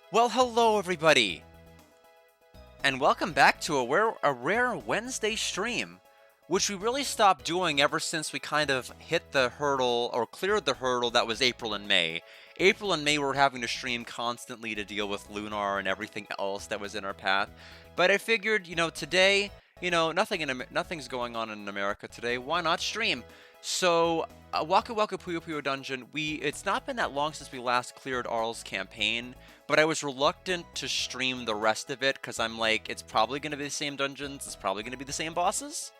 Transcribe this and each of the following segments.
Well, hello everybody, and welcome back to a rare Wednesday stream, which we really stopped doing ever since we kind of hit the hurdle or cleared the hurdle that was April and May. April and May were having to stream constantly to deal with Lunar and everything else that was in our path. But I figured, today, nothing's going on in America today. Why not stream? So, Waku Waku Puyo Puyo Dungeon, it's not been that long since we last cleared Arl's campaign, but I was reluctant to stream the rest of it because I'm like, it's probably going to be the same dungeons, it's probably going to be the same bosses.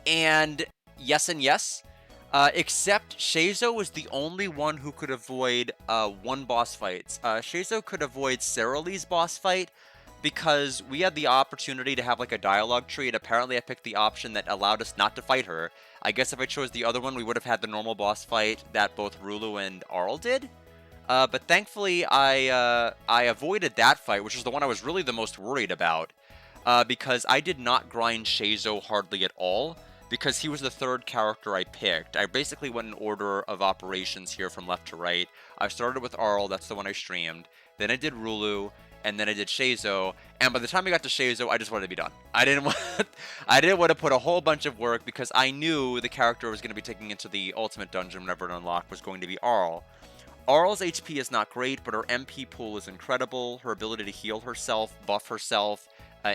And yes, except Sheizo was the only one who could avoid one boss fight. Sheizo could avoid Sarah Lee's boss fight because we had the opportunity to have like a dialogue tree, and apparently I picked the option that allowed us not to fight her. I guess if I chose the other one, we would have had the normal boss fight that both Rulu and Arl did. But thankfully, I avoided that fight, which is the one I was really the most worried about, because I did not grind Sheizo hardly at all, because he was the third character I picked. I basically went in order of operations here from left to right. I started with Arl, that's the one I streamed. Then I did Rulu, and then I did Sheizo. And by the time I got to Sheizo, I just wanted to be done. I didn't want to put a whole bunch of work because I knew the character I was going to be taking into the ultimate dungeon whenever it unlocked was going to be Arl. Arl's HP is not great, but her MP pool is incredible. Her ability to heal herself, buff herself,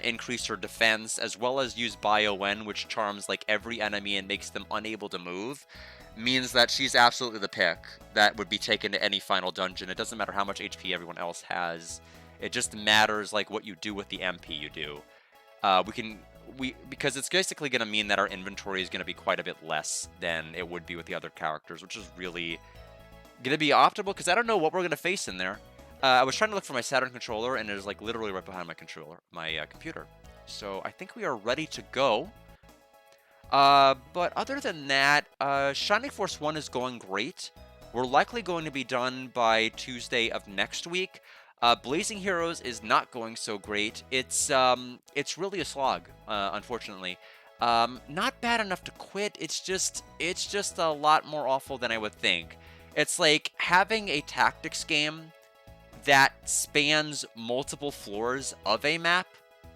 increase her defense, as well as use Bio-N, which charms like every enemy and makes them unable to move, means that she's absolutely the pick that would be taken to any final dungeon. It doesn't matter how much HP everyone else has. It just matters like what you do with the MP you do. Because it's basically going to mean that our inventory is going to be quite a bit less than it would be with the other characters, which is really going to be optimal because I don't know what we're going to face in there. I was trying to look for my Saturn controller, and it is like literally right behind my computer. So I think we are ready to go. But other than that, Shining Force 1 is going great. We're likely going to be done by Tuesday of next week. Blazing Heroes is not going so great. It's really a slog, unfortunately. Not bad enough to quit. It's just a lot more awful than I would think. It's like having a tactics game that spans multiple floors of a map,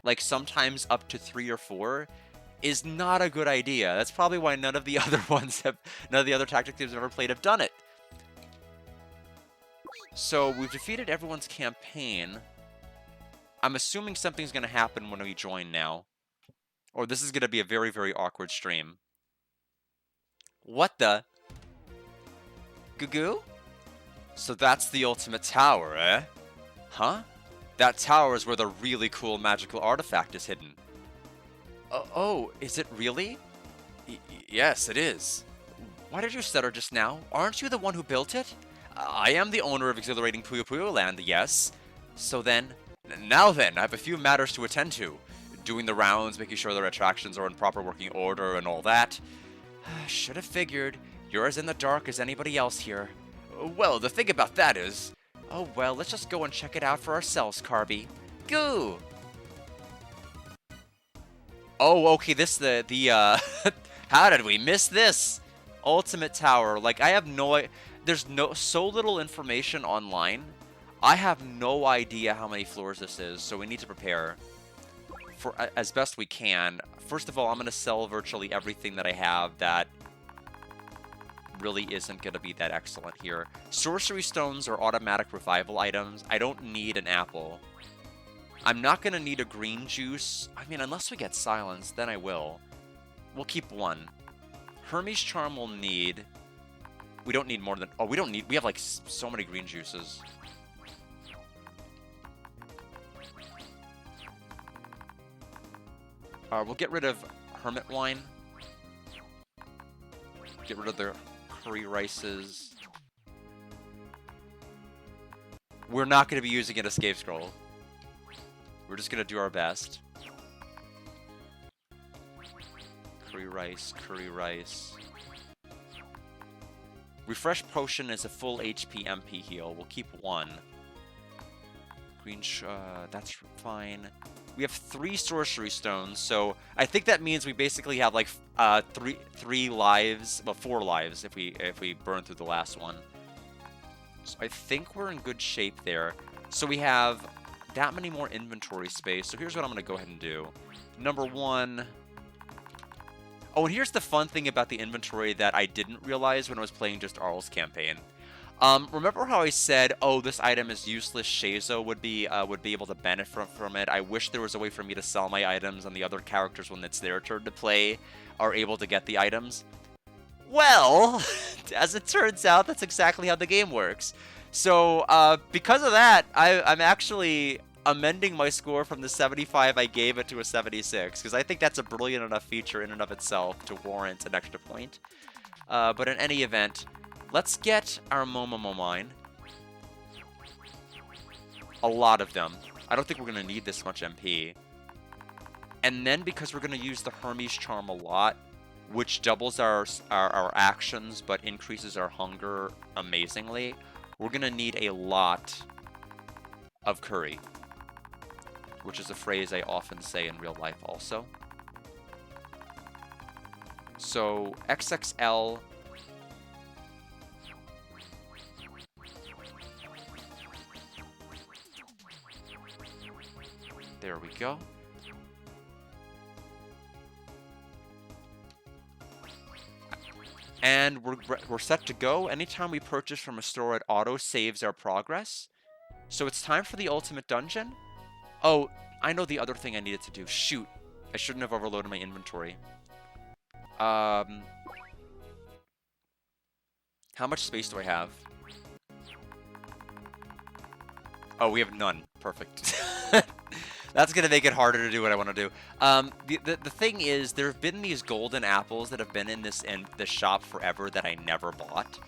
like sometimes up to 3 or 4, is not a good idea. That's probably why none of the other tactics games I've ever played have done it. So we've defeated everyone's campaign. I'm assuming something's going to happen when we join now. Or this is going to be a very, very awkward stream. What the? Goo? So that's the ultimate tower, eh? Huh? That tower is where the really cool magical artifact is hidden. Oh, is it really? Yes, it is. Why did you stutter just now? Aren't you the one who built it? I am the owner of exhilarating Puyo Puyo Land, yes. So then, now then, I have a few matters to attend to. Doing the rounds, making sure their attractions are in proper working order and all that. Should have figured. You're as in the dark as anybody else here. Well, the thing about that is... Oh well, let's just go and check it out for ourselves, Carby. Goo! Oh, okay, how did we miss this? Ultimate Tower. Like, I have there's so little information online. I have no idea how many floors this is, so we need to prepare for as best we can. First of all, I'm going to sell virtually everything that I have that really isn't going to be that excellent here. Sorcery Stones are automatic revival items. I don't need an apple. I'm not going to need a green juice. I mean, unless we get silence, then I will. We'll keep one. Hermes Charm will need... We don't need more than... Oh, we have, like, so many green juices. We'll get rid of Hermit Wine. Get rid of the curry rices. We're not going to be using an escape scroll. We're just going to do our best. Curry rice. Refresh Potion is a full HP MP heal. We'll keep one. That's fine. We have 3 Sorcery Stones, so I think that means we basically have like 3 lives, well 4 lives if we burn through the last one. So I think we're in good shape there. So we have that many more inventory space. So here's what I'm going to go ahead and do. Number one. Oh, and here's the fun thing about the inventory that I didn't realize when I was playing just Arl's campaign. Remember how I said, oh, this item is useless, Shazo would be able to benefit from it. I wish there was a way for me to sell my items and the other characters, when it's their turn to play, are able to get the items. Well, as it turns out, that's exactly how the game works. So, because of that, I'm actually amending my score from the 75 I gave it to a 76, because I think that's a brilliant enough feature in and of itself to warrant an extra point. But in any event, let's get our Momomomine. A lot of them. I don't think we're going to need this much MP. And then, because we're going to use the Hermes Charm a lot, which doubles our actions but increases our hunger amazingly, we're going to need a lot of curry, which is a phrase I often say in real life also. So XXL. There we go. And we're set to go. Anytime we purchase from a store, it auto-saves our progress. So it's time for the ultimate dungeon. Oh, I know the other thing I needed to do. Shoot. I shouldn't have overloaded my inventory. How much space do I have? Oh, we have none. Perfect. That's going to make it harder to do what I want to do. The thing is, there have been these golden apples that have been in this shop forever that I never bought.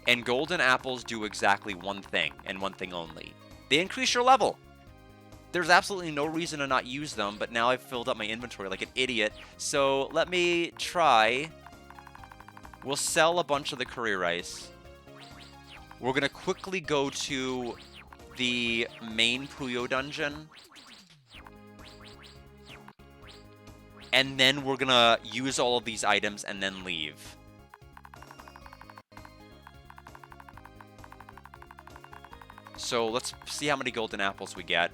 And golden apples do exactly one thing, and one thing only. They increase your level. There's absolutely no reason to not use them, but now I've filled up my inventory like an idiot. So let me try. We'll sell a bunch of the curry rice. We're going to quickly go to the main Puyo dungeon. And then we're going to use all of these items and then leave. So let's see how many golden apples we get.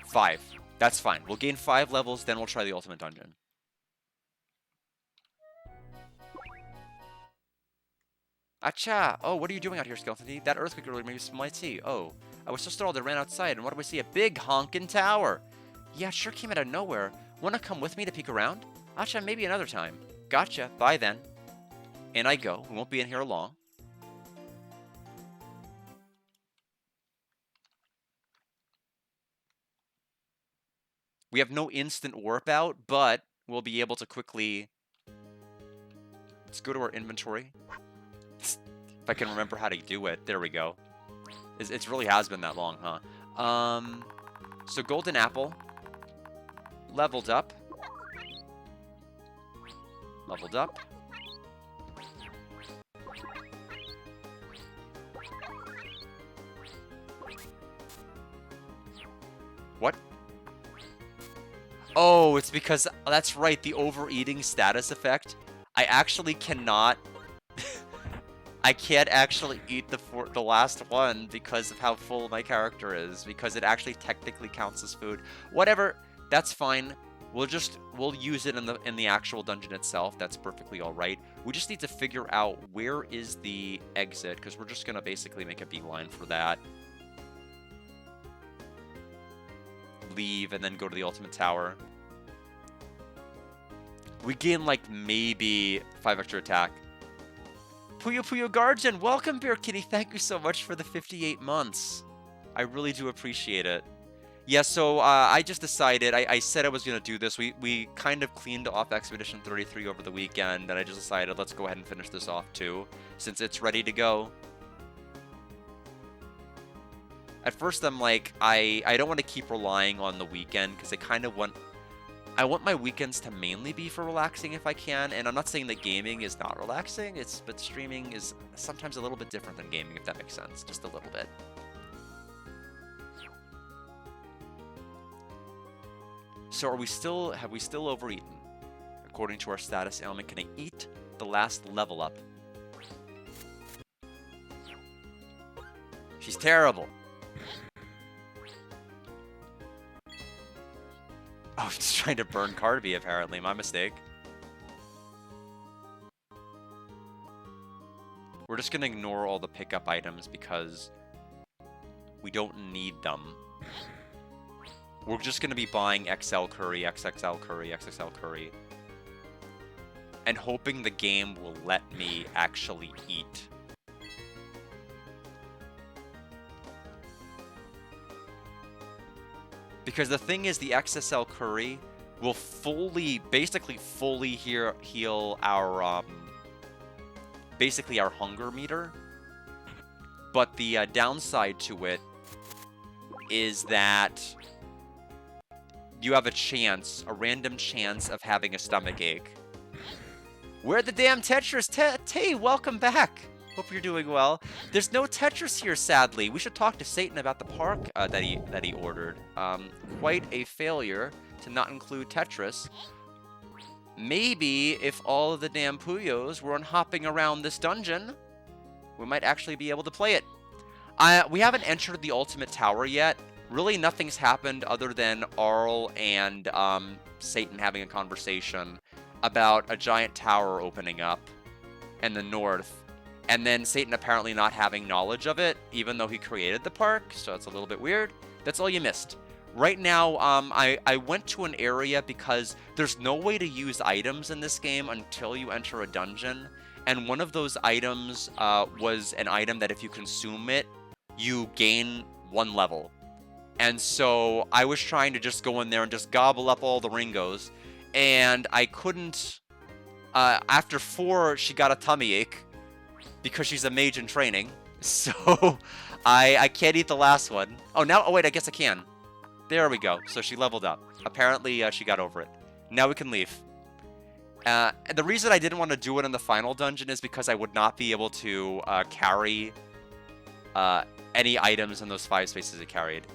5. That's fine. We'll gain 5 levels, then we'll try the ultimate dungeon. Acha! Oh, what are you doing out here, Skeleton D? That earthquake earlier made me see. Oh, I was so startled I ran outside, and what do I see? A big honkin' tower! Yeah, it sure came out of nowhere. Wanna come with me to peek around? Acha, maybe another time. Gotcha. Bye then. And I go. We won't be in here long. We have no instant warp out, but we'll be able to quickly... Let's go to our inventory. If I can remember how to do it. There we go. It really has been that long, huh? So golden apple. Leveled up. Leveled up. What? Oh, it's because... That's right, the overeating status effect. I actually cannot... I can't actually eat the last one because of how full my character is. Because it actually technically counts as food. Whatever, that's fine. We'll use it in the actual dungeon itself. That's perfectly alright. We just need to figure out where is the exit, because we're just going to basically make a beeline for that. Leave, and then go to the ultimate tower. We gain, like, maybe 5 extra attack. Puyo Puyo Guardian, welcome, Bear Kitty. Thank you so much for the 58 months. I really do appreciate it. Yeah, so I just decided, I said I was going to do this. We kind of cleaned off Expedition 33 over the weekend, and I just decided let's go ahead and finish this off too, since it's ready to go. At first I'm like, I don't want to keep relying on the weekend, because I want my weekends to mainly be for relaxing if I can, and I'm not saying that gaming is not relaxing, but streaming is sometimes a little bit different than gaming, if that makes sense, just a little bit. So have we still overeaten? According to our status element, can I eat the last level up? She's terrible. Oh, I'm just trying to burn Carby, apparently. My mistake. We're just gonna ignore all the pickup items because we don't need them. We're just gonna be buying XL curry, XXL curry, XXL curry. And hoping the game will let me actually eat. Because the thing is, the XSL curry will basically fully heal our, basically our hunger meter. But the downside to it is that you have a random chance of having a stomach ache. Where the damn Tetris? Tay, welcome back. Hope you're doing well. There's no Tetris here, sadly. We should talk to Satan about the park that he ordered. Quite a failure to not include Tetris. Maybe if all of the damn Puyos weren't hopping around this dungeon, we might actually be able to play it. We haven't entered the ultimate tower yet. Really, nothing's happened other than Arl and Satan having a conversation about a giant tower opening up in the north. And then Satan apparently not having knowledge of it, even though he created the park, so it's a little bit weird. That's all you missed. Right now, I went to an area because there's no way to use items in this game until you enter a dungeon. And one of those items was an item that if you consume it, you gain 1 level. And so I was trying to just go in there and just gobble up all the Ringos. And I couldn't... after 4, she got a tummy ache. Because she's a mage in training. So I can't eat the last one. Oh, wait, I guess I can. There we go. So she leveled up. Apparently, she got over it. Now we can leave. The reason I didn't want to do it in the final dungeon is because I would not be able to carry any items in those 5 spaces it carried.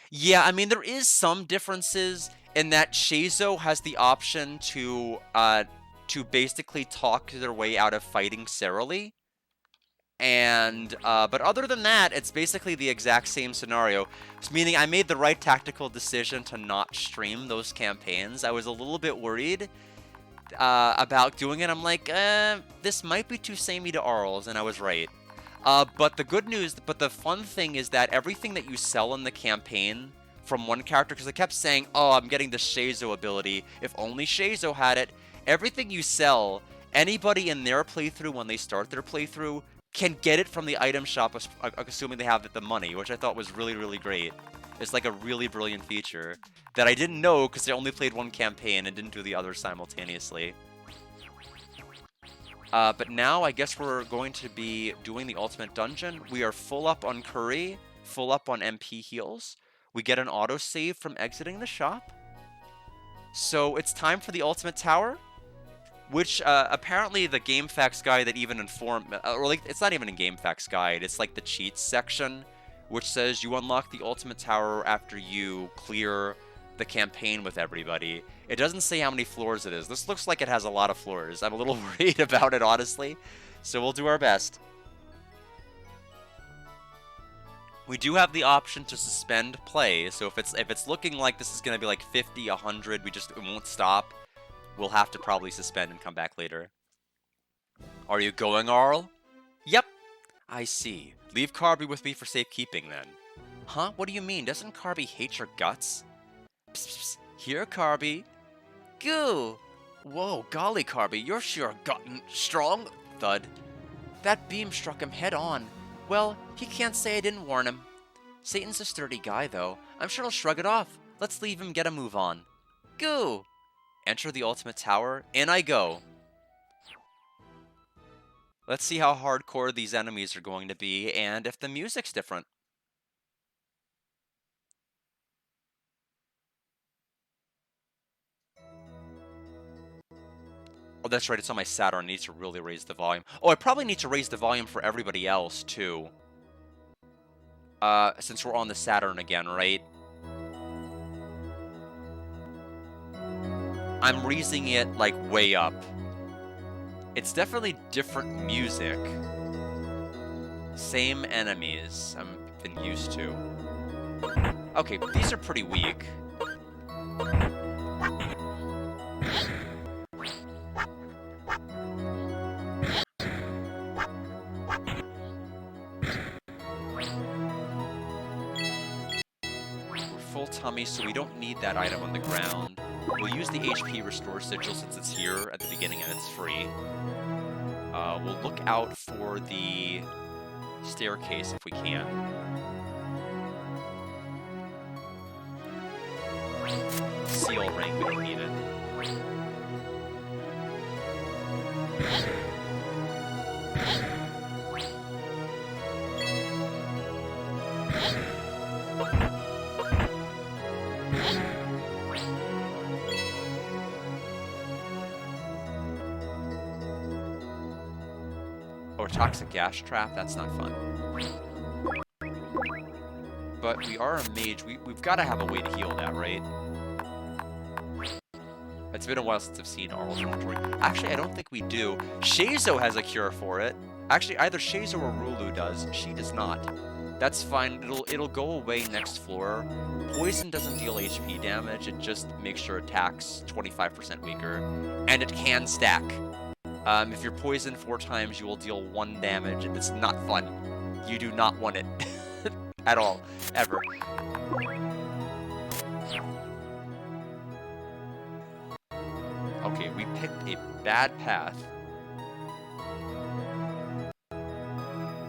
Yeah, I mean, there is some differences in that Shazo has the option to basically talk their way out of fighting Cerily. And, but other than that, it's basically the exact same scenario. Meaning I made the right tactical decision to not stream those campaigns. I was a little bit worried about doing it. I'm like, this might be too samey to Arls, and I was right. But the fun thing is that everything that you sell in the campaign from one character, because I kept saying, oh, I'm getting the Shazo ability. If only Shazo had it. Everything you sell, anybody in their playthrough, when they start their playthrough, can get it from the item shop, assuming they have the money, which I thought was really, really great. It's like a really brilliant feature that I didn't know because I only played one campaign and didn't do the other simultaneously. But now I guess we're going to be doing the ultimate dungeon. We are full up on curry, full up on MP heals. We get an autosave from exiting the shop. So it's time for the ultimate tower. Which, apparently the GameFAQs guide that even informed... or, like, it's not even a GameFAQs guide. It's, like, the cheats section, which says you unlock the ultimate tower after you clear the campaign with everybody. It doesn't say how many floors it is. This looks like it has a lot of floors. I'm a little worried about it, honestly. So we'll do our best. We do have the option to suspend play. So if it's looking like this is going to be, like, 50, 100, it won't stop. We'll have to probably suspend and come back later. Are you going, Arl? Yep. I see. Leave Carby with me for safekeeping, then. Huh? What do you mean? Doesn't Carby hate your guts? Psst, psst. Here, Carby. Goo! Whoa, golly, Carby, you're sure gotten strong. Thud. That beam struck him head on. Well, he can't say I didn't warn him. Satan's a sturdy guy, though. I'm sure he'll shrug it off. Let's leave him get a move on. Goo! Enter the ultimate tower. In I go. Let's see how hardcore these enemies are going to be, and if the music's different. Oh, that's right, it's on my Saturn. I need to really raise the volume. Oh, I probably need to raise the volume for everybody else, too. Since we're on the Saturn again, right? I'm raising it, like, way up. It's definitely different music. Same enemies I've been used to. Okay, these are pretty weak. We're full tummy, so we don't need that item on the ground. We'll use the HP Restore Sigil since it's here at the beginning and it's free. We'll look out for the staircase if we can. Seal ring, we don't need it. Or toxic gas trap, that's not fun. But we are a mage, we've got to have a way to heal that, right? It's been a while since I've seen Arl's inventory. Actually, I don't think we do. Shazo has a cure for it. Actually, either Shazo or Rulu does. She does not. That's fine. It'll go away next floor. Poison doesn't deal HP damage. It just makes your attacks 25% weaker. And it can stack. If you're poisoned 4 times, you will deal 1 damage, and it's not fun. You do not want it. At all. Ever. Okay, we picked a bad path.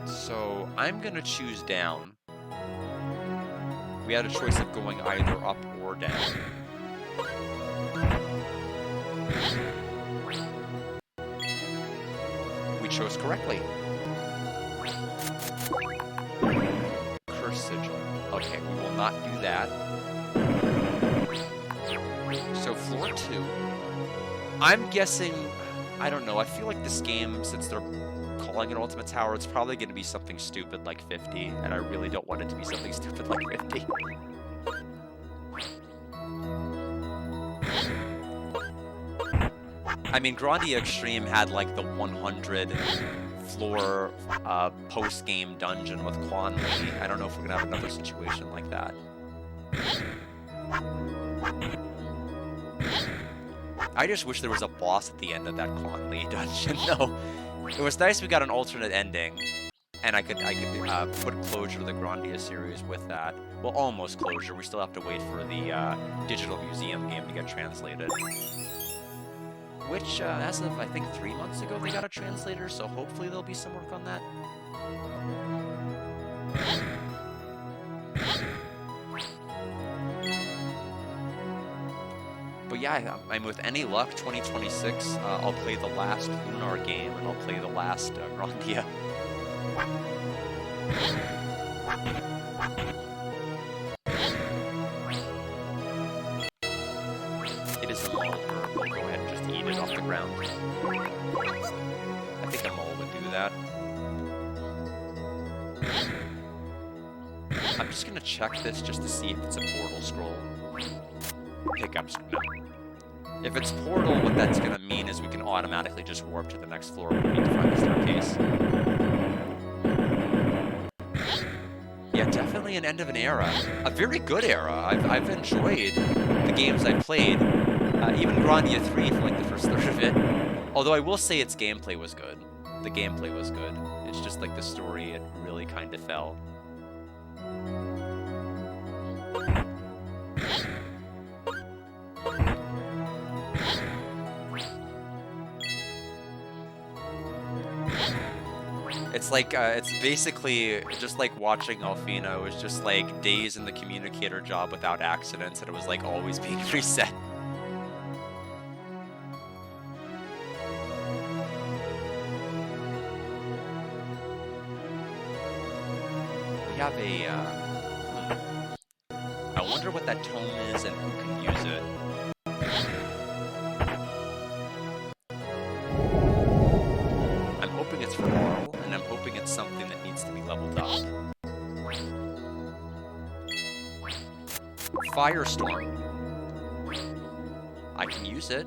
So, I'm gonna choose down. We had a choice of going either up or down. We chose correctly. Curse Sigil. Okay, we will not do that. So, floor 2. I'm guessing, I don't know, I feel like this game, since they're calling it Ultimate Tower, it's probably going to be something stupid like 50, and I really don't want it to be something stupid like 50. I mean, Grandia Extreme had like the 100 floor post-game dungeon with Quan Li. I don't know if we're going to have another situation like that. I just wish there was a boss at the end of that Quan Li dungeon. No, it was nice we got an alternate ending, and I could put closure to the Grandia series with that. Well, almost closure. We still have to wait for the digital museum game to get translated. Which, as of I think 3 months ago, they got a translator, so hopefully there'll be some work on that. But yeah, I'm with any luck, 2026, I'll play the last Lunar game, and I'll play the last Grandia. It is a mole, we'll go ahead and just eat it off the ground. I think a mole would do that. I'm just gonna check this just to see if it's a portal scroll. Pickups, no. If it's portal, what that's gonna mean is we can automatically just warp to the next floor when we need to find the staircase. Yeah, definitely an end of an era. A very good era. I've enjoyed the games I've played. Even Grandia 3 for like the first third of it. Although I will say its gameplay was good. The gameplay was good. It's just like the story, it really kind of fell. It's like, it's basically just like watching Alfina. It was just like days in the communicator job without accidents, and it was like always being reset. We have a, I wonder what that tome is and who can use it. I'm hoping it's for Marl, and I'm hoping it's something that needs to be leveled up. Firestorm. I can use it.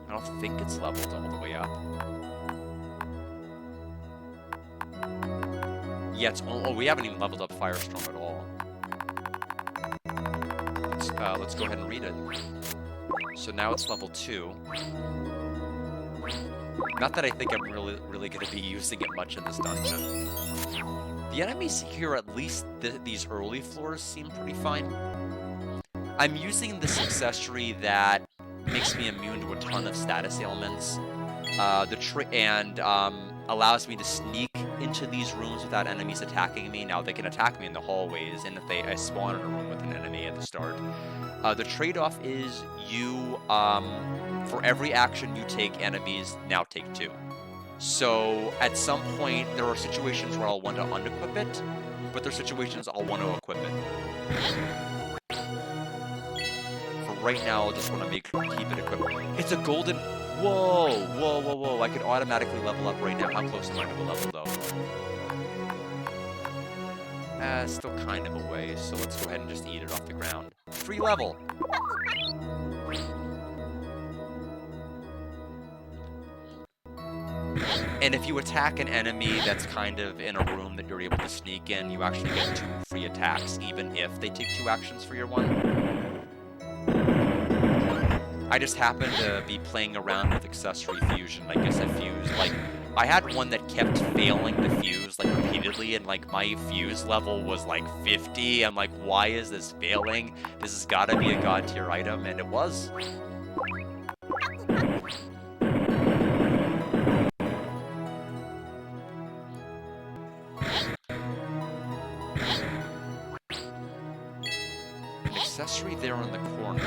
I don't think it's leveled all the way up. Yeah, oh, we haven't even leveled up Firestorm at all. Let's go ahead and read it. So now it's level 2. Not that I think I'm really going to be using it much in this dungeon. The enemies here, at least these early floors, seem pretty fine. I'm using this accessory that makes me immune to a ton of status ailments. Allows me to sneak into these rooms without enemies attacking me. Now, they can attack me in the hallways, and if I spawn in a room with an enemy at the start. The trade-off is you, for every action you take, enemies now take 2. So, at some point, there are situations where I'll want to unequip it, but there are situations I'll want to equip it. For right now, I'll just want to keep it equipped. It's a golden... Whoa, whoa, whoa, whoa. I could automatically level up right now. How close am I to a level, though? Still kind of a way, so let's go ahead and just eat it off the ground. Free level! And if you attack an enemy that's kind of in a room that you're able to sneak in, you actually get 2 free attacks, even if they take 2 actions for your 1. I just happened to be playing around with accessory fusion. I guess I fused, I had one that kept failing to fuse, repeatedly, and, my fuse level was, 50. I'm like, why is this failing? This has gotta be a god tier item, and it was. An accessory there in the corner.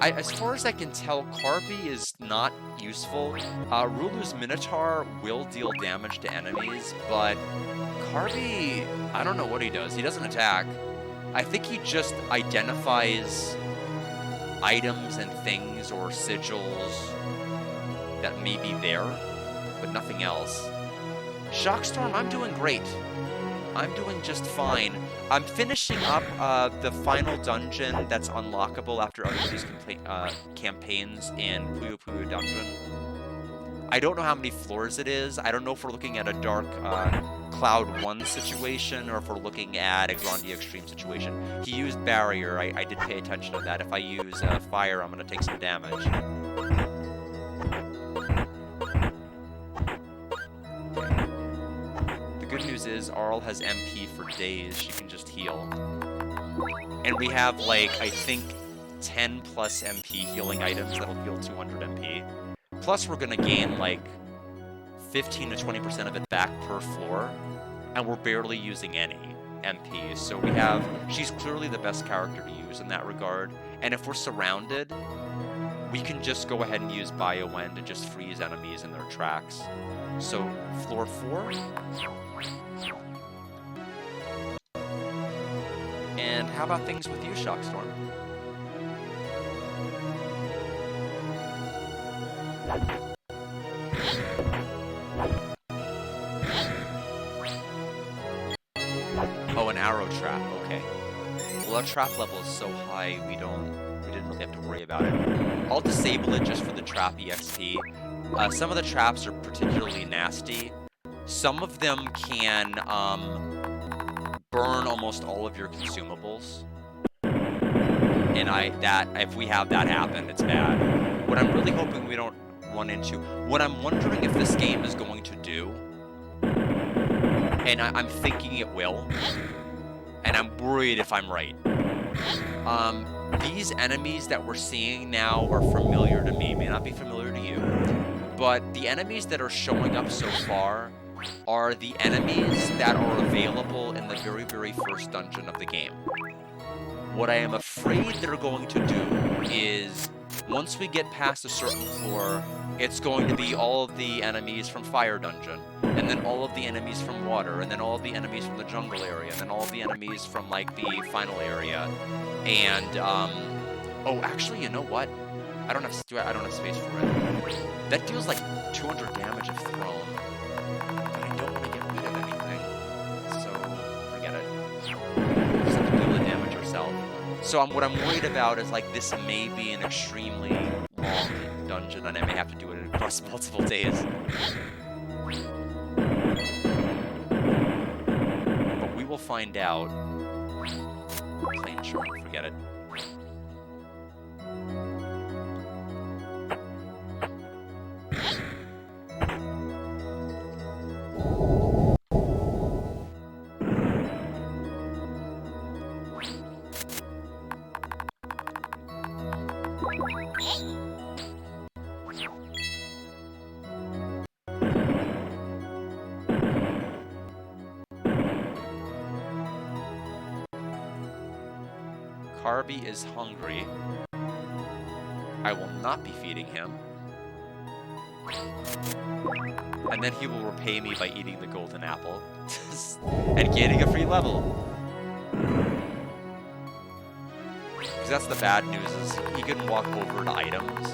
As far as I can tell, Carby is not useful. Rulu's Minotaur will deal damage to enemies, but Carby, I don't know what he does. He doesn't attack. I think he just identifies items and things or sigils that may be there, but nothing else. Shockstorm, I'm doing great. I'm doing just fine. I'm finishing up the final dungeon that's unlockable after other these campaigns in Puyo Puyo Dungeon. I don't know how many floors it is. I don't know if we're looking at a Dark Cloud 1 situation or if we're looking at a Grandia Extreme situation. He used Barrier. I did pay attention to that. If I use Fire, I'm going to take some damage. The good news is Arl has MP for days. She can just heal. And we have, I think 10 plus MP healing items that'll heal 200 MP. Plus, we're gonna gain, 15 to 20% of it back per floor. And we're barely using any MP. So she's clearly the best character to use in that regard. And if we're surrounded, we can just go ahead and use Biowind to just freeze enemies in their tracks. So, floor 4. And how about things with you, Shockstorm? Oh, an arrow trap, okay. Well, our trap level is so high, we didn't really have to worry about it. I'll disable it just for the trap EXP. Some of the traps are particularly nasty. Some of them can burn almost all of your consumables. And if we have that happen, it's bad. What I'm really hoping we don't run into, what I'm wondering if this game is going to do, and I'm thinking it will, and I'm worried if I'm right. These enemies that we're seeing now are familiar to me, may not be familiar to you, but the enemies that are showing up so far are the enemies that are available in the very, very first dungeon of the game. What I am afraid they're going to do is, once we get past a certain floor, it's going to be all of the enemies from Fire Dungeon, and then all of the enemies from Water, and then all of the enemies from the Jungle area, and then all of the enemies from, the final area. And, oh, actually, you know what? I don't have space for it. That deals, 200 damage if thrown. But I don't want to get rid of anything. So, forget it. Just have to deal the damage ourselves. So what I'm worried about is, this may be an extremely long dungeon, and I may have to do it across multiple days. find out. Plain German, forget it. Carby is hungry. I will not be feeding him. And then he will repay me by eating the golden apple. And gaining a free level. Because that's the bad news, is he can walk over to items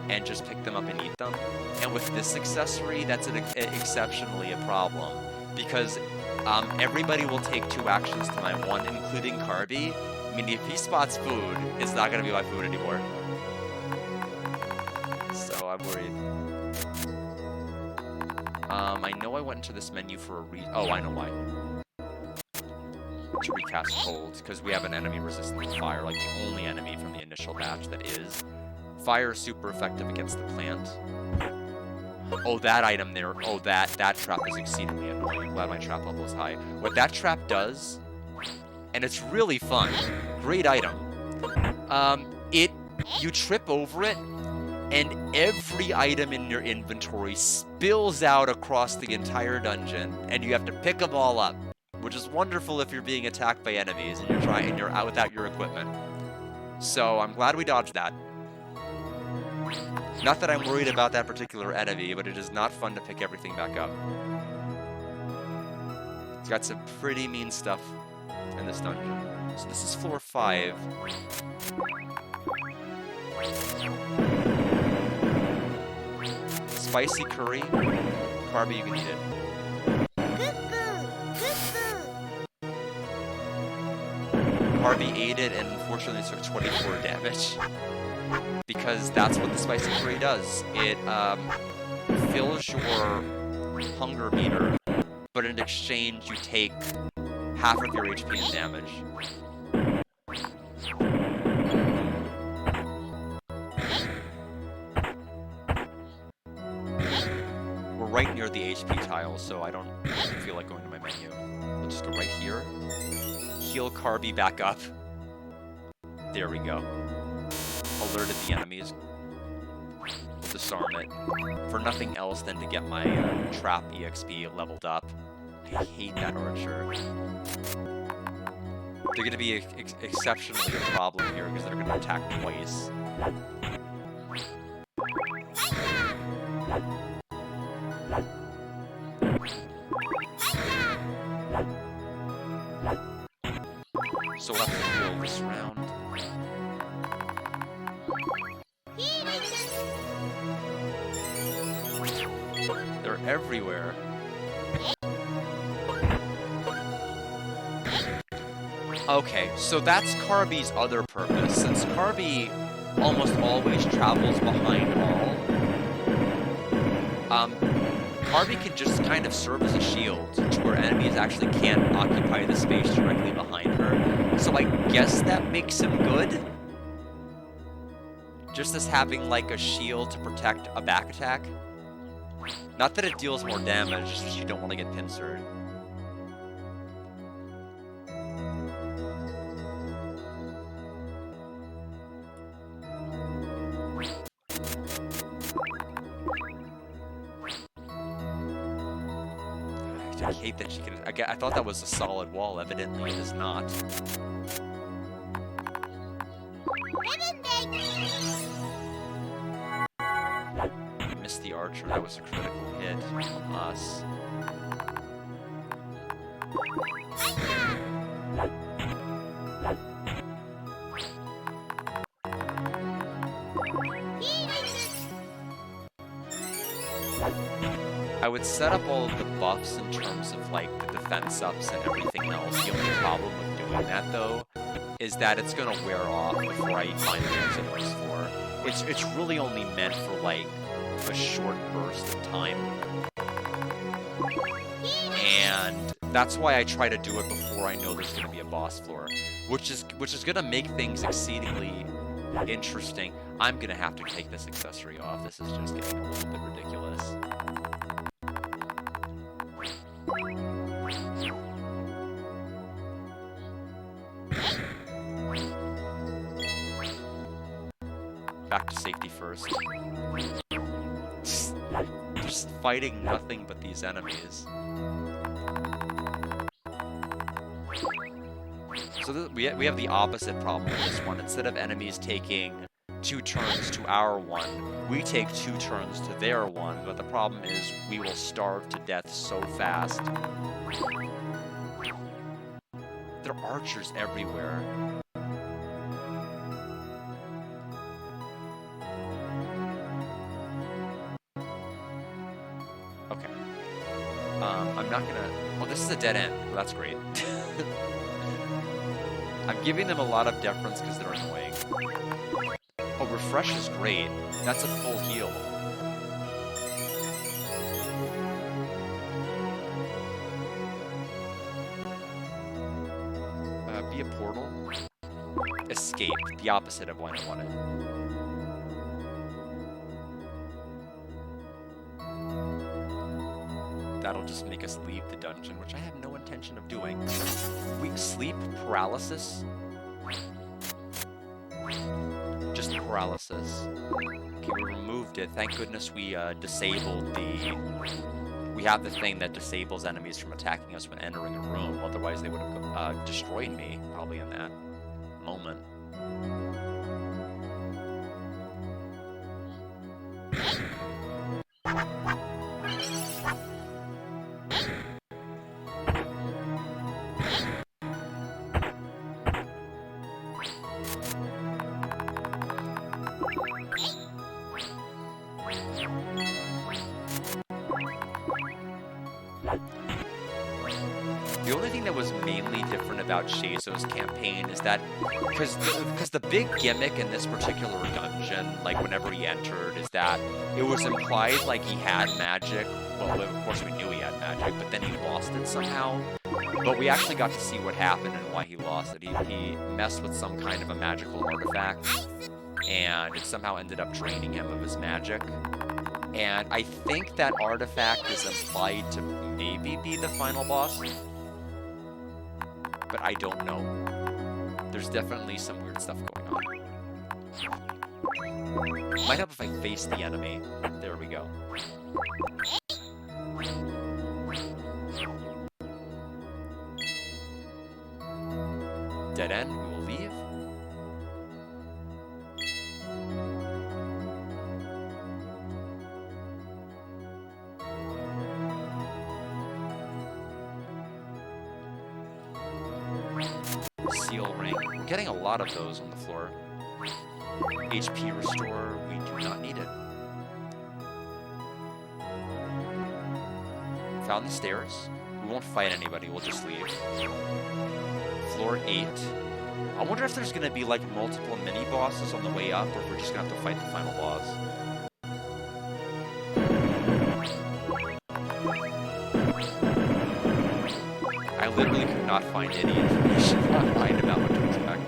and just pick them up and eat them. And with this accessory, that's exceptionally a problem. Because everybody will take 2 actions to my 1, including Carby. I mean, if he spots food, it's not going to be my food anymore. So I'm worried. I know I went into this menu for a oh, I know why. To recast cold, because we have an enemy resistant to fire, like the only enemy from the initial batch that is. Fire is super effective against the plant. Oh, that item there. Oh, that trap is exceedingly annoying. I'm glad my trap level is high. What that trap does, and it's really fun, great item. You trip over it, and every item in your inventory spills out across the entire dungeon, and you have to pick them all up, which is wonderful if you're being attacked by enemies and you're out without your equipment. So I'm glad we dodged that. Not that I'm worried about that particular enemy, but it is not fun to pick everything back up. It's got some pretty mean stuff in this dungeon. So this is floor 5. Spicy curry. Carby, you can eat it. Carby ate it and unfortunately took 24 damage. Because that's what the spicy curry does. It fills your hunger meter, but in exchange you take half of your HP and damage. We're right near the HP tile, so I don't feel like going to my menu. I'll just go right here. Heal Carby back up. There we go. Alerted the enemies. We'll disarm it. For nothing else than to get my trap EXP leveled up. I hate that archer. They're going to be exceptionally a problem here because they're going to attack twice. So we'll have to heal this round. They're everywhere. Okay, so that's Carby's other purpose. Since Carby almost always travels behind all, Carby can just kind of serve as a shield to where enemies actually can't occupy the space directly behind her. So I guess that makes him good. Just as having like a shield to protect a back attack. Not that it deals more damage, just that you don't want to get pincered. I hate that she can... I thought that was a solid wall. Evidently, it is not. Missed the archer. That was a critical hit from us. I would set up all of the buffs in terms of like the defense ups and everything else. The only problem with doing that though is that it's gonna wear off before I find the exit noise for. It's really only meant for like a short burst of time. And That's why I try to do it before I know there's going to be a boss floor, which is going to make things exceedingly interesting. I'm going to have to take this accessory off. This is just getting a little bit ridiculous. Back to safety first. Just fighting nothing but these enemies. So we have the opposite problem with this one. Instead of enemies taking 2 turns to our 1, we take 2 turns to their 1, but the problem is we will starve to death so fast. There are archers everywhere. Okay. I'm not gonna... Oh, this is a dead end. Well, that's great. I'm giving them a lot of deference because they're annoying. Oh, refresh is great. That's a full heal. Be a portal. Escape. The opposite of what I wanted. That'll just make us leave the dungeon, which I have no intention of doing. Weak sleep, paralysis. Just paralysis. Okay, we removed it. Thank goodness we disabled the... We have the thing that disables enemies from attacking us when entering a room. Otherwise, they would have destroyed me, probably in that moment. The only thing that was mainly different about Shazo's campaign is that, because the big gimmick in this particular dungeon, like whenever he entered, is that it was implied like he had magic. Well, of course we knew he had magic, but then he lost it somehow. But we actually got to see what happened and why he lost it. He messed with some kind of a magical artifact, and it somehow ended up draining him of his magic. And I think that artifact is implied to maybe be the final boss. But I don't know. There's definitely some weird stuff going on. Might help if I face the enemy. There we go. Dead end, we will leave. Seal ring. We're getting a lot of those on the floor. HP restore, we do not need it. Found the stairs. We won't fight anybody, we'll just leave. Floor 8. I wonder if there's gonna be like multiple mini bosses on the way up, or if we're just gonna have to fight the final boss. I literally could not find any information online about what to expect.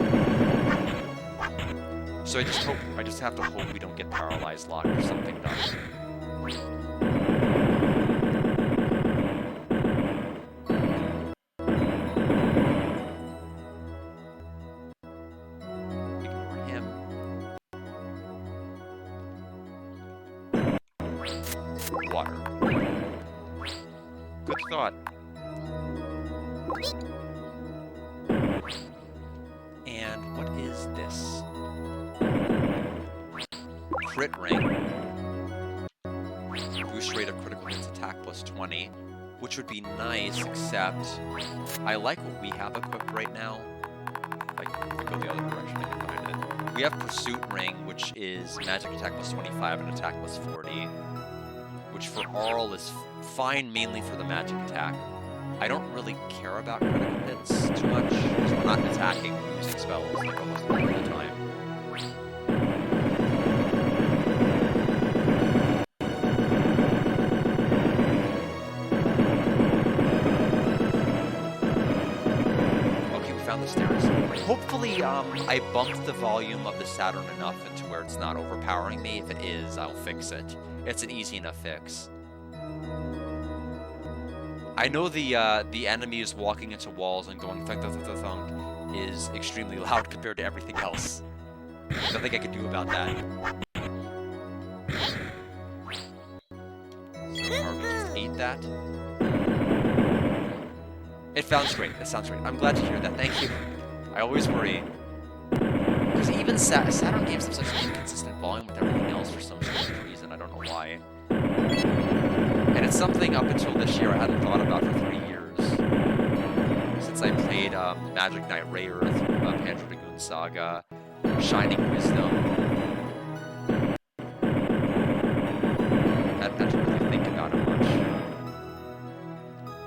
So I just have to hope we don't get paralyzed locked or something dumb. Ignore him. Water. Good thought. And what is this? Crit ring. Boost rate of critical hits attack plus 20, which would be nice, except I like what we have equipped right now. Like, if I go the other direction, I can find it. We have Pursuit Ring, which is magic attack plus 25 and attack plus 40, which for Arl is fine mainly for the magic attack. I don't really care about critical hits too much, because we're not attacking, we're using spells like almost all the time. found the stairs. Hopefully, I bumped the volume of the Saturn enough into where it's not overpowering me. If it is, I'll fix it. It's an easy enough fix. I know the enemies walking into walls and going thunk thunk thunk thunk is extremely loud compared to everything else. Nothing I can do about that. So Harvey just ate that. It sounds great. It sounds great. I'm glad to hear that. Thank you. I always worry. Because even Saturn games have such an inconsistent volume with everything else for some strange reason. I don't know why. And it's something up until this year I hadn't thought about for 3 years. Since I played Magic Knight Rayearth, Panzer Dragoon Saga, Shining Wisdom. I hadn't had to really think about it much.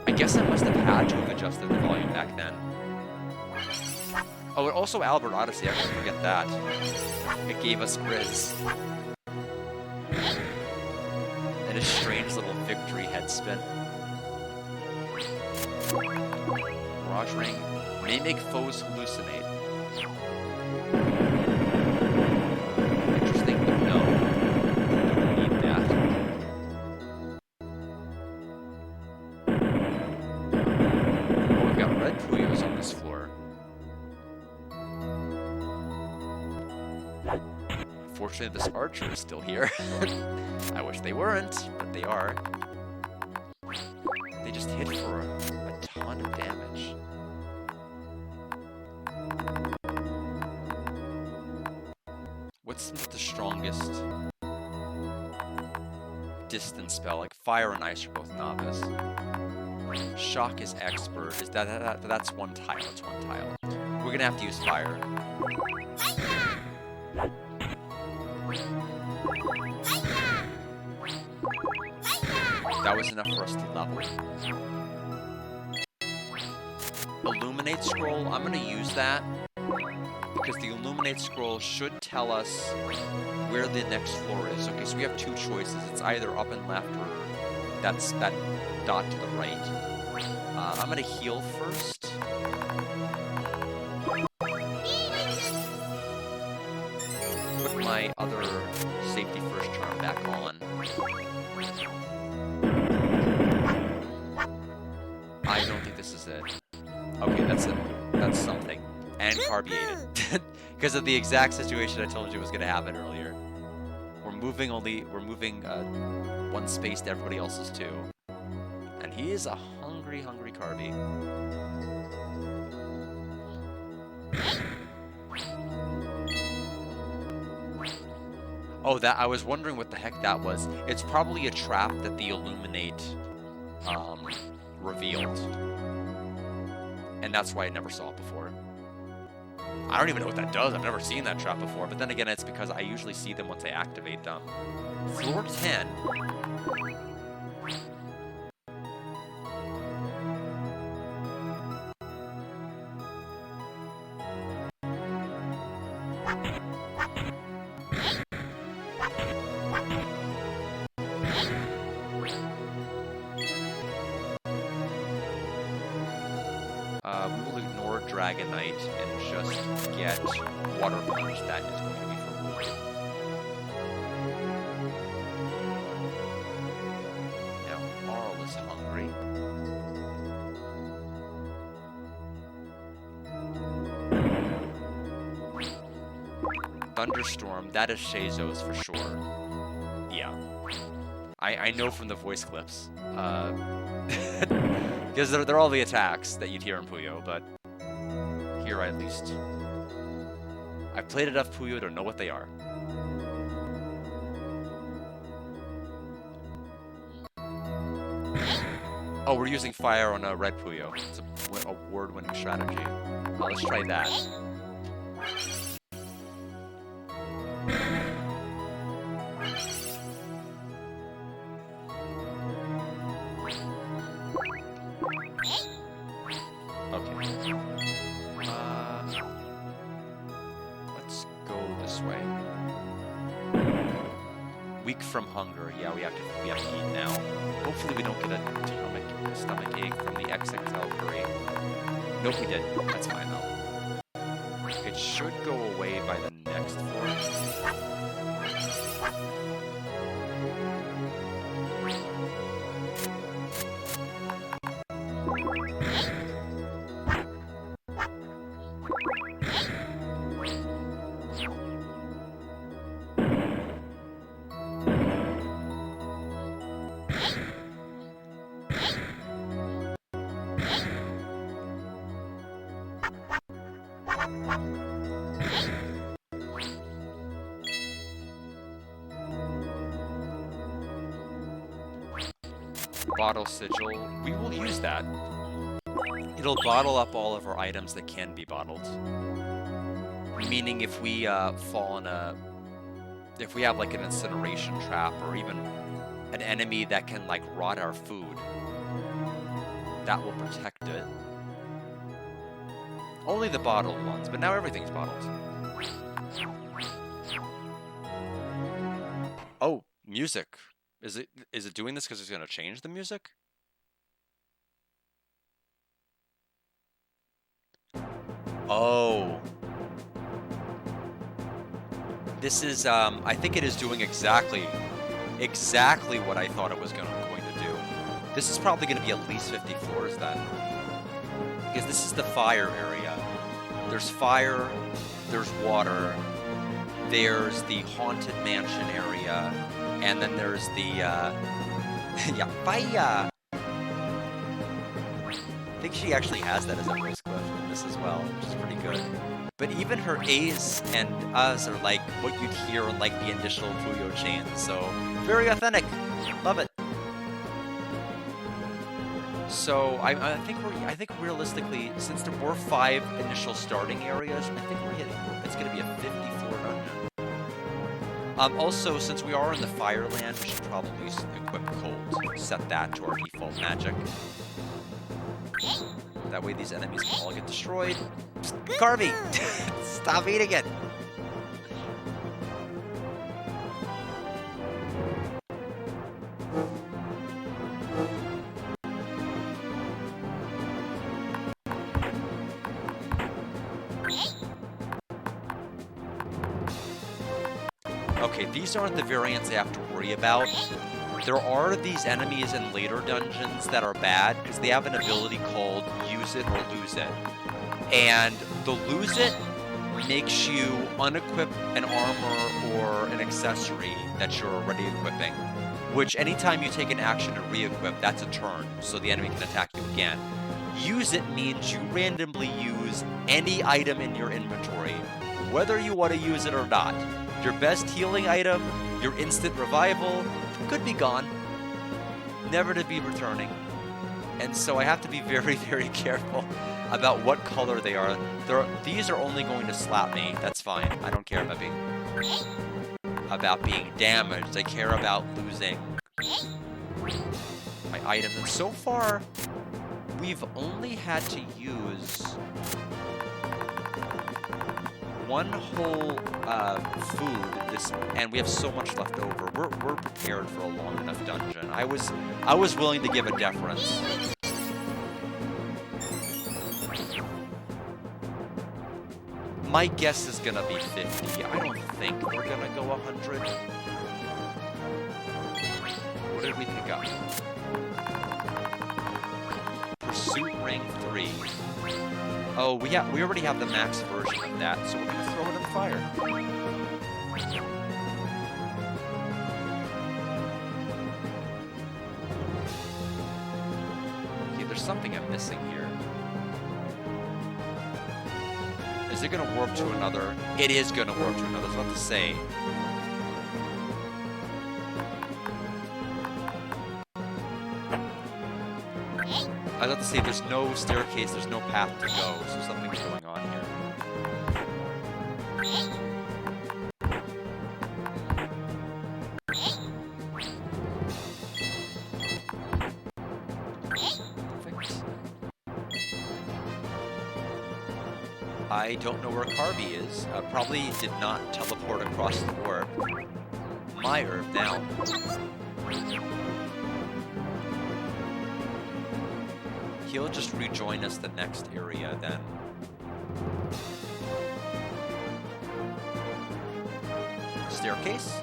I guess I must have had to have adjusted the volume back then. Oh, and also Albert Odyssey, I always forget that. It gave us Grizz. And a strange little victory head spin. Mirage Ring may make foes hallucinate. Interesting, but no. Don't need that. Oh, we've got red Puyos on this floor. Unfortunately, this archer is still here. I wish they weren't, but they are. They just hit for a ton of damage. What's the strongest distance spell? Like fire and ice are both novice. Shock is expert. Is that's one tile? It's one tile. We're gonna have to use fire. That was enough for us to level. Illuminate Scroll, I'm going to use that because the Illuminate Scroll should tell us where the next floor is. Okay, so we have two choices. It's either up and left or that's that dot to the right. I'm going to heal first. Put my other safety first charm back on. I don't think this is it. Okay, that's it. That's something. And carbiated. Because of the exact situation I told you was going to happen earlier. We're moving one space to everybody else's too. And he is a hungry, hungry Carby. Oh, I was wondering what the heck that was. It's probably a trap that the Illuminate revealed. And that's why I never saw it before. I don't even know what that does. I've never seen that trap before. But then again, it's because I usually see them once I activate them. Floor 10. We will ignore Dragon Knight and just get Water Punch. That is going to be for Roy. Now, Marl is hungry. Thunderstorm, that is Shazo's for sure. Yeah. I know from the voice clips. Because they're all the attacks that you'd hear in Puyo, but here at least. I've played enough Puyo to know what they are. Oh, we're using fire on a red Puyo. It's a award-winning strategy. Well, let's try that. Let's go this way. Weak from hunger. Yeah, we have to eat now. Hopefully we don't get a stomach ache from the XXL curry. Nope, we did. That's fine though. should go away by the next floor. Bottle sigil, we will use that. It'll bottle up all of our items that can be bottled. Meaning if we fall in if we have like an incineration trap or even an enemy that can like rot our food, that will protect it. Only the bottled ones, but now everything's bottled. Oh, music. Is it doing this because it's going to change the music? Oh. This is, I think it is doing exactly what I thought it was going to do. This is probably going to be at least 50 floors then. Because this is the fire area. There's fire, there's water, there's the haunted mansion area, and then there's the, yeah, fire! I think she actually has that as a voice clip in this as well, which is pretty good. But even her A's and Us are like what you'd hear in like the initial Puyo chains, so very authentic. Love it. So I think realistically, since there were 5 initial starting areas, I think it's going to be a 54 dungeon. Also, since we are in the Fireland, we should probably equip Cold. Set that to our default magic. That way these enemies can all get destroyed. Carby! Stop eating it! Okay, these aren't the variants I have to worry about. There are these enemies in later dungeons that are bad because they have an ability called Use It or Lose It. And the Lose It makes you unequip an armor or an accessory that you're already equipping, which anytime you take an action to re-equip, that's a turn, so the enemy can attack you again. Use It means you randomly use any item in your inventory, whether you want to use it or not. Your best healing item, your instant revival, could be gone, never to be returning. And so I have to be very, very careful about what color they are. These are only going to slap me. That's fine. I don't care about being damaged. I care about losing my items. And so far, we've only had to use one whole food, and we have so much left over. We're prepared for a long enough dungeon. I was willing to give it deference. My guess is gonna be 50. I don't think we're gonna go 100. What did we pick up? Pursuit Ring 3. Oh, we already have the max version of that, so we're gonna throw it in the fire. Okay, there's something I'm missing here. Is it gonna warp to another? It is gonna warp to another. I was about to say. I was about to say there's no staircase, there's no path to go, so something's going on here. I don't know where Carby is. Probably did not teleport across the warp. My herb now. He'll just rejoin us the next area then. staircase.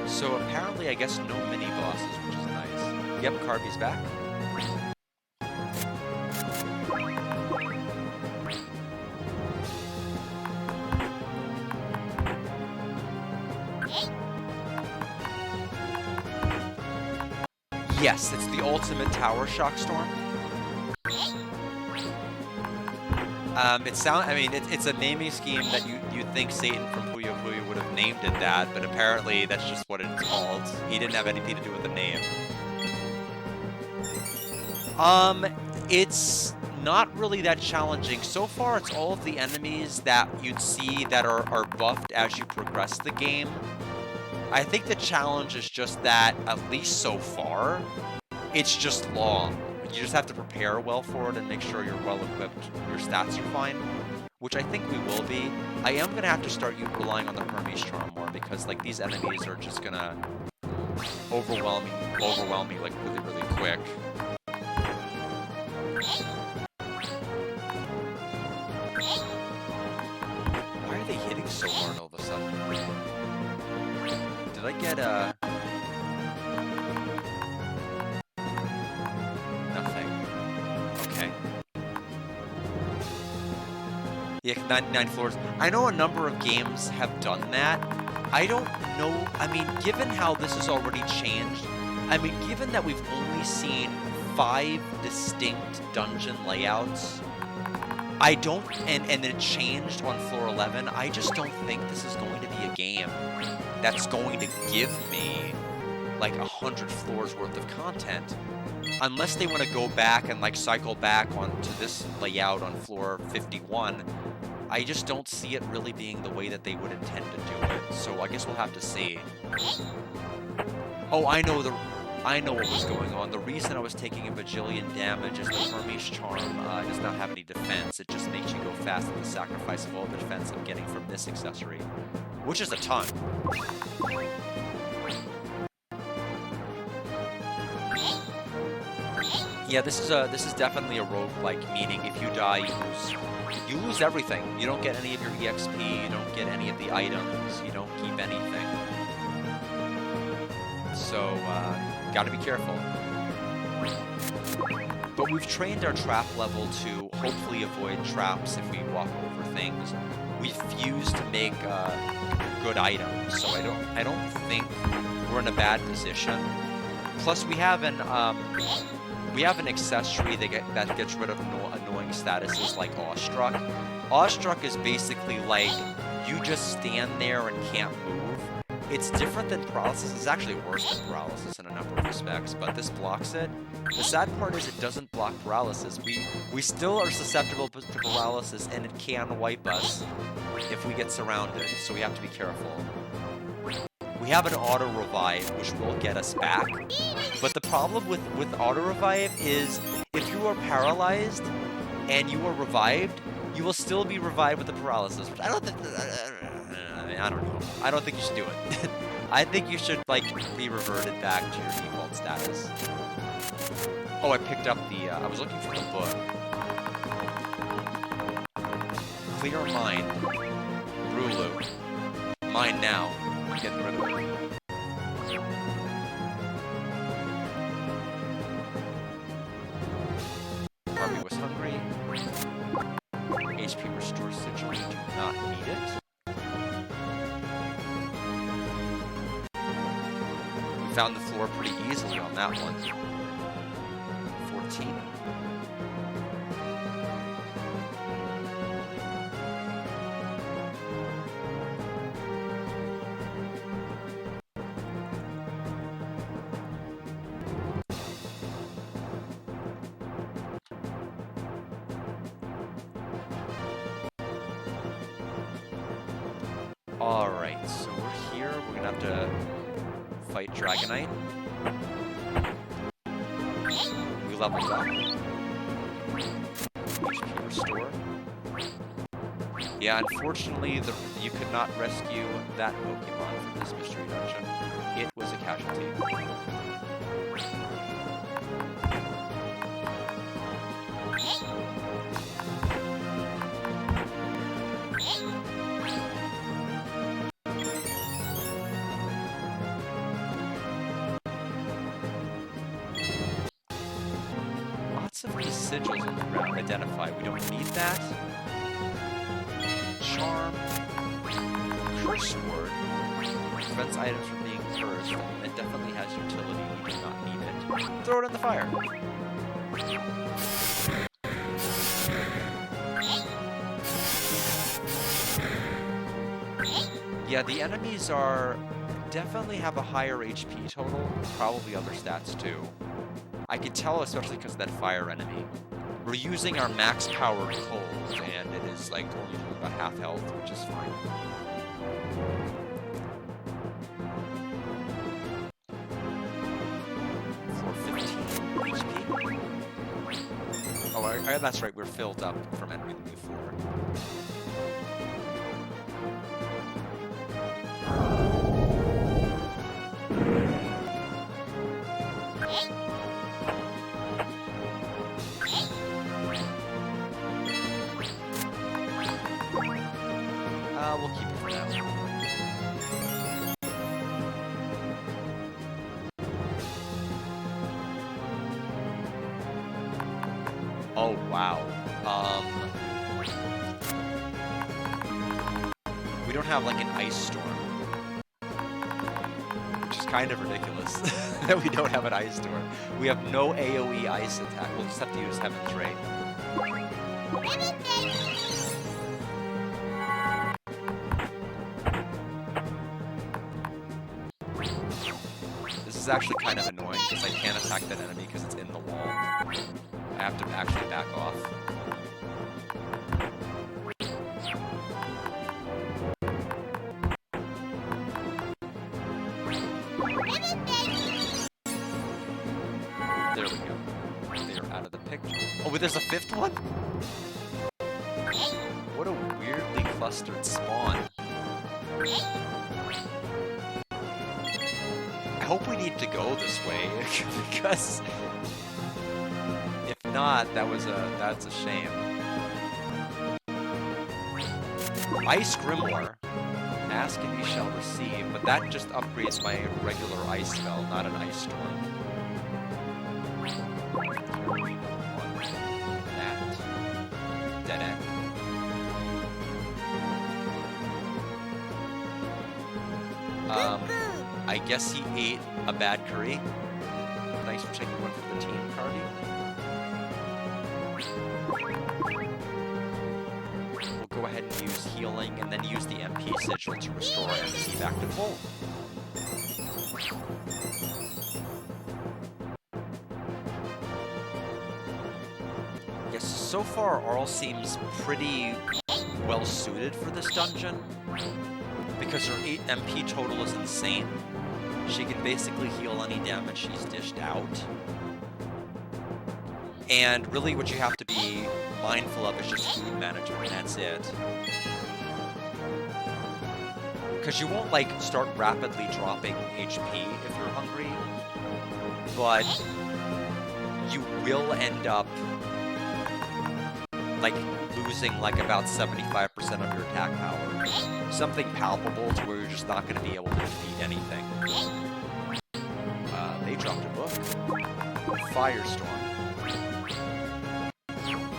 So apparently, I guess no mini bosses, which is nice. Yep, Kirby's back. Yes, it's the ultimate tower shock storm. It's a naming scheme that you'd think Satan from Puyo Puyo would have named it that, but apparently that's just what it's called. He didn't have anything to do with the name. It's not really that challenging. So far, it's all of the enemies that you'd see that are buffed as you progress the game. I think the challenge is just that, at least so far, it's just long. You just have to prepare well for it and make sure you're well equipped, your stats are fine, which I think we will be. I am going to have to start relying on the Hermes Charm more because like these enemies are just going to overwhelm me like really, really quick. Why are they hitting so hard all of a sudden? Did I get nothing. Okay. Yeah, 99 floors. I know a number of games have done that. I don't know. I mean, given how this has already changed, I mean, given that we've only seen 5 distinct dungeon layouts, I don't, and it changed on floor 11, I just don't think this is going to be a game that's going to give me like 100 floors worth of content. Unless they want to go back and like cycle back onto this layout on floor 51, I just don't see it really being the way that they would intend to do it. So I guess we'll have to see. Oh, I know what was going on. The reason I was taking a bajillion damage is the Hermes Charm does not have any defense. It just makes you go fast at the sacrifice of all the defense I'm getting from this accessory, which is a ton. Yeah, this is definitely a roguelike, meaning if you die, you lose everything. You don't get any of your EXP, you don't get any of the items, you don't keep anything. So, gotta be careful. But we've trained our trap level to hopefully avoid traps if we walk over things. We've fused to make good items, so I don't think we're in a bad position. Plus, we have an accessory that gets rid of annoying statuses like Awestruck. Awestruck is basically like you just stand there and can't move. It's different than paralysis. It's actually worse than paralysis in a number of respects, but this blocks it. The sad part is it doesn't block paralysis. We still are susceptible to paralysis, and it can wipe us if we get surrounded, so we have to be careful. We have an auto-revive, which will get us back. But the problem with auto-revive is if you are paralyzed and you are revived, you will still be revived with the paralysis, which I don't think... I don't know. I don't think you should do it. I think you should, like, be reverted back to your default status. Oh, I picked up the... I was looking for the book. Clear Mind. Brulu. Mine now. I'm getting rid of it. Harvey was hungry. HP restores sigil. Do not need it. We found the floor pretty easily on that one. 14. Alright, so we're here. We're gonna have to fight Dragonite. We leveled up. HP restore. Yeah, unfortunately, you could not rescue that Pokemon from this mystery dungeon. It was a casualty. lots of these sigils on the ground. Identify. We don't need that. Charm. Curse word. Prevents items from being cursed. It definitely has utility. We do not need it. Throw it in the fire. Yeah, the enemies are definitely have a higher HP total, probably other stats too. I can tell, especially because of that fire enemy. We're using our max powered cold, and it is like only doing about half health, which is fine. For 15 HP. Oh, that's right, we're filled up from entering the new floor. We'll keep it for now. Oh, wow. We don't have, like, an ice storm. Which is kind of ridiculous that we don't have an ice storm. We have no AoE ice attack. We'll just have to use Heaven's Ray. This is actually kind of annoying because I can't attack that enemy because it's in the wall. I have to actually back off. There we go. They're out of the picture. Oh, there's a fifth one? What a weirdly clustered spawn. I hope we need to go this way, because if not, that's a shame. Ice Grimoire. Ask and you shall receive, but that just upgrades my regular ice spell, not an ice storm. That. Dead end. I guess he ate a bad curry. Thanks for checking one for the team, Cardi. We'll go ahead and use healing, and then use the MP sigil to restore MP back to full. Yes, so far Arl seems pretty well suited for this dungeon, because her 8 MP total is insane. She can basically heal any damage she's dished out. And really what you have to be mindful of is just food management, and that's it. Because you won't, like, start rapidly dropping HP if you're hungry, but you will end up, like, losing, like, about 75% of your attack power. Something palpable to where you're just not going to be able to defeat anything. They dropped a book. Firestorm.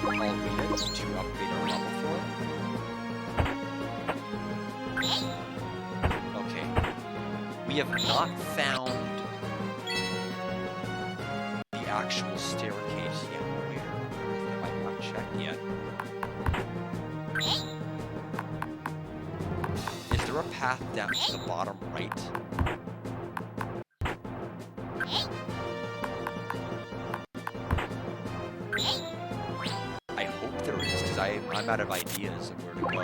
I'll read it to upgrade our level 4. Okay. We have not found the actual staircase yet. Where? Have I not checked yet? Is there a path down to the bottom right? I hope there is, because I'm out of ideas of where to go.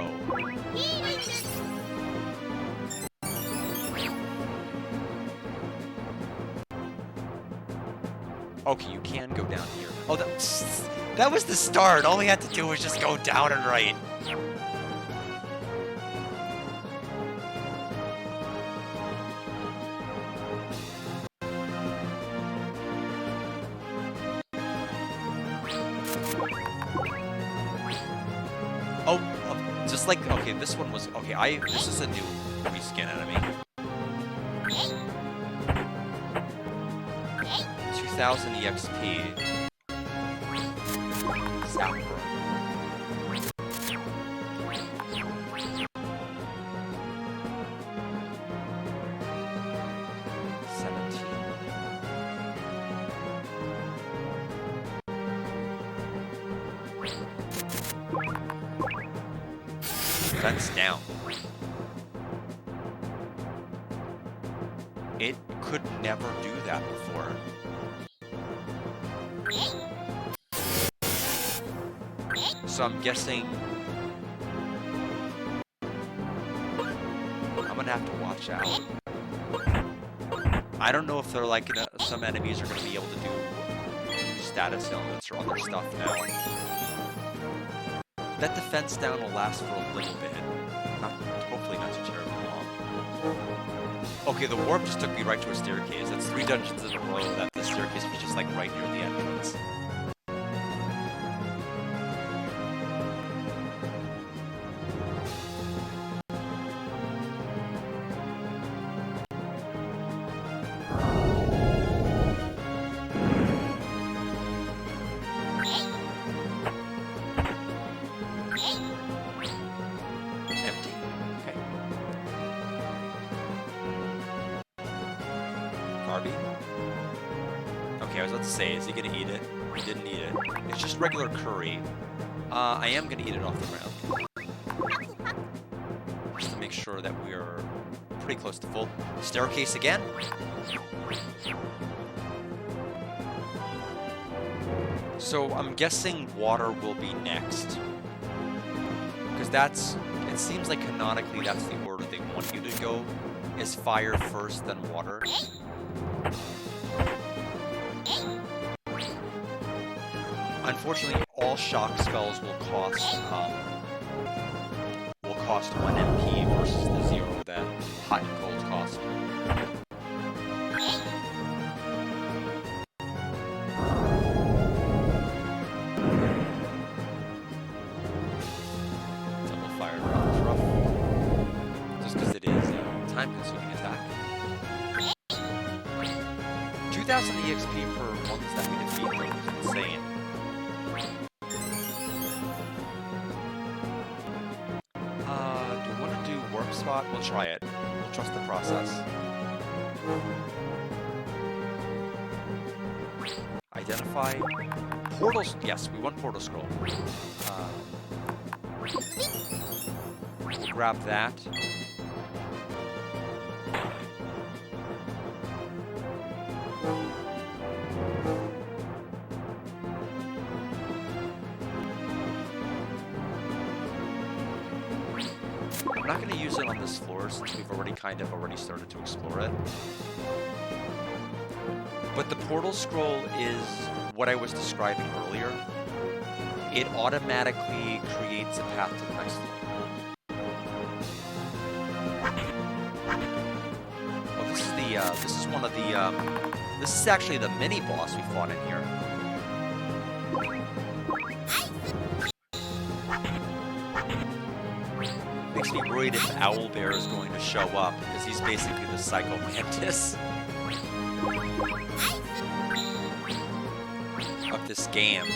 Okay, you can go down here. Oh, that was the start. All we had to do was just go down and right. Oh, just like, okay, this one was, okay, this is a new reskin enemy. 2000 EXP. fence down. It could never do that before. So I'm guessing I'm gonna have to watch out. I don't know if they're like some enemies are gonna be able to do status ailments or other stuff now. That defense down will last for a little bit. Hopefully not too terribly long. Okay, the warp just took me right to a staircase. That's 3 dungeons in a row that the staircase was just like right near the entrance. Say, is he gonna eat it? He didn't eat it. It's just regular curry. I am gonna eat it off the ground. Just to make sure that we are pretty close to full. Staircase again? So I'm guessing water will be next. Because it seems like canonically that's the order they want you to go, is fire first, then water. Unfortunately, all shock spells will cost 1 MP versus the 0 that hot and cold cost. Double fire round is rough, just because it is a time-consuming attack. 2,000 EXP per ones that we defeat though is insane. Spot. We'll try it. We'll trust the process. Identify portals. Yes, we want portal scroll. We'll grab that. I'm not going to use it on this floor since we've already started to explore it. But the portal scroll is what I was describing earlier. It automatically creates a path to the next floor. Oh, this is actually the mini boss we fought in here. Makes me worried if Owlbear is going to show up, because he's basically the Psycho Mantis of this game,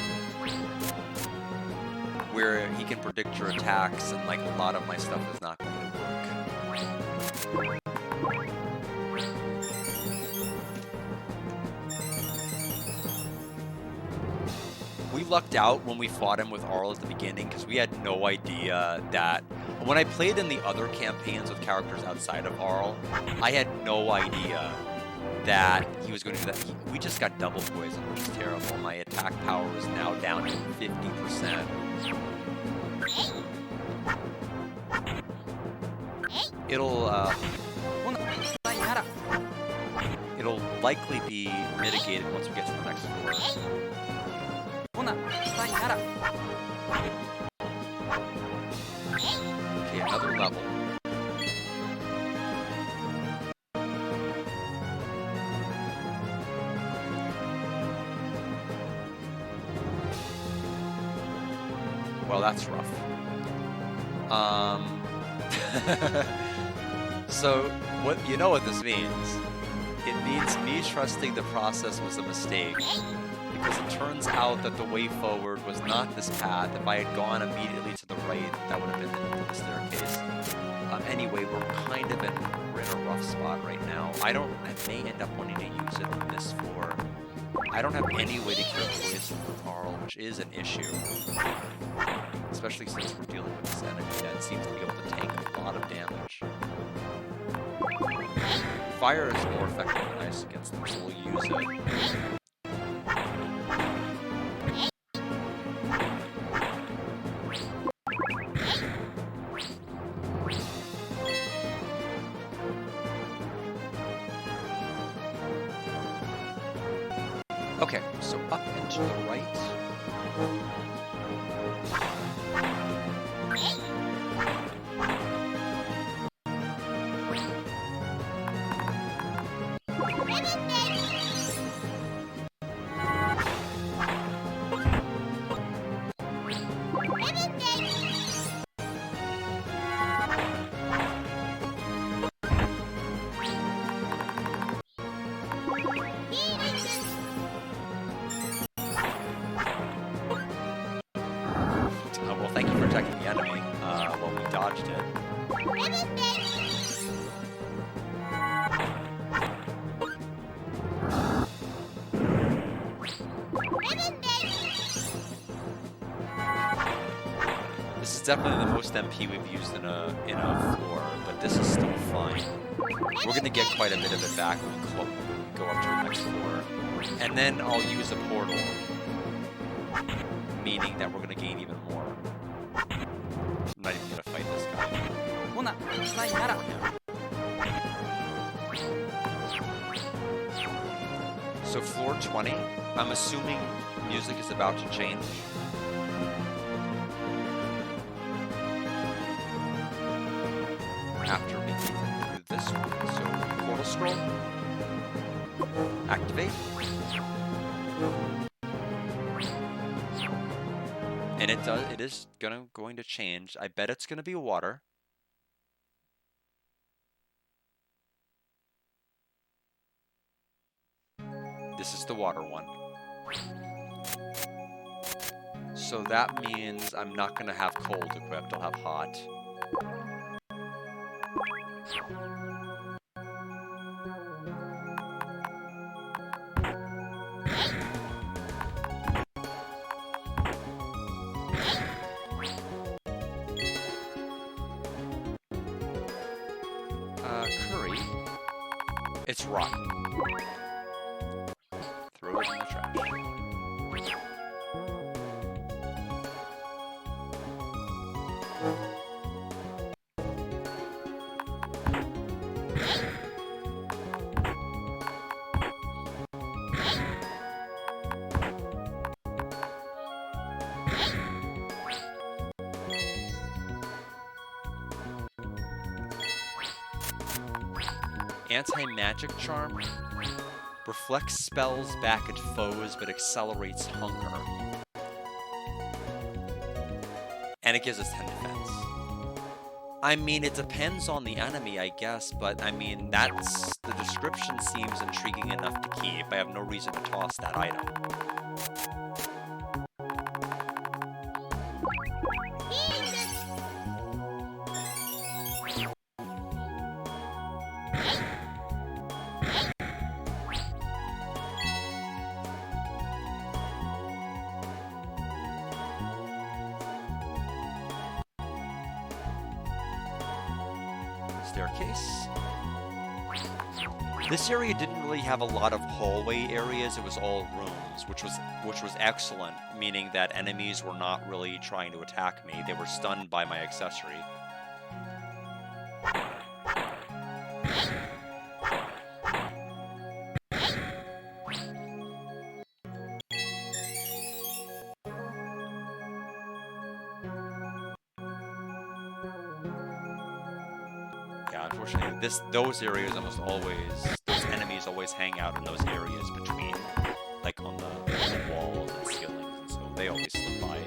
where he can predict your attacks, and like a lot of my stuff is not going to work. We lucked out when we fought him with Arl at the beginning, because we had no idea that... When I played in the other campaigns with characters outside of Arl, I had no idea that he was going to do that. We just got double poison, which is terrible. My attack power is now down to 50%. It'll likely be mitigated once we get to the next floor. Okay, another level. Well, that's rough. So, you know what this means? It means me trusting the process was a mistake. Because it turns out that the way forward was not this path. If I had gone immediately to the right, that would have been the staircase. Anyway, we're kind of in a rough spot right now. I may end up wanting to use it on this floor. I don't have any way to cure poison with Arl, which is an issue. Especially since we're dealing with this enemy that seems to be able to tank a lot of damage. Fire is more effective than ice against them, so we'll use it. Okay, so up and to the right. Well, thank you for attacking the enemy while we dodged it. This is definitely the most MP we've used in a floor, but this is still fine. We're gonna get quite a bit of it back when we go up to the next floor, and then I'll use a portal, meaning that we're gonna gain even more. I'm not even gonna fight this guy. So floor 20, I'm assuming music is about to change. After making it through this one. So portal scroll. Activate. And it is going to change. I bet it's gonna be water. This is the water one. So that means I'm not gonna have cold equipped, I'll have hot. Curry. It's rotten. Throw it in the trash. Anti-magic charm reflects spells back at foes but accelerates hunger. And it gives us 10 defense. I mean, it depends on the enemy, I guess, but I mean, the description seems intriguing enough to keep. I have no reason to toss that item. Staircase. This area didn't really have a lot of hallway areas, it was all rooms, which was excellent, meaning that enemies were not really trying to attack me, they were stunned by my accessory. Yeah, unfortunately, those areas almost always, those enemies always hang out in those areas between, like on the walls and ceilings, and so they always slip by.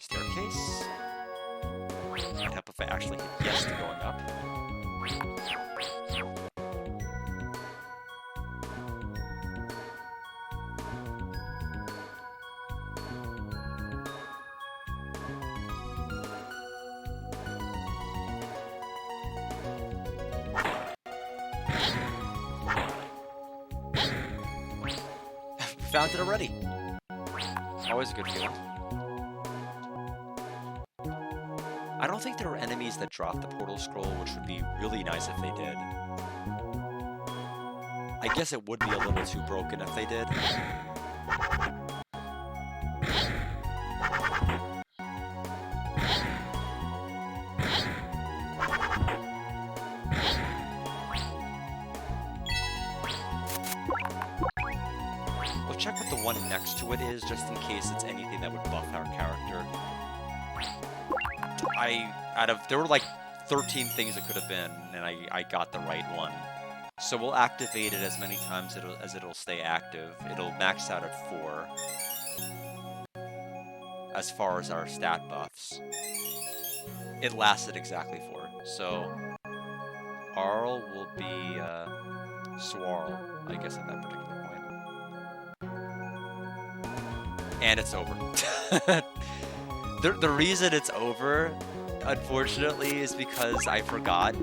Staircase. Might help if I actually hit yes to going up. Found it already. Always a good feeling. I don't think there were enemies that dropped the portal scroll, which would be really nice if they did. I guess it would be a little too broken if they did. We'll check what the one next to it is, just in case it's anything that would buff our character. There were like 13 things it could have been, and I got the right one. So we'll activate it as many times as it'll stay active. It'll max out at 4. As far as our stat buffs. It lasted exactly 4. So Arl will be Swarl, I guess, at that particular point. And it's over. The reason it's over, unfortunately, is because I forgot.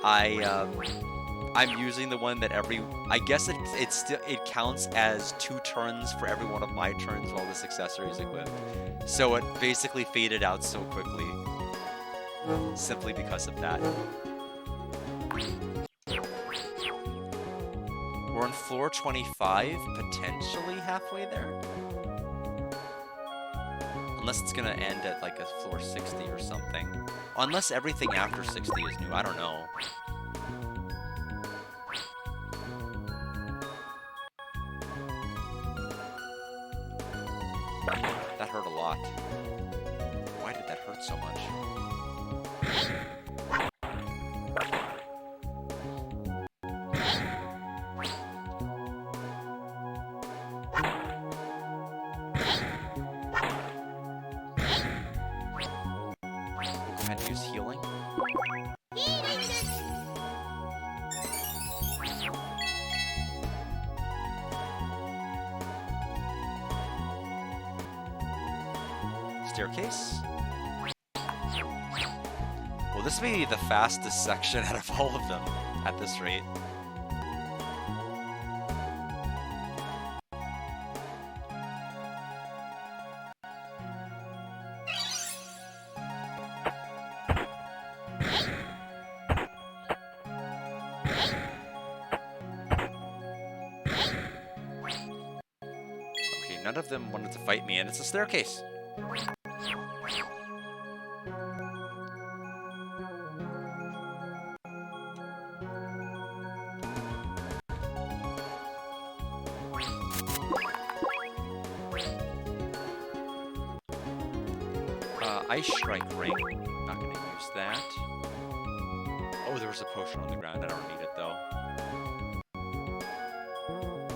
I'm using the one that I guess it counts as 2 turns for every one of my turns while this accessory is equipped. So it basically faded out so quickly, simply because of that. We're on floor 25, potentially halfway there. Unless it's gonna end at like a floor 60 or something. Unless everything after 60 is new, I don't know. That hurt a lot. Why did that hurt so much? We'll go ahead and use healing. Staircase. Well, this may be the fastest section out of all of them at this rate. Okay, none of them wanted to fight me, and it's a staircase. Ice Strike Ring. Not gonna use that. Oh, there was a potion on the ground. I don't need it though.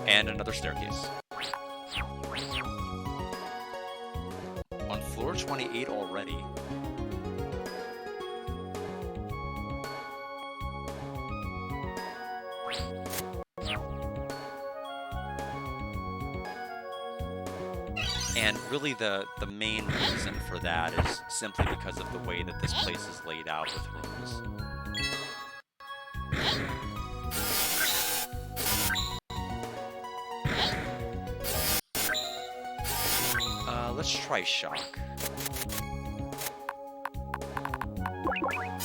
And another staircase. On floor 28 already. And really the main reason for that is simply because of the way that this place is laid out with rooms. Let's try Shock.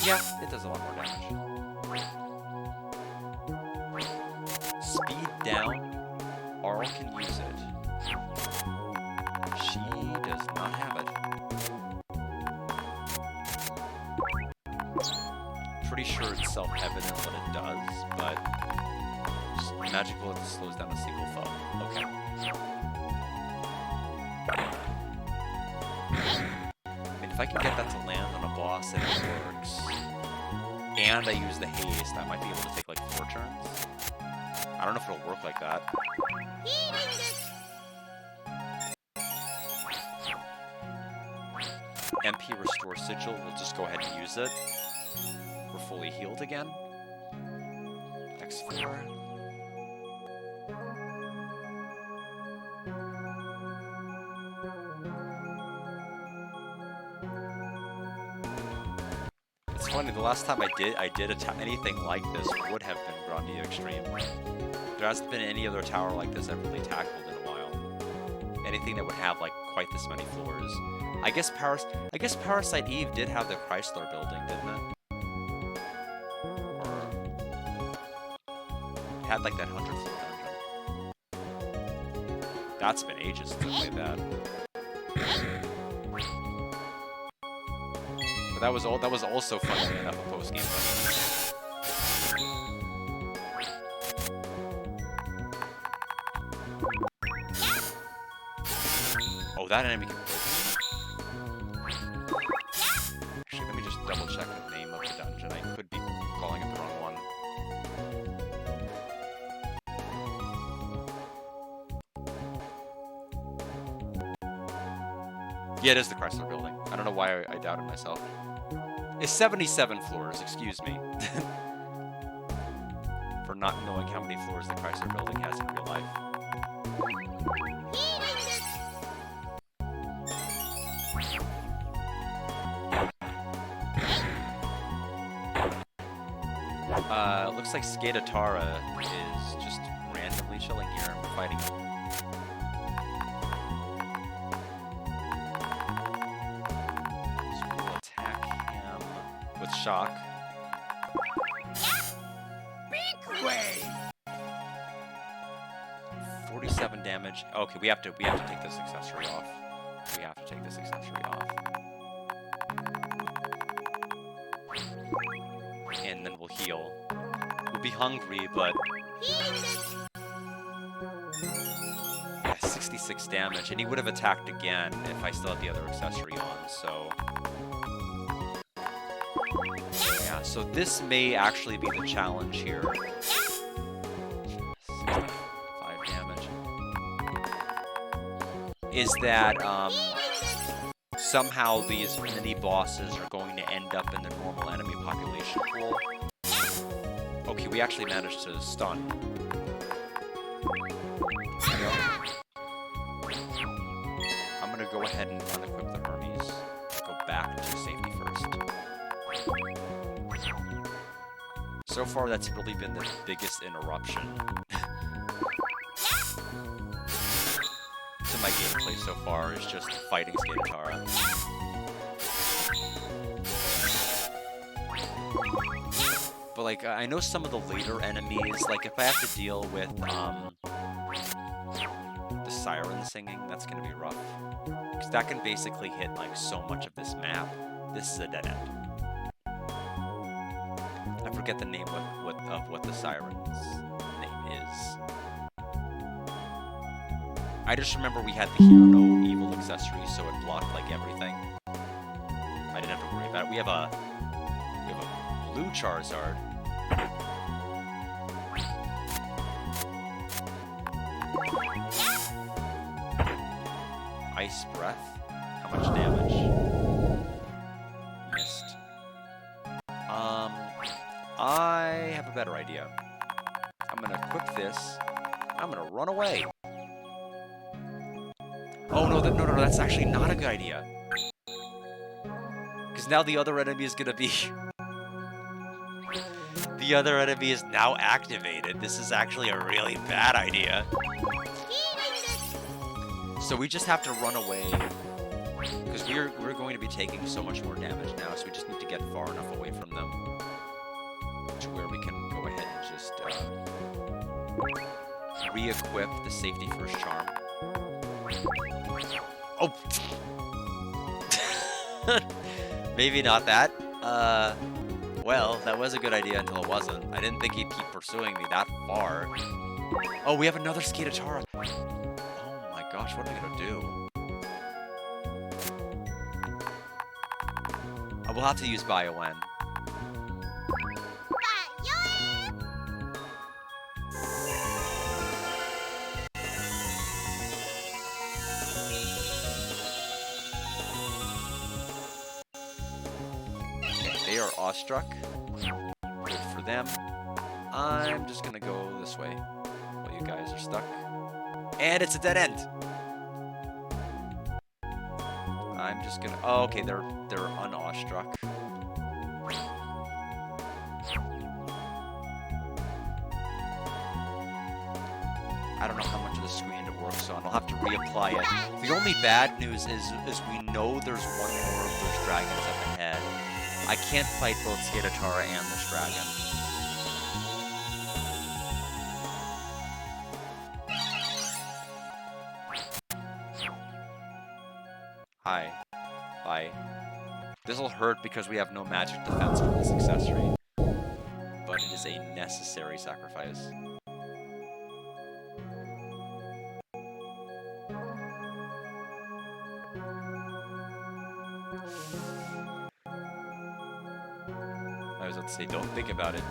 Yeah, it does a lot more damage. Speed down. Arl can use it. She does not have it. Pretty sure it's self-evident what it does, but Magic Bullet slows down a single foe. Okay. I mean, if I can get that to land on a boss and it works, and I use the haste, I might be able to take like 4 turns. I don't know if it'll work like that. MP Restore Sigil, we'll just go ahead and use it. We're fully healed again. X4. It's funny, the last time I did anything like this would have been Grandia Extreme. There hasn't been any other tower like this I've really tackled in a while. Anything that would have like quite this many floors. I guess Parasite Eve did have the Chrysler building, didn't it? Or it had like that 100-floor dungeon. That's been ages since I played that. But that was also funnily enough a post-game run. Oh, that enemy can... Actually, let me just double-check the name of the dungeon. I could be calling it the wrong one. Yeah, it is the Chrysler building. I don't know why I doubted myself. It's 77 floors, excuse me. For not knowing how many floors the Chrysler building has in real life. Looks like Skadatara is just randomly chilling here and we're fighting him. So we'll attack him with Shock. 47 damage. Okay, we have to take this accessory off. We have to take this accessory off. And then we'll heal. We'll be hungry, but... Yeah, 66 damage. And he would have attacked again if I still had the other accessory on, so... Yeah, so this may actually be the challenge here. 65 damage. Is that, somehow these mini-bosses are going to end up in the normal enemy population pool. Okay, we actually managed to stun. I'm gonna go ahead and unequip the Hermes. Go back to safety first. So far, that's really been the biggest interruption to my gameplay so far, is just fighting Skadatara. But, like, I know some of the later enemies, like, if I have to deal with, the siren singing, that's gonna be rough. Because that can basically hit, like, so much of this map. This is a dead end. I forget the name of what the siren's name is. I just remember we had the Hear No Evil accessory, so it blocked, like, everything. I didn't have to worry about it. We have a blue Charizard. Ice Breath. How much damage? Missed. I have a better idea. I'm gonna equip this. I'm gonna run away. Oh no, no, that's actually not a good idea. Because now the other enemy is gonna be... The other enemy is now activated. This is actually a really bad idea. So we just have to run away. Because we're going to be taking so much more damage now, so we just need to get far enough away from them to where we can go ahead and just re-equip the safety first charm. Oh! Maybe not that. Well, that was a good idea until it wasn't. I didn't think he'd keep pursuing me that far. Oh, we have another Skadatara. Oh my gosh, what am I gonna do? I will have to use Bio-N. they are awestruck. Good for them. I'm just gonna go this way while you guys are stuck. And it's a dead end. I'm just gonna. Oh, okay, they're unawestruck. I don't know how much of the screen it works on. I'll have to reapply it. The only bad news is we know there's one more of those dragons up ahead. I can't fight both Skatatara and this dragon. Hi. Bye. This'll hurt because we have no magic defense for this accessory. But it is a necessary sacrifice. I was about to say, don't think about it.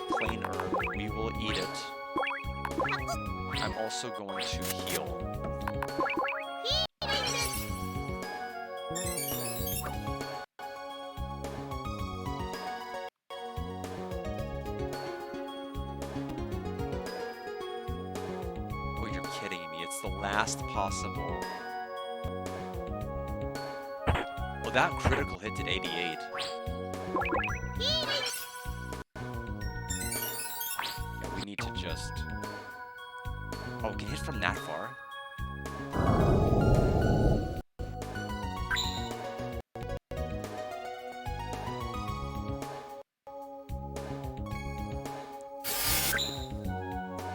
Plain herb, we will eat it. I'm also going to heal. Oh, you're kidding me. It's the last possible. Well, that critical hit did 88. Yeah, we need to just... Oh, can hit from that far?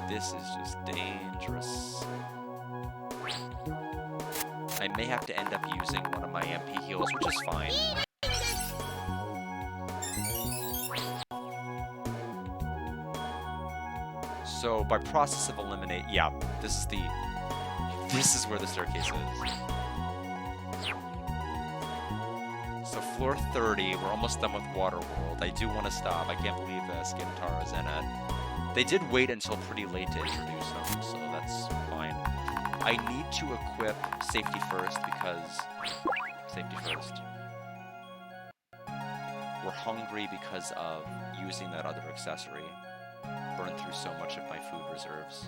This is just dangerous. I may have to end up using one of my MP heals, which is fine. So by process of eliminate, yeah, this is where the staircase is. So floor 30, we're almost done with Waterworld. I do want to stop. I can't believe Skintara's in it. They did wait until pretty late to introduce them, so that's fine. I need to equip safety first because safety first. We're hungry because of using that other accessory. Burned through so much of my food reserves.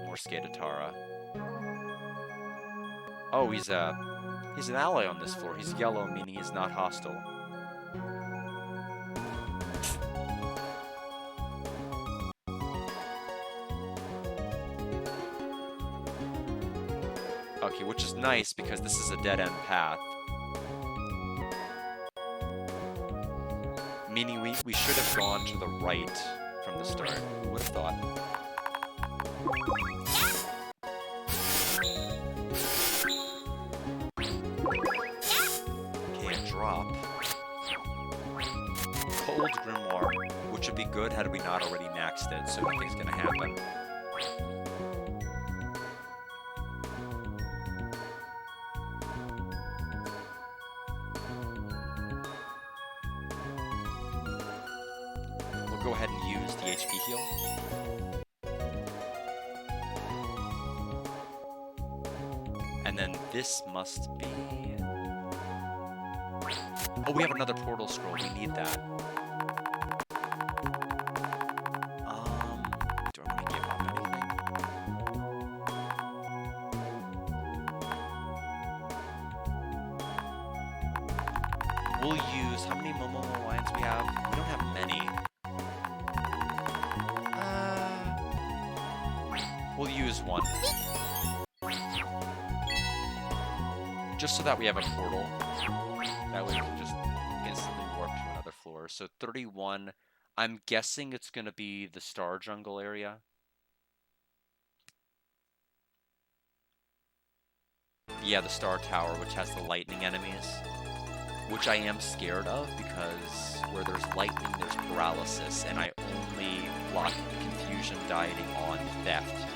More Skatatara. Oh, he's an ally on this floor. He's yellow, meaning he's not hostile. Okay, which is nice because this is a dead-end path. Meaning we should have gone to the right from the start. Who would have thought? Okay, a drop. Cold Grimoire, which would be good had we not already maxed it, so nothing's gonna happen. Go ahead and use the HP heal. And then this must be... Oh, we have another portal scroll. We need that. Do I want to give up anything? We'll use... How many Momomo lines we have? We don't have many. We'll use one. Just so that we have a portal. That way we can just instantly warp to another floor. So 31, I'm guessing it's going to be the Star Jungle area. Yeah, the Star Tower, which has the lightning enemies. Which I am scared of because where there's lightning, there's paralysis. And I only block confusion dieting on theft.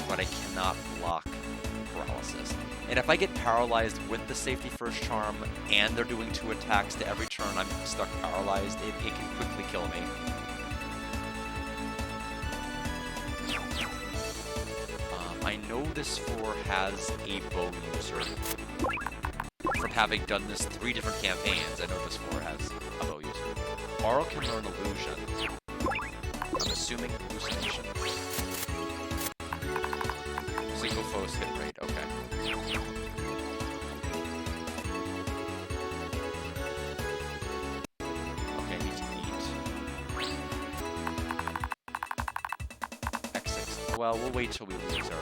But I cannot block paralysis. And if I get paralyzed with the safety first charm and they're doing 2 attacks to every turn I'm stuck paralyzed, it can quickly kill me. I know this floor has a bow user. From having done this 3 different campaigns, I know this floor has a bow user. Aurel can learn illusion. I'm assuming hallucination. Single foes hit rate, okay. Okay, I need to eat. X6. Well, we'll wait till we lose our...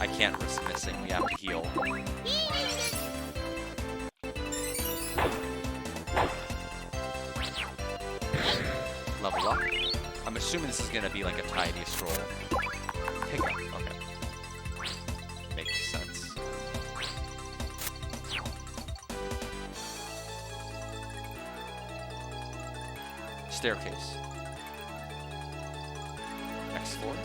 I can't risk missing, we have to heal. Level up. I'm assuming this is gonna be like a tiny scroll. Pick up, okay. Makes sense. Staircase. Next floor.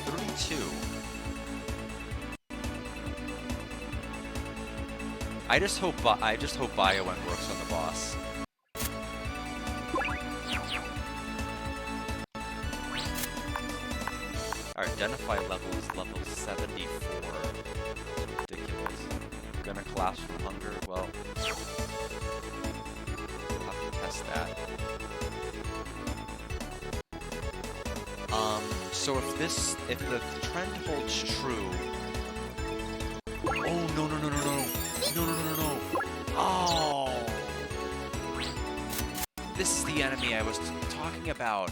32. I just hope Bioen works on the boss. Our identify level is level 74. Ridiculous. Gonna collapse from hunger. Well, we'll have to test that. So if the trend holds true... Oh, no. No. Oh! This is the enemy I was talking about.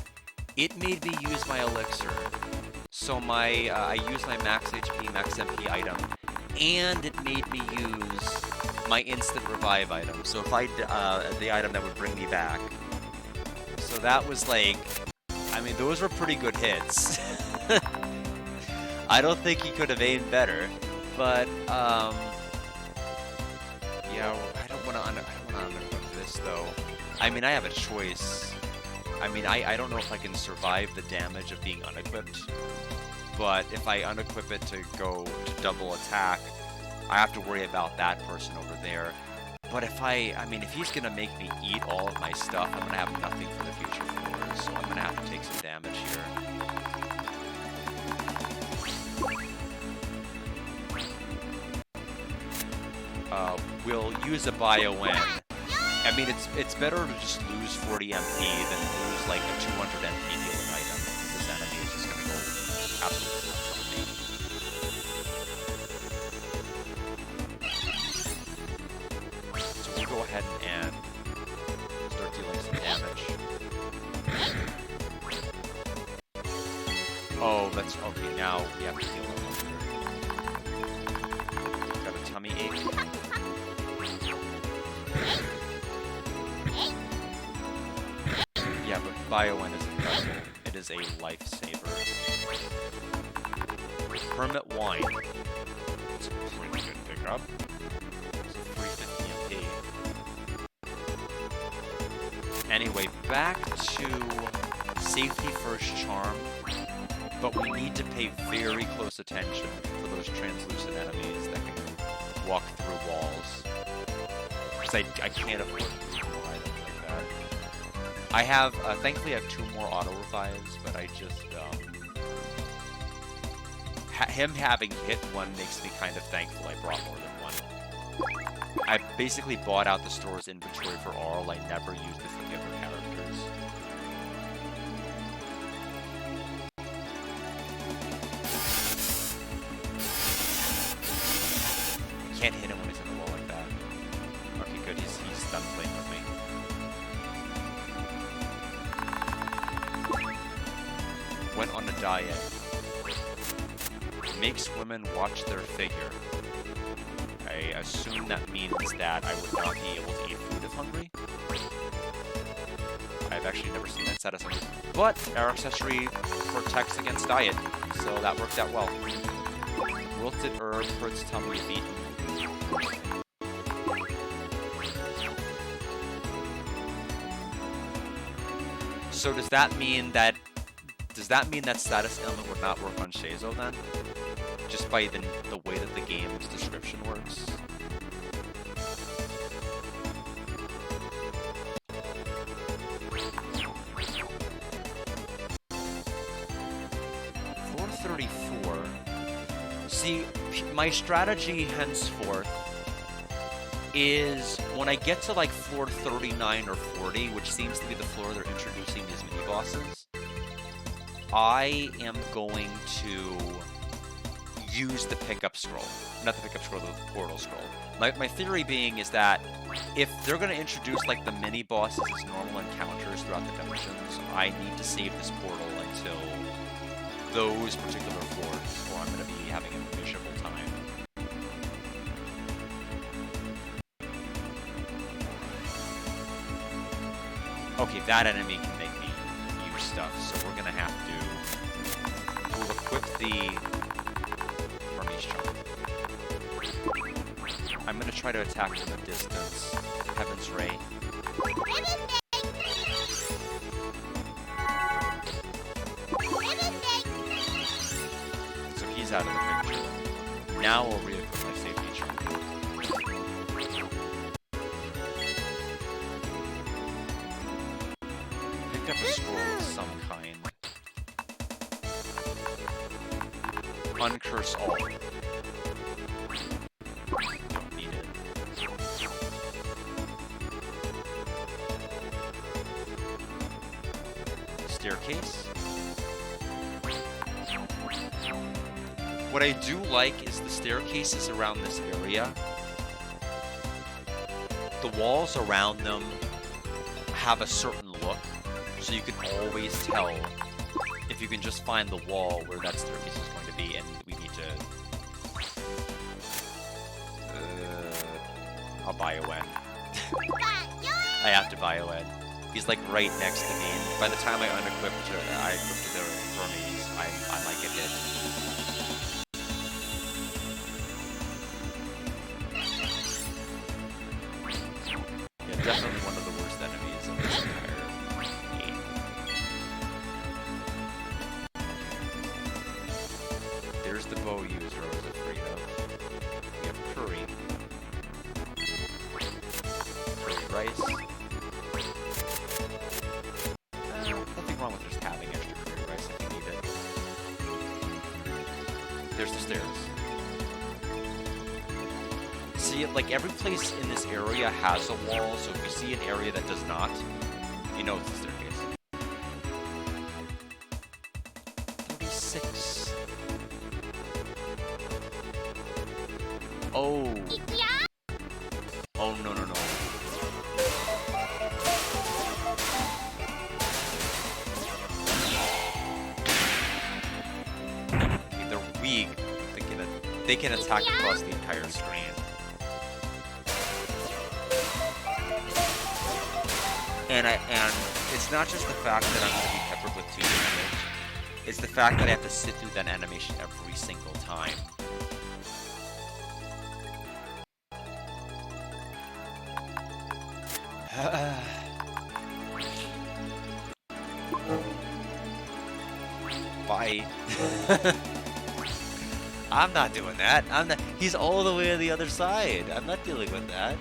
It made me use my elixir. So I used my max HP, max MP item, and it made me use my instant revive item. So if the item that would bring me back. So that was like... I mean, those were pretty good hits. I don't think he could have aimed better, but yeah, I don't want to unequip this though. I mean, I have a choice. I mean, I don't know if I can survive the damage of being unequipped, but if I unequip it to go to double attack, I have to worry about that person over there. But if if he's gonna make me eat all of my stuff, I'm gonna have nothing for the future floors, so I'm gonna have to take some damage here. We'll use a Bioen. I mean, it's better to just lose 40 MP than lose like a 200 MP healing item. This enemy is just gonna go absolutely nuts on me. So we'll go ahead and start dealing some damage. Oh, that's okay. Now we have to heal him. Got a tummy ache. Yeah, but Bioen is incredible. It is a lifesaver. Hermit Wine. It's a pretty good pickup. It's a 350 MP. Anyway, back to Safety First Charm. But we need to pay very close attention for those translucent enemies that can walk through walls. Because I can't afford more items like that. I have, thankfully I have 2 more auto revives, but I just, him having hit one makes me kind of thankful I brought more than one. I basically bought out the store's inventory for Aurel. I never used it for the other characters. Can't hit him when he's in the wall like that. Okay, good. He's done playing with me. Went on a diet. Makes women watch their figure. I assume that means that I would not be able to eat food if hungry. I've actually never seen that status. But our accessory protects against diet, so that worked out well. Wilted herb hurts tummy if eaten. So does that mean that Does that mean that status element would not work on Shazo then? Just by the way that the game's description works? Floor 34. See, my strategy henceforth is when I get to like floor 39 or 40, which seems to be the floor they're introducing these mini-bosses, I am going to use the pickup scroll. Not the pickup scroll, the portal scroll. My theory being is that if they're going to introduce like the mini-bosses as normal encounters throughout the dungeons, I need to save this portal until those particular floors, or I'm going to be having a miserable time. Okay, that enemy can make me use stuff, so we're going to have to... We'll equip the Hermes Charm. I'm going to try to attack from a distance. Heaven's Ray. So he's out of the picture. Now we'll re-equip my safety charm. Pick up a scroll of some kind. Uncurse all. Don't need it. Staircase. What I do like is the staircases around this area. The walls around them have a certain look, so you can always tell if you can just find the wall where that staircase is going to be, and we need to... I'll Bio-Ed. I have to Bio-Ed. He's like right next to me, and by the time I equipped the Hermes, I might get hit. Yeah, definitely one of the worst enemies in this entire game. There's the bow user I was afraid of. We have curry. Curry rice. Nothing wrong with just having extra curry rice if you need it. There's the stairs. See, like every place in this area has a wall, so if you see an area that does not, you know it's the staircase. 36. Oh. Oh, no, no, no. Okay, they're weak. They can attack across the entire screen. And it's not just the fact that I'm going to be peppered with 2 damage. It's the fact that I have to sit through that animation every single time. Bye. I'm not doing that. I'm not. He's all the way on the other side. I'm not dealing with that.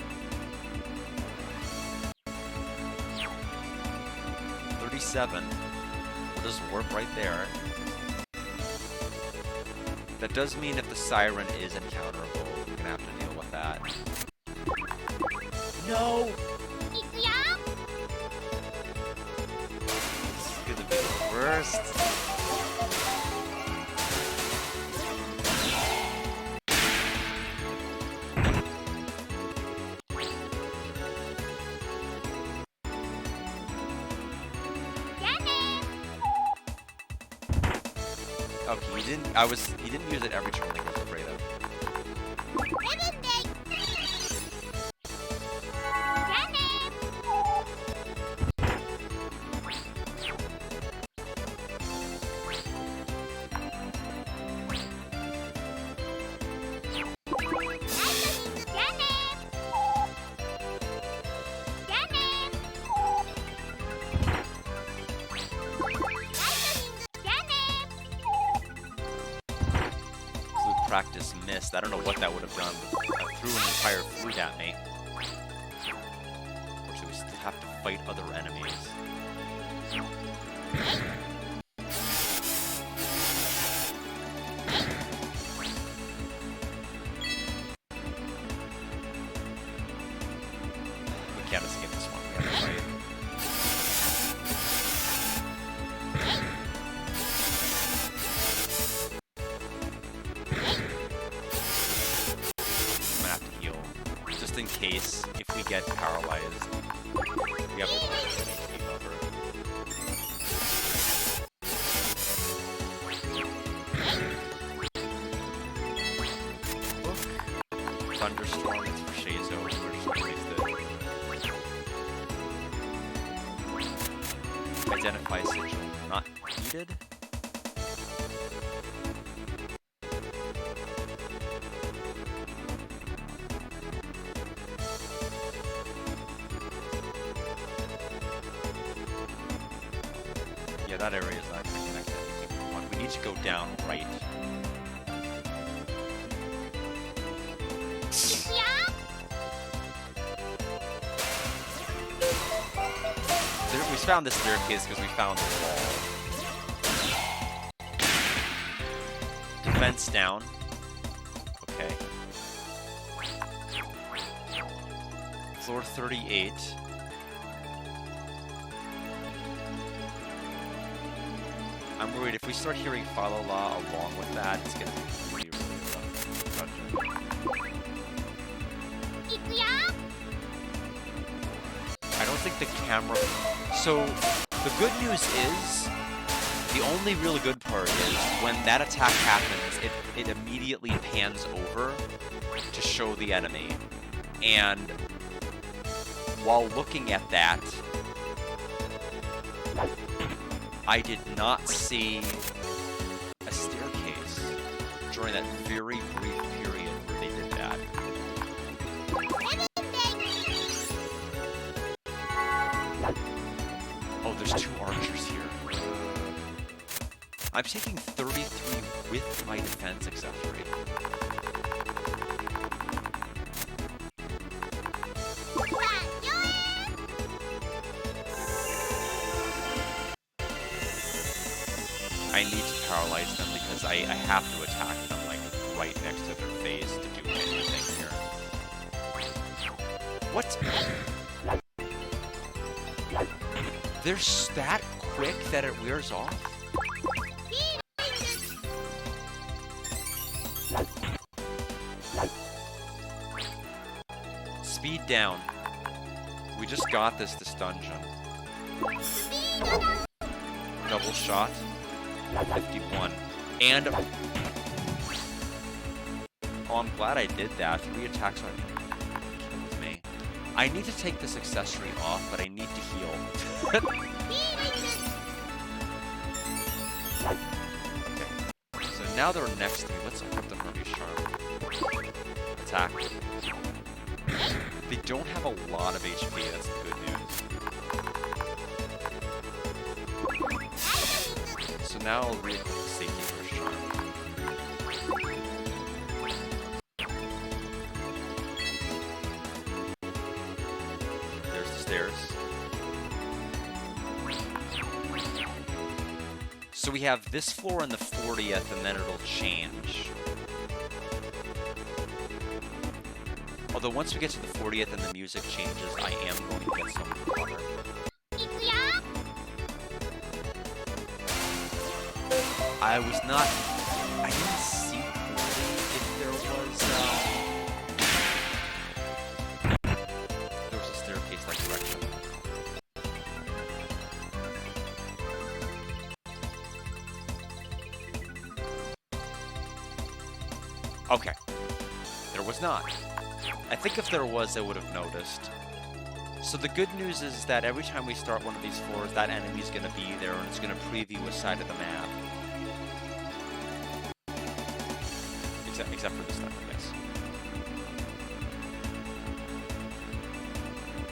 37. We'll just warp right there. That does mean if the siren is encounterable, we're gonna have to deal with that. No! This is gonna be the worst. Okay, he didn't use it every turn like I was afraid of. practice missed. I don't know what that would have done. But threw an entire fruit at me. Unfortunately, we still have to fight other enemies. We can't escape this one. We have to fight. I'm gonna have to heal. Just in case, if we get paralyzed, we have a little bit of HP buffer. Thunderstorm, it's for Shazo, we're just wasted. Identify sigil, not needed. Yeah, that area is not connected. We need to go down right. We found this staircase because we found the wall. Defense down. Okay. Floor 38. I'm worried if we start hearing Fa La La along with that, it's gonna be really, really rough dungeon. I don't think the camera... So, the good news is, the only really good part is, when that attack happens, it immediately pans over to show the enemy. And while looking at that, I did not see a staircase during that very brief period where they did that. Oh, there's 2 archers here. I'm taking 33 with my defense accessory. I need to paralyze them because I have to attack them like right next to their face to do anything here. What? They're that quick that it wears off? Speed down. We just got this dungeon. Double shot. 51. And... oh, I'm glad I did that. 3 attacks on me. I need to take this accessory off, but I need to heal. Okay. So now they're next to me. Let's equip the Hermes Charm. Attack. They don't have a lot of HP, that's the good news. So now I'll re-equip the Safety First Charm. There's the stairs. So we have this floor on the 40th, and then it'll change. Although once we get to the 40th and the music changes, I am going to get some water. I was not... I didn't see if there was a staircase-like direction. Okay. There was not. I think if there was, I would have noticed. So the good news is that every time we start one of these floors, that enemy's going to be there, and it's going to preview a side of the map. Except for this time, I guess.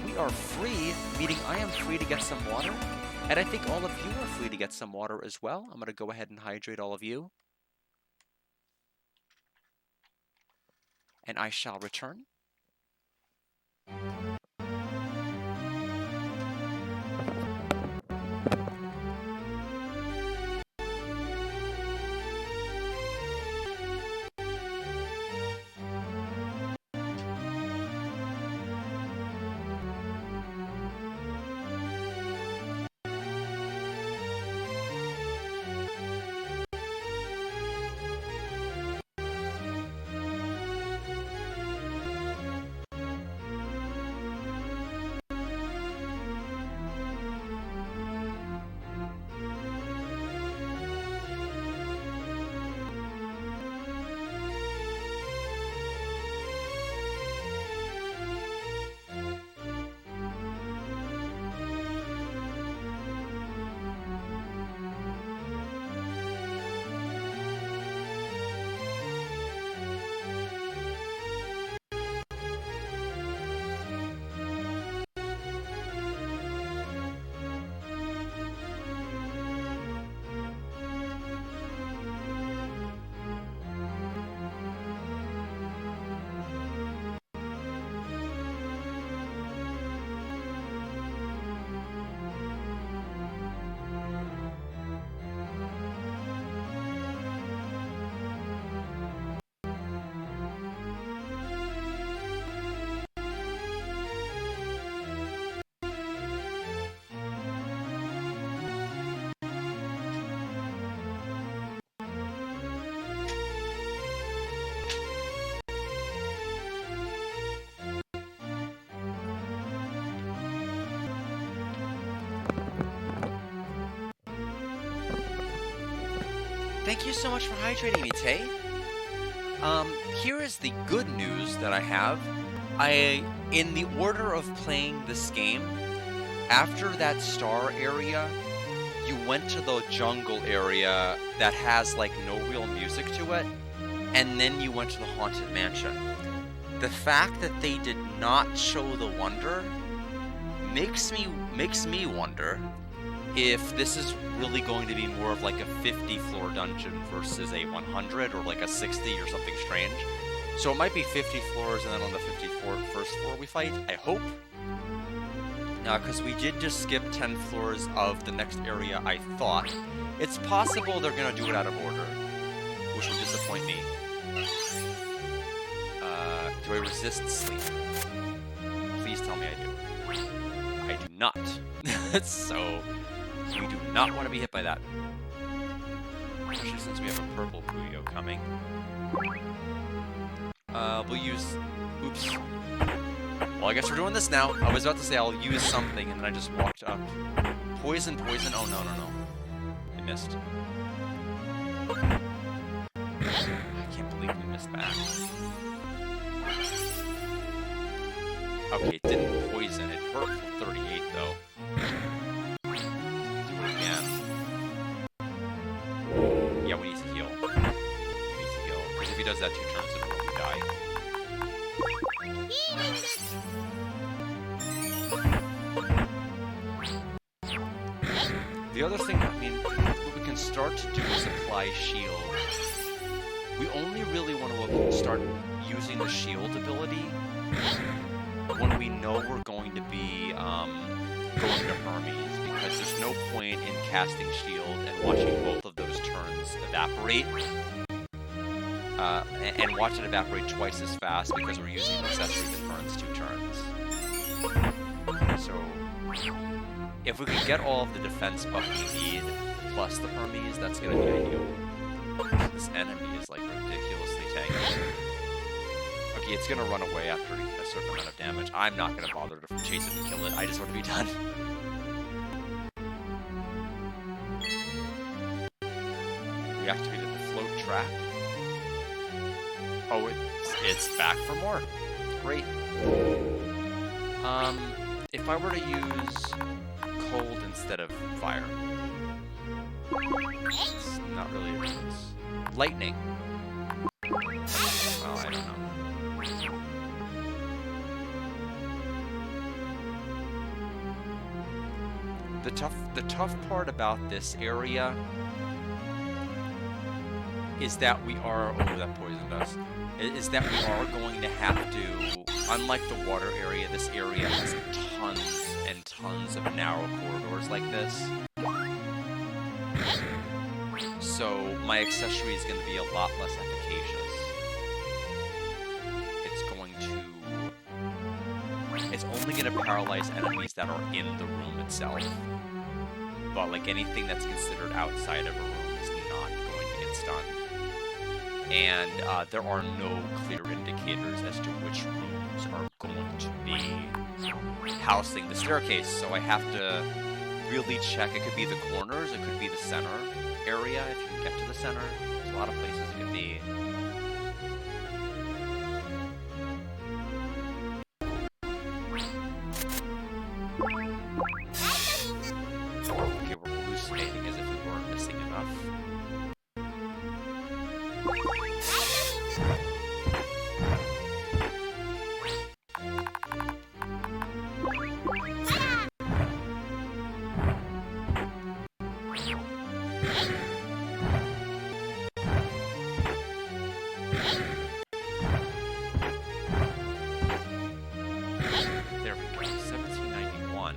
We are free, meaning I am free to get some water, and I think all of you are free to get some water as well. I'm going to go ahead and hydrate all of you. and I shall return. Thank you so much for hydrating me, Tay. Here is the good news that I have. In the order of playing this game, after that star area, you went to the jungle area that has like no real music to it, and then you went to the haunted mansion. The fact that they did not show the wonder makes me wonder if this is really going to be more of like a 50 floor dungeon versus a 100 or like a 60 or something strange. So it might be 50 floors and then on the 51st floor we fight, I hope. Because we did just skip 10 floors of the next area, I thought. It's possible they're going to do it out of order, which will disappoint me. Do I resist sleep? Please tell me I do. I do not. So, we do not want to be hit by that. Especially since we have a purple Puyo coming. We'll use... Oops. Well, I guess we're doing this now. I was about to say I'll use something, and then I just walked up. Poison, poison. Oh, no, no, no. I missed. I can't believe we missed that. Okay, it didn't poison. It hurt for 38, though. Do it again. Yeah, we need to heal. We need to heal. Because if he does that 2 turns in a row, we die. The other thing, I mean, what we can start to do is apply shield. We only really want to start using the shield ability when we know we're going to be going to Hermes, because there's no point in casting shield and watching both of those turns evaporate. And watch it evaporate twice as fast because we're using an accessory that burns 2 turns. So, if we can get all of the defense buff we need, plus the Hermes, that's going to be ideal. This enemy is, like, ridiculously tanky. Okay, it's going to run away after a certain amount of damage. I'm not going to bother to chase it and kill it. I just want to be done. We activated the float trap. Oh, it's back for more. Great. If I were to use cold instead of fire, it's not really a choice. Lightning. Well, I don't know. The tough part about this area is that we are... Oh, that poisoned us. Is that we are going to have to... Unlike the water area, this area has tons and tons of narrow corridors like this. So my accessory is going to be a lot less efficacious. It's only going to paralyze enemies that are in the room itself. But like anything that's considered outside of a room is not going to get stunned. And there are no clear indicators as to which rooms are going to be housing the staircase. So I have to really check. It could be the corners, it could be the center area if you can get to the center. There's a lot of places it could be. Okay, we're hallucinating as if we weren't missing enough. There we go, 1791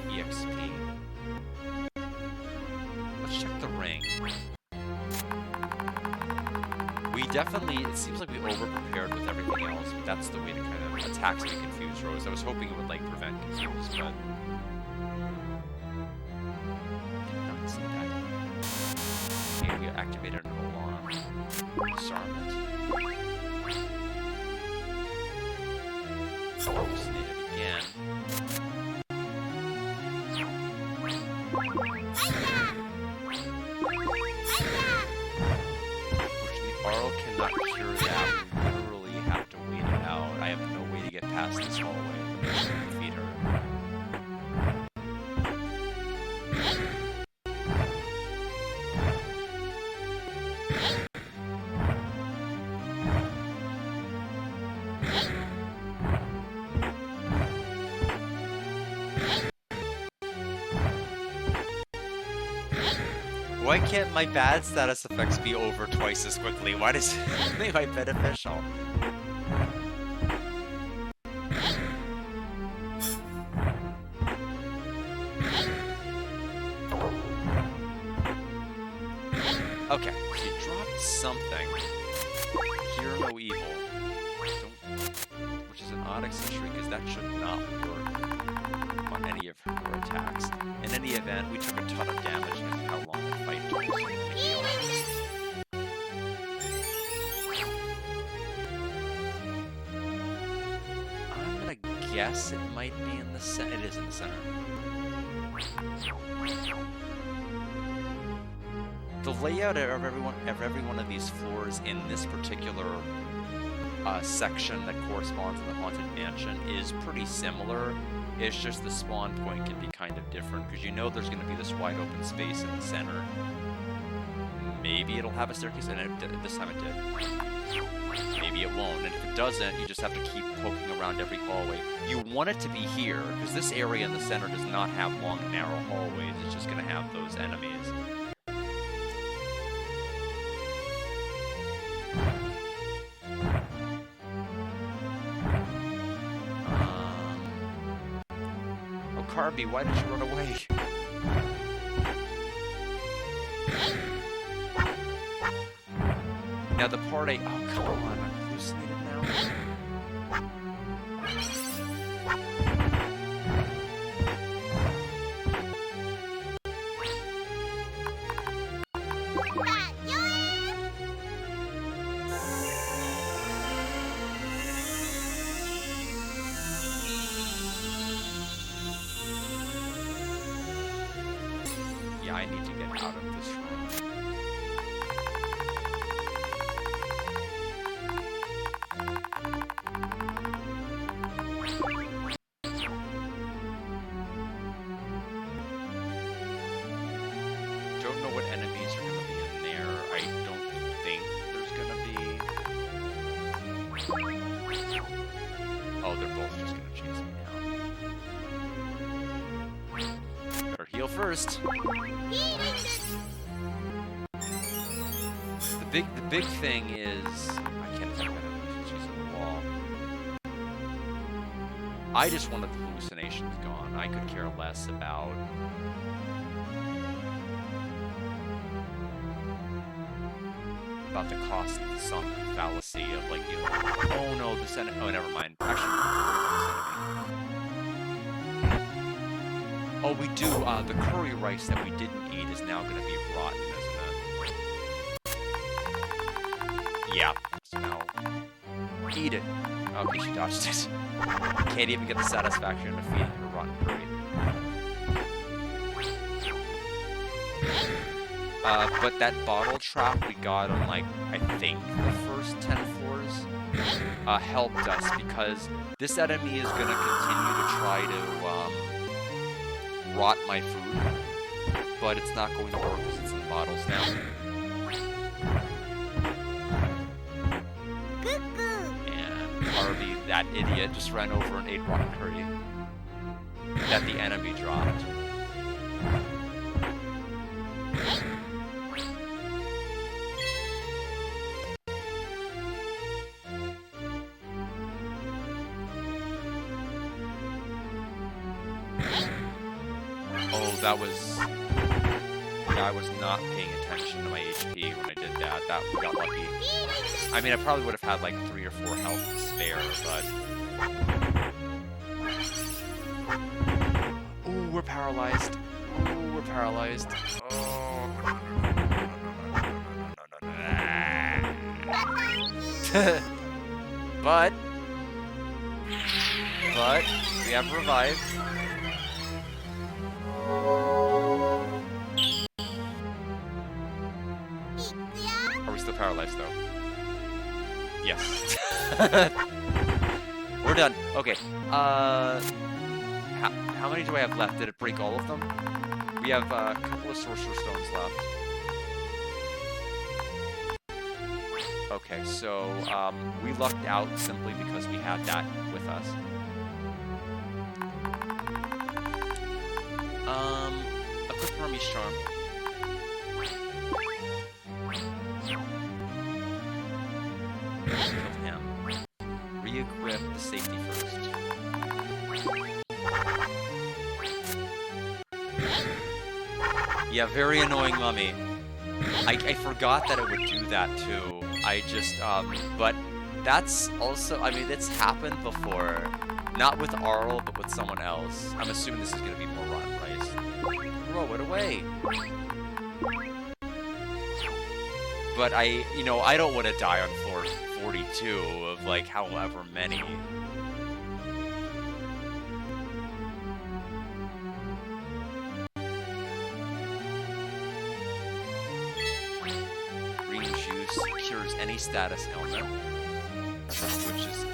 EXP. Let's check the ring. We definitely, it seems like we over-prepared with everything else, but that's the way to kind of attack me confuse Rose. I was hoping it would like prevent confuse, but... Did not see that. Okay, we activated an alarm. Disarmament. Hallucinated again. Unfortunately, Arl cannot cure that. We literally have to wait it out. I have no way to get past this hallway to defeat her. Why can't my bad status effects be over twice as quickly? Why does it make my beneficial? Okay, she dropped something. Cure no evil. Which is an odd accessory because that should not work on any of her attacks. In any event, we took a ton of damage because of how long the fight took. So I'm gonna guess it might be in the center. It is in the center. The layout of every one of these floors in this particular section that corresponds to the Haunted Mansion is pretty similar. It's just the spawn point can be kind of different, because you know there's going to be this wide open space in the center. Maybe it'll have a staircase, and this time it did. Maybe it won't, and if it doesn't, you just have to keep poking around every hallway. You want it to be here, because this area in the center does not have long, narrow hallways. It's just going to have those enemies. Carby, why did you run away? Now the part I... Oh, come on, I'm hallucinated now. Yeah, I need to get out of this room. Don't know what enemies are going to be in there. I don't think there's going to be... Oh, they're both just going to chase me now. Better heal first. big thing is I can't think of it. She's on the wall. I just wanted the hallucinations gone. I could care less about the cost sunk fallacy of like, you know, oh no, the Senate. Oh, never mind. Actually, oh, we do. The curry rice that we didn't eat is now going to be rotten, isn't it? Yeah. So now, eat it. Okay, she dodged it. Can't even get the satisfaction of feeding her rotten curry. But that bottle trap we got on, like, I think the first 10 floors helped us because this enemy is going to continue to try to rot my food, but it's not going to work because it's in bottles now. And Harvey, that idiot, just ran over and ate rotten curry that the enemy dropped. That was... Yeah, I was not paying attention to my HP when I did that. That we got lucky. I mean, I probably would have had like 3 or 4 health to spare, but... Ooh, we're paralyzed. Ooh, we're paralyzed. Oh. But we have revived. Are we still paralyzed though? Yes. We're done. Okay. How many do I have left? Did it break all of them? We have a couple of Sorcerer Stones left. Okay, so we lucked out simply because we had that with us. Equip Hermes Charm. Kill him. Re-equip the safety first. Yeah, very annoying mummy. I forgot that it would do that too. I just, but that's also, I mean, it's happened before. Not with Arl, but with someone else. I'm assuming this is going to be more rotten rice. Throw it away. But I don't want to die on floor 42 of, like, however many. Green juice cures any status ailment. Which is,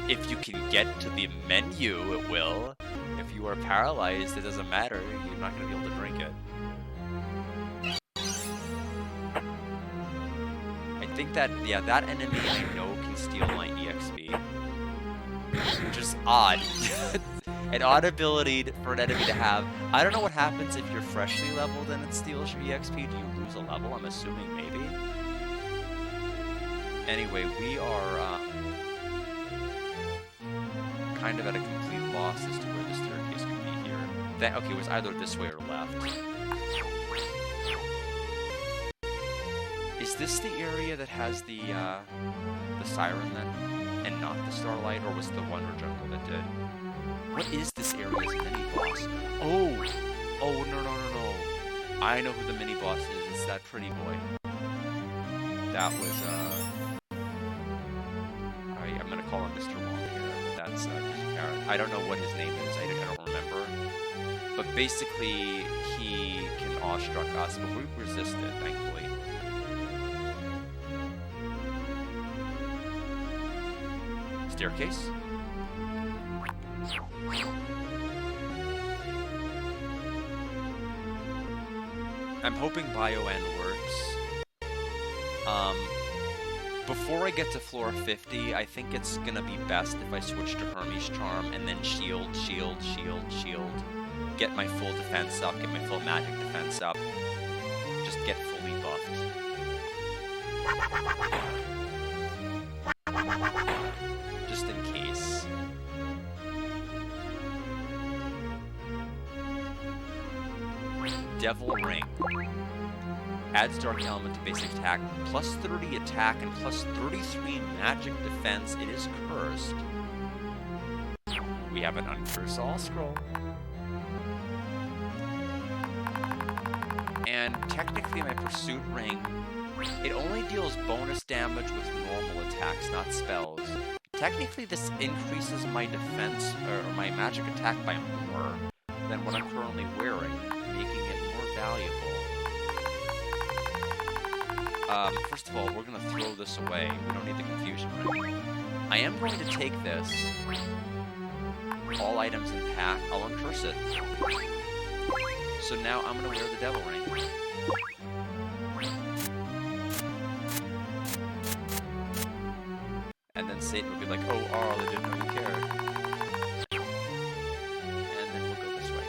if you can get to the menu, it will. If you are paralyzed, it doesn't matter. You're not going to be able to drink it. I think that, yeah, that enemy I know can steal my EXP. Which is odd. An odd ability for an enemy to have. I don't know what happens if you're freshly leveled and it steals your EXP. Do you lose a level? I'm assuming maybe. Anyway, we are kind of at a complete loss as to where the staircase could be here. Okay, it was either this way or left. Is this the area that has the siren then, and not the starlight, or was it the Wonder Jungle that did? What is this area's mini-boss? Oh, no. I know who the mini-boss is. It's that pretty boy. That was, I'm gonna call him Mr. Long here, but that's Carrot. I don't know what his name is. I don't remember. But basically, he can awestruck us, but we resisted, thankfully. Staircase? I'm hoping Bio-N works. Before I get to floor 50, I think it's gonna be best if I switch to Hermes Charm and then shield. Get my full defense up, get my full magic defense up. Just get fully buffed. Just in case. Devil Ring. Adds Dark Element to basic attack, plus 30 attack, and plus 33 magic defense. It is cursed. We have an Uncurse All Scroll. And technically my Pursuit Ring, it only deals bonus damage with normal attacks, not spells. Technically this increases my defense, or my magic attack by more than what I'm currently wearing, making it more valuable. First of all, we're gonna throw this away. We don't need the Confusion Ring. I am going to take this. All items in pack, I'll uncurse it. So now I'm gonna wear the Devil Ring. And then Satan will be like, oh, Arl, I didn't know you cared. And then we'll go this way.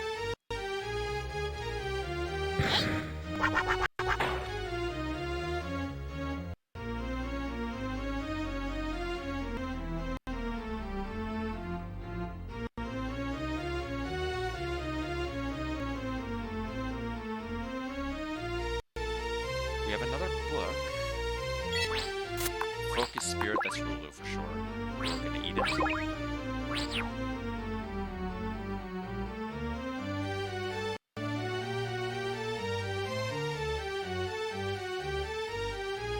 We have another book. Focus Spirit, that's Rulu for sure. We're gonna eat it.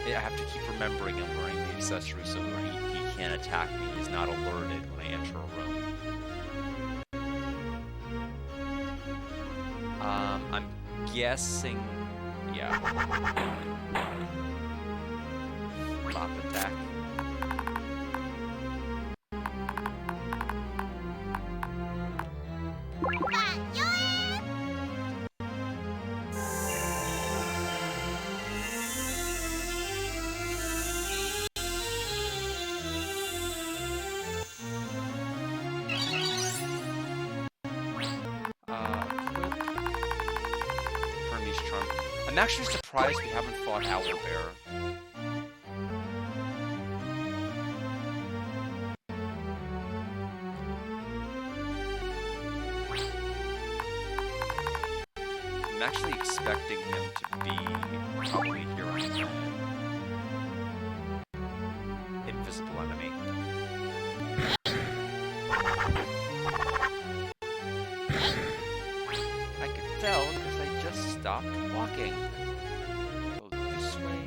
I have to keep remembering I'm wearing the accessory so he can't attack me. He's not alerted when I enter a room. I'm guessing... yeah. Mop attack. Hermes Charm. I'm actually surprised we haven't fought Owlbear. I'm actually expecting him to be probably here on the invisible enemy. I could tell because I just stopped walking. Go this way.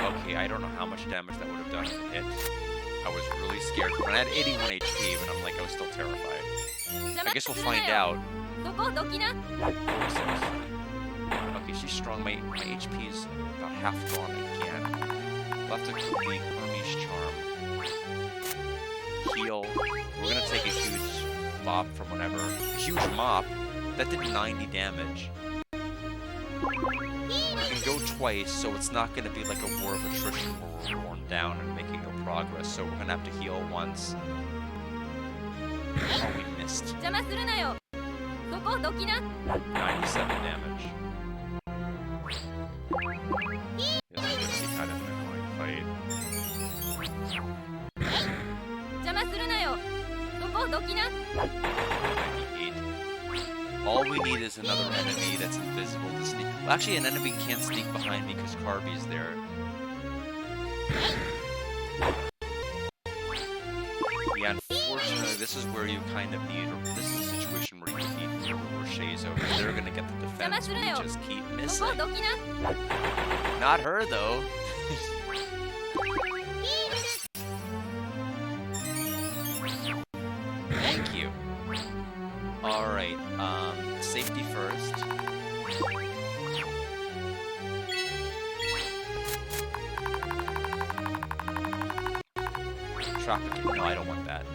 Okay, I don't know how much damage that would have done if it hit. I was really scared. When I had 81 HP, but I'm like, I was still terrified. I guess we'll find out. 46. Okay, she's strong. My HP is about half gone again. We'll have to do the Hermes Charm. Heal. We're gonna take a huge mop from whatever. A huge mop. That did 90 damage. We can go twice, so it's not going to be like a war of attrition where we're worn down and making no progress, so we're going to have to heal once. Oh, we missed. 97 damage. This is going to be kind of an annoying fight. 98. All we need is another enemy that's invisible to sneak. Well, actually, an enemy can't sneak behind me because Carby's there. Yeah, unfortunately, this is where you kind of need. This is a situation where you need Rochézo because they're gonna get the defense. We just keep missing. Not her though. Thank you. All right. Safety first. Tropic. No, I don't want that.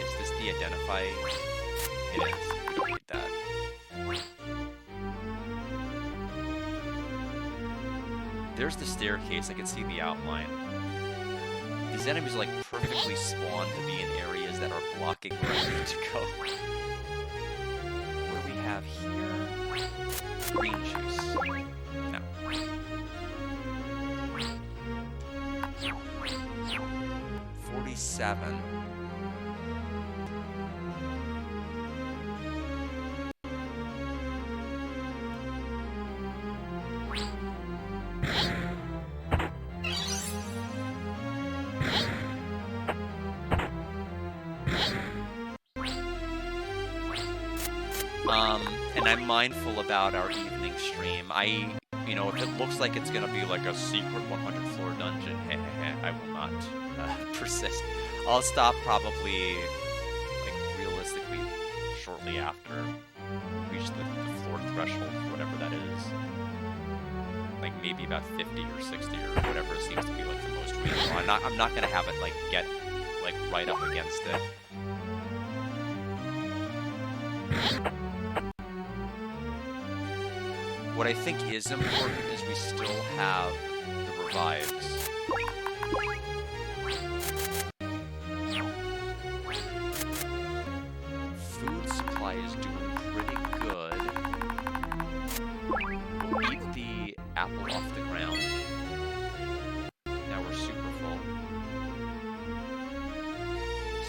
Is this the identify? It is. We don't need that. there's the staircase. I can see the outline. These enemies are like perfectly spawned to be in areas that are blocking where I need to go. What do we have here? Green juice. No. 47. And I'm mindful about our evening stream. You know, if it looks like it's gonna be like a secret 100 floor dungeon, I will not persist. I'll stop probably, like, realistically, shortly after we reach the floor threshold, whatever that is. Like, maybe about 50 or 60 or whatever it seems to be, like, the most reasonable. I'm not gonna have it, like, get, like, right up against it. What I think is important is we still have the revives. Food supply is doing pretty good. We'll eat the apple off the ground. Now we're super full.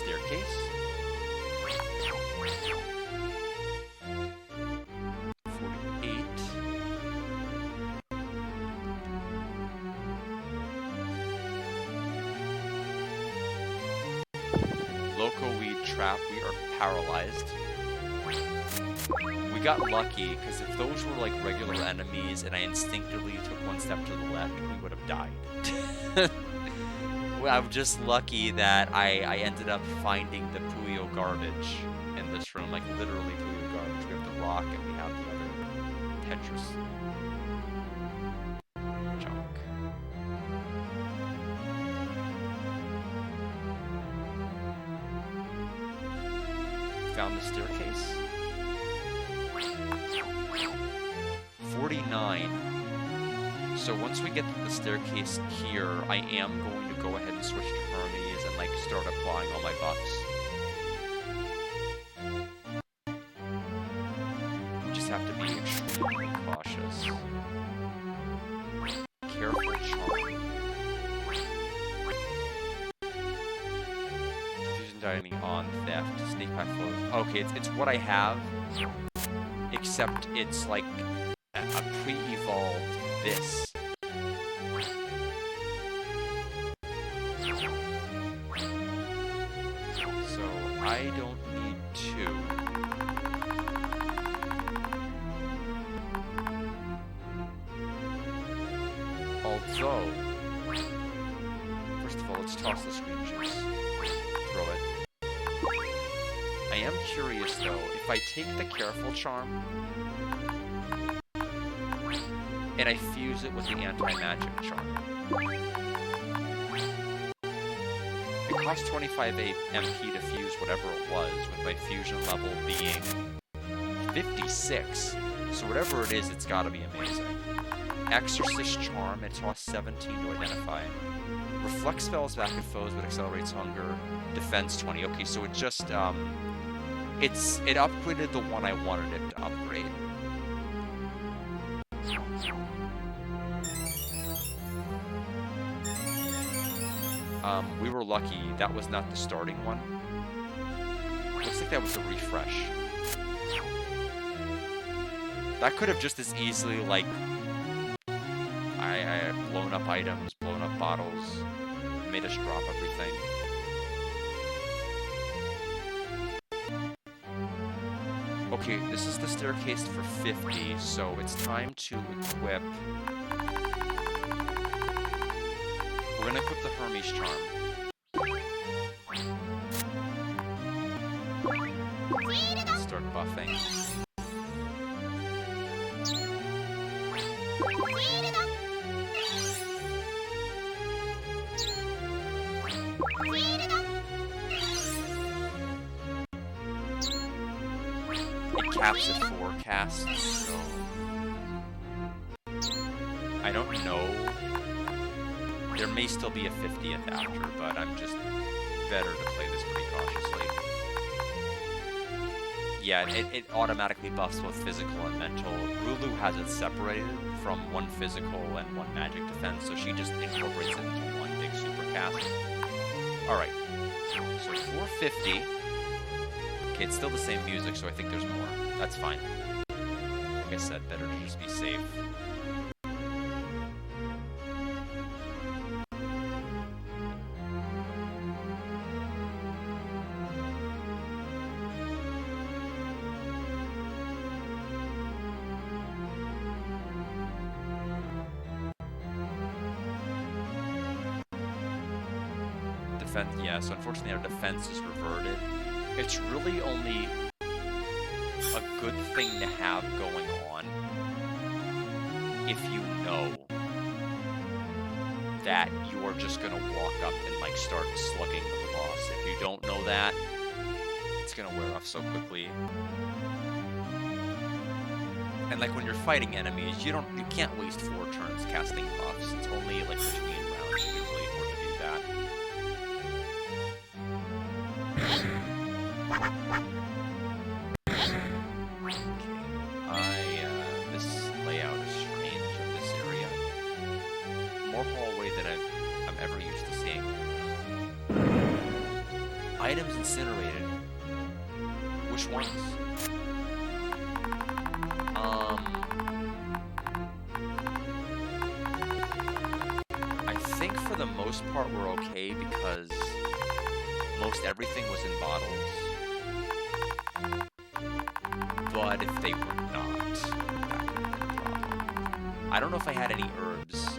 Staircase. 48. Loco weed trap, we are paralyzed. We got lucky, because if those were like regular enemies and I instinctively took one step to the left, we would have died. Well, I'm just lucky that I ended up finding the Puyo garbage in this room, like literally Puyo garbage. We have the rock and we have the other Tetris junk. Found the staircase. 49. So once we get to the staircase here, I am going to go ahead and switch to Hermes and like start applying all my buffs. We just have to be extremely cautious. Careful charm. Fusion dining on theft. Sneak pack flows. Okay, it's what I have, except it's like a pre-evolved this. So I don't need two. Although, first of all, let's toss the screen juice. Throw it. I am curious though, if I take the careful charm and I fuse it with the anti-magic charm. It costs 25 MP to fuse whatever it was, with my fusion level being 56. So whatever it is, it's gotta be amazing. Exorcist charm, it costs 17 to identify. Reflect spells back at foes, but accelerates hunger. Defense 20. Okay, so it just, it upgraded the one I wanted it to upgrade. We were lucky. That was not the starting one. Looks like that was a refresh. That could have just as easily, like, I have blown up items, blown up bottles, made us drop everything. Okay, this is the staircase for 50, so it's time to equip. We're gonna equip the Hermes charm. Start buffing. It caps at 4 casts, so I don't know. There may still be a 50th after, but I'm just better to play this pretty cautiously. Yeah, it automatically buffs both physical and mental. Rulu has it separated from one physical and one magic defense, so she just incorporates it into one big super cast. Alright, so 450. Okay, it's still the same music, so I think there's more. That's fine. Like I said, better to just be safe. Yeah, so unfortunately our defense is reverted. It's really only a good thing to have going on if you know that you're just gonna walk up and like start slugging the boss. If you don't know that, it's gonna wear off so quickly. And like when you're fighting enemies, you can't waste 4 turns casting buffs. It's only like between rounds you can really afford to do that. This layout is strange of this area. More hallway than I'm ever used to seeing. Items incinerated. Which ones? I think for the most part we're okay because most everything was in bottles. But if they were not, that could have been a problem. I don't know if I had any herbs.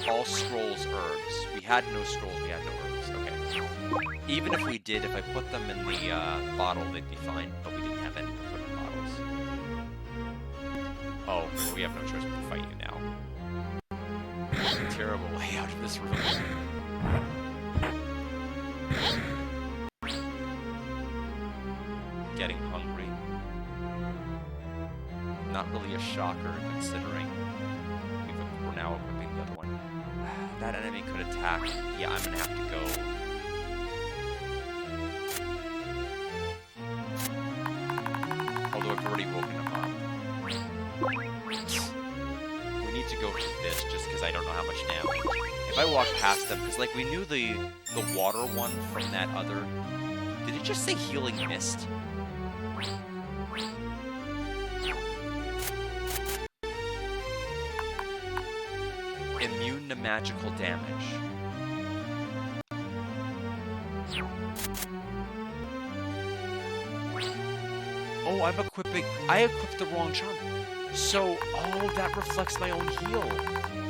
All scrolls herbs. We had no scrolls, we had no herbs. Okay. Even if we did, if I put them in the bottle, they'd be fine. But we didn't have any to put in bottles. Oh, well, we have no choice but to fight you now. Terrible layout of this room. Getting hungry. Not really a shocker considering we're now equipping the other one. That enemy could attack. Yeah, I'm gonna have to go. Although I've already woken him up. We need to go for this just because I don't know how much damage. If I walk past them, because like we knew the water one from that other. Did it just say healing mist? Immune to magical damage. Oh, I equipped the wrong charm. So, oh, that reflects my own heal.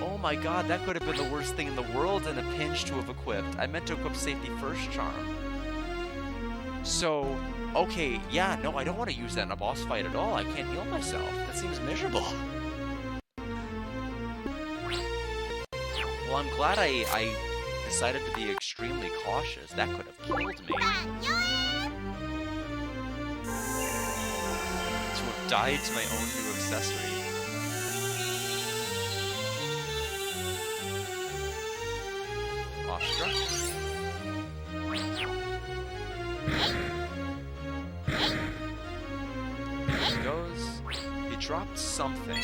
Oh my god, that could have been the worst thing in the world in a pinch to have equipped. I meant to equip safety first charm. So, okay, yeah, no, I don't want to use that in a boss fight at all. I can't heal myself. That seems miserable. Well, I'm glad I decided to be extremely cautious. That could have killed me. To have died to my own new accessory. Astra? There he goes. He dropped something.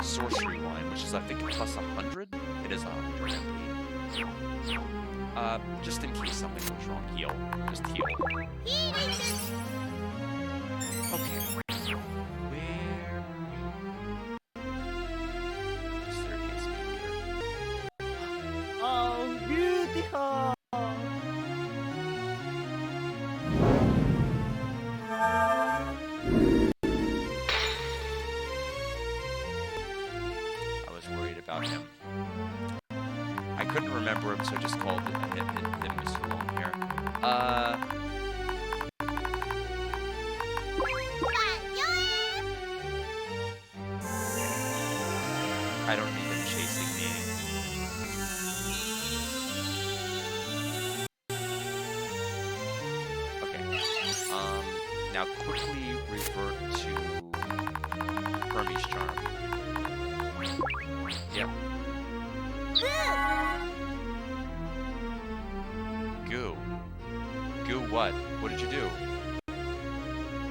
Sorcery wine, which is I think plus 100? It is 100 MP. Just in case something goes wrong, heal. Just heal. Okay. Where? Staircase maybe here. Oh, beautiful! About him. I couldn't remember him, so I just called him Mr. Long here. I don't need him chasing me. Okay. Now quickly revert to Hermes Charm. Yep. Goo. Goo what? What did you do?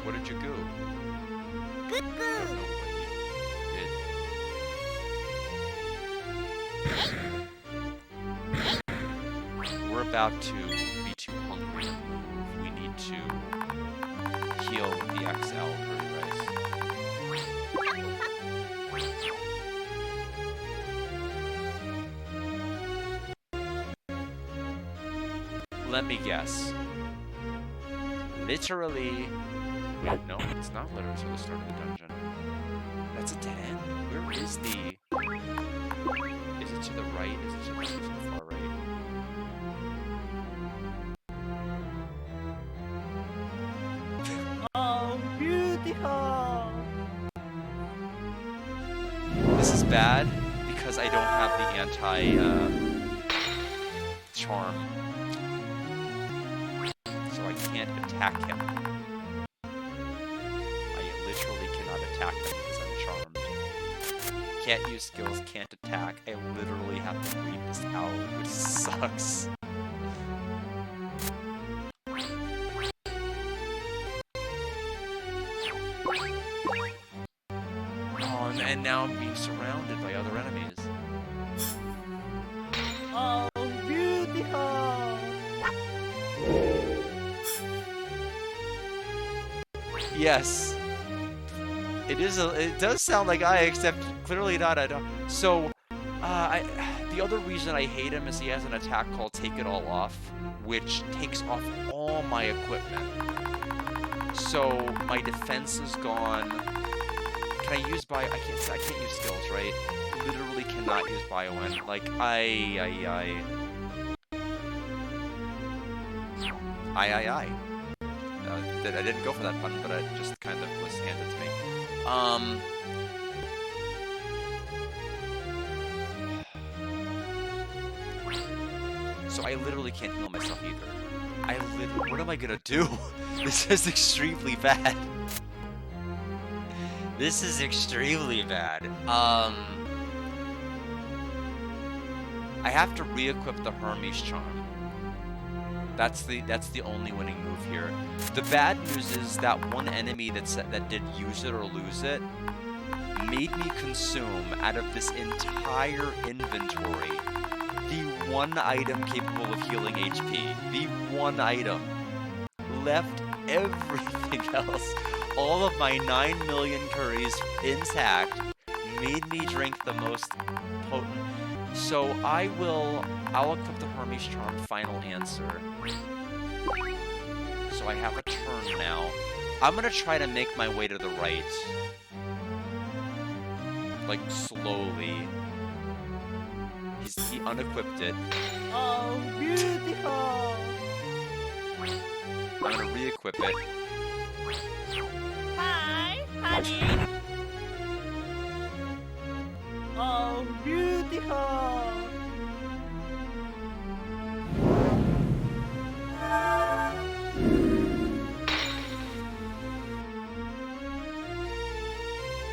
What did you goo? I don't know what you did. We're about to be too hungry to move. We need to heal with the XL curry rice. Let me guess. Literally... No, it's not literally to the start of the dungeon. That's a dead end. Where is the... Is it to the right? Is it to the far right? Oh, beautiful! This is bad because I don't have the anti-charm. So I can't attack him. I literally cannot attack him because I'm charmed. Can't use skills, can't attack. I literally have to read this out, which sucks. Oh, and now I'm being surrounded by other enemies. Oh, beautiful! Yes. It does sound like I, except clearly not. I don't. So, the other reason I hate him is he has an attack called Take It All Off, which takes off all my equipment. So my defense is gone. Can I use I can't use skills, right? Literally cannot use Bio-End. Like, I didn't go for that pun, but it just kind of was handed to me. So I literally can't heal myself either. What am I gonna do? This is extremely bad. This is extremely bad. I have to re-equip the Hermes Charm. That's the only winning move here. The bad news is that one enemy that did use it or lose it made me consume out of this entire inventory the one item capable of healing HP. The one item. Left everything else. All of my 9 million curries intact. Made me drink the most potent. So I'll equip the Hermes Charm final answer. So I have a turn now. I'm gonna try to make my way to the right. Like, slowly. He unequipped it. Oh, beautiful! I'm gonna re-equip it. Hi, honey! Oh, beautiful!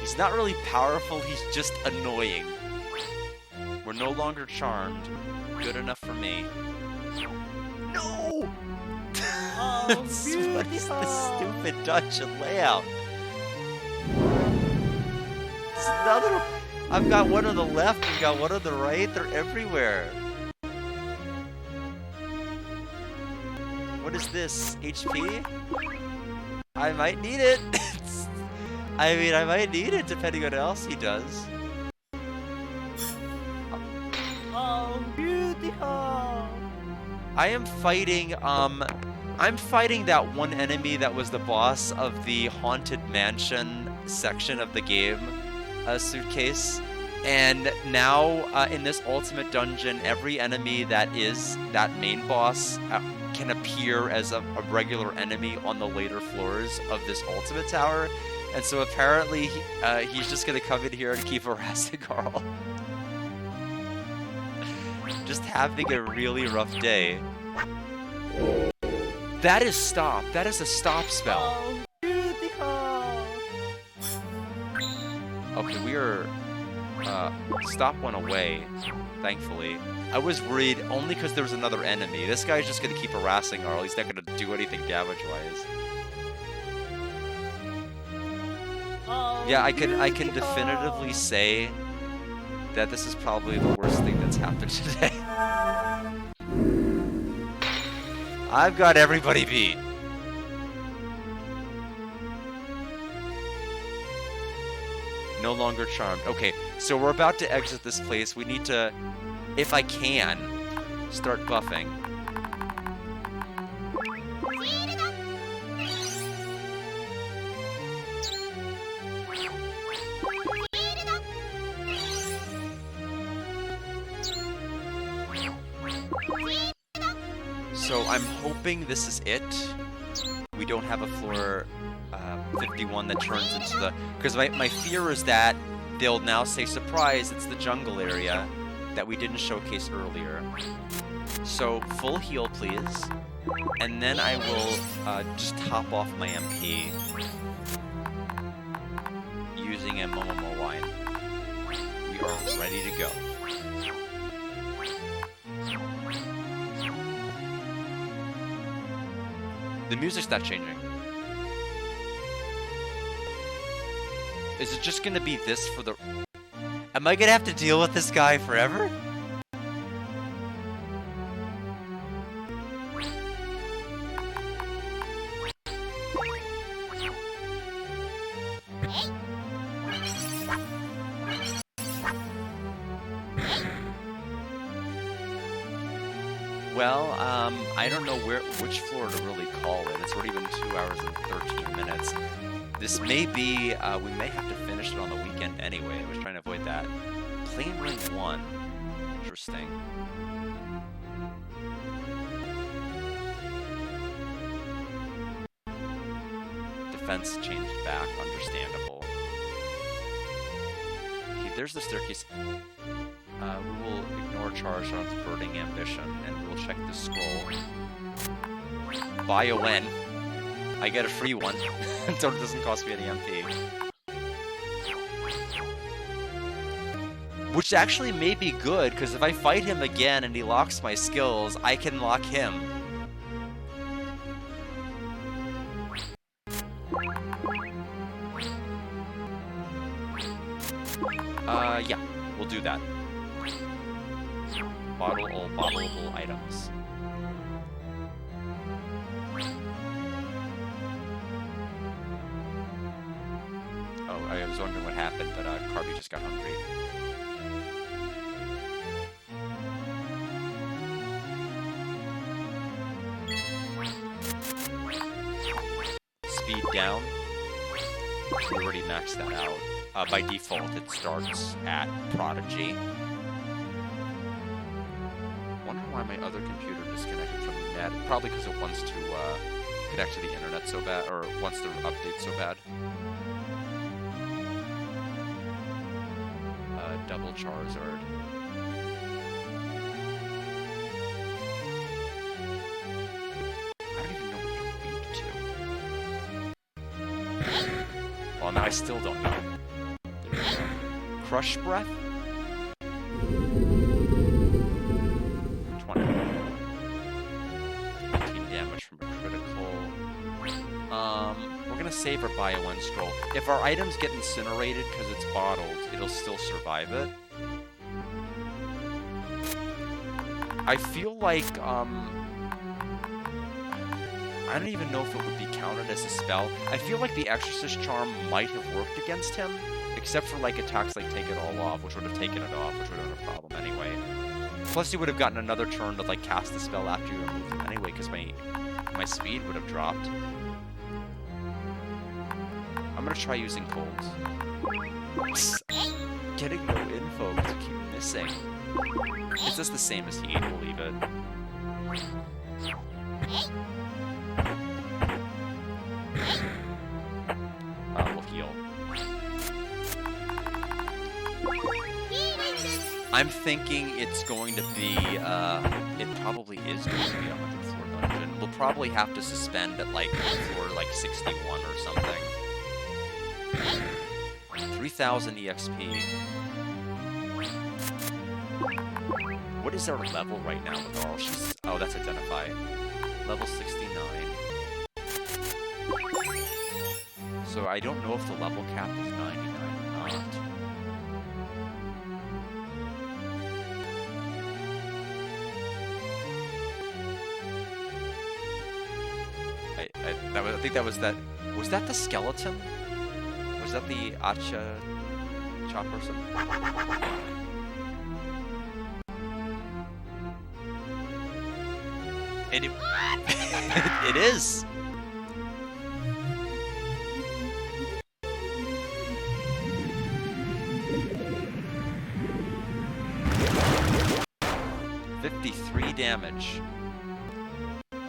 He's not really powerful, he's just annoying. We're no longer charmed. Good enough for me. No! Oh, What is this stupid dungeon layout? There's another... I've got one on the left, I've got one on the right, they're everywhere. What is this? HP? I might need it. I mean, I might need it depending on what else he does. Oh, beautiful! I am fighting, I'm fighting that one enemy that was the boss of the Haunted Mansion section of the game, Suitcase. And now, in this ultimate dungeon, every enemy that is that main boss can appear as a regular enemy on the later floors of this ultimate tower. And so apparently, he's just gonna come in here and keep harassing Carl. Just having a really rough day. That is stop. That is a stop spell. Oh, Stop went away, thankfully. I was worried only because there was another enemy. This guy's just going to keep harassing Arl. He's not going to do anything damage-wise. Yeah, I can definitively say that this is probably the worst thing that's happened today. I've got everybody beat. No longer charmed. Okay, so we're about to exit this place. We need to, if I can, start buffing. So I'm hoping this is it. We don't have a floor 51 that turns into the... Because my fear is that they'll now say, surprise, it's the jungle area that we didn't showcase earlier. So full heal, please. And then I will just top off my MP using a Momomo wine. We are ready to go. The music's not changing. Is it just gonna be this for the... Am I gonna have to deal with this guy forever? Well, I don't know which floor to really call it. It's already been 2 hours and 13 minutes. This may be, we may have to finish it on the weekend anyway. I was trying to avoid that. Plane Ring 1. Interesting. Defense changed back. Understandable. Okay, there's the staircase. We will ignore Charizard's burning ambition, and we will check the scroll. Buy a win. I get a free one, so it doesn't cost me any MP. Which actually may be good, because if I fight him again and he locks my skills, I can lock him. Yeah, we'll do that. Bottle all bottleable items. Oh, I was wondering what happened, but Carby just got hungry. Speed down. We already maxed that out. By default, it starts at Prodigy. Wonder why my other computer disconnected from the net. Probably because it wants to connect to the internet so bad, or wants to update so bad. Double Charizard. I don't even know what you're weak to. Well, now I still don't know. Crush Breath? 20. 18 damage from a critical. We're gonna save our Bio-One Scroll. If our items get incinerated because it's bottled, it'll still survive it. I feel like, I don't even know if it would be counted as a spell. I feel like the Exorcist Charm might have worked against him, except for like attacks like Take It All Off, which would have taken it off, which would have been a problem anyway. Plus, you would have gotten another turn to like cast the spell after you removed him anyway, because my speed would have dropped. I'm gonna try using Cold. Getting no info because I keep missing. Is this the same as Heat? We'll leave it. We'll heal. I'm thinking it's going to be, it probably is going to be a 100th floor dungeon. We'll probably have to suspend at like floor like 61 or something. 3,000 EXP. What is our level right now with Arl? She's... Oh, that's Identify. Level 69. So I don't know if the level cap is 99 or not. I think that was that... Was that the skeleton? Was that the Acha Cha person? And it, it is! $53 damage. That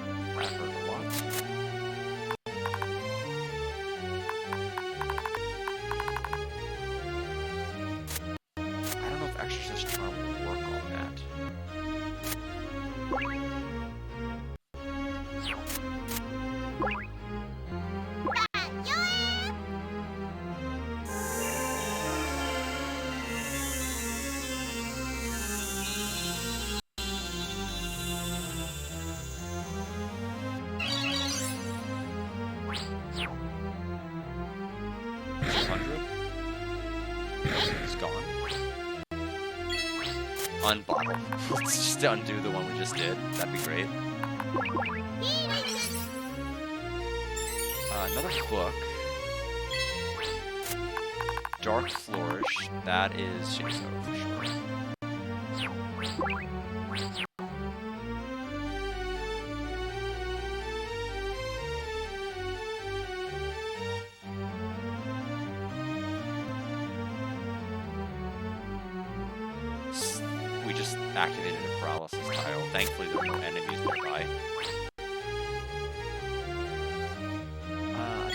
hurt a lot. I don't know if Exorcist Charm will work on that. It's gone. Unbottle. Let's just undo the one we just did. That'd be great. Another book. Dark Flourish. That is Shinzo for sure. We just activated a paralysis tile. Thankfully, there are no enemies nearby.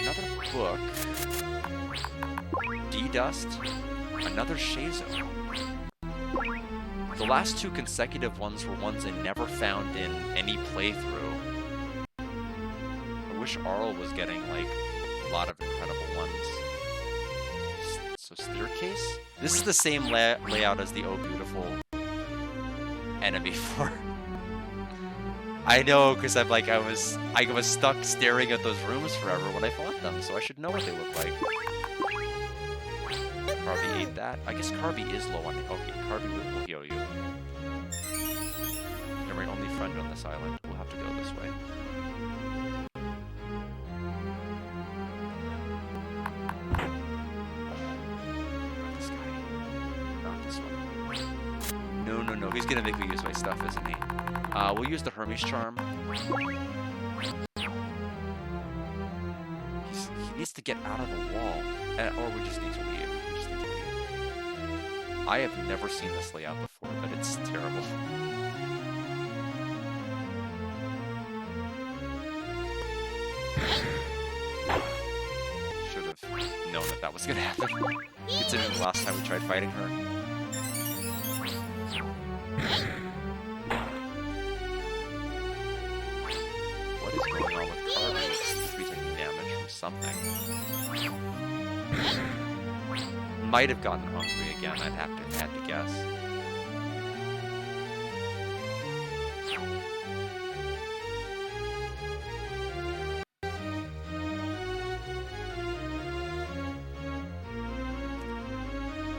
Another book. D-Dust. Another Shazo. The last two consecutive ones were ones I never found in any playthrough. I wish Arl was getting, like, a lot of incredible ones. So, Staircase? This is the same layout as the Oh Beautiful enemy for. I know, because I'm like, I was stuck staring at those rooms forever when I fought them, so I should know what they look like. Carby ate that. I guess Carby is low on... Okay, Carby will heal you. You're my only friend on this island. We'll have to go this way. Not this guy. Not this one. No. He's gonna make me use my stuff, isn't he? We'll use the Hermes Charm. He needs to get out of the wall. Or we just need to leave. I have never seen this layout before, but it's terrible. Should have known that was gonna happen. Considering the last time we tried fighting her. What is going on with Carby? It seems to be taking damage from something. Might have gotten hungry again, I'd have to guess.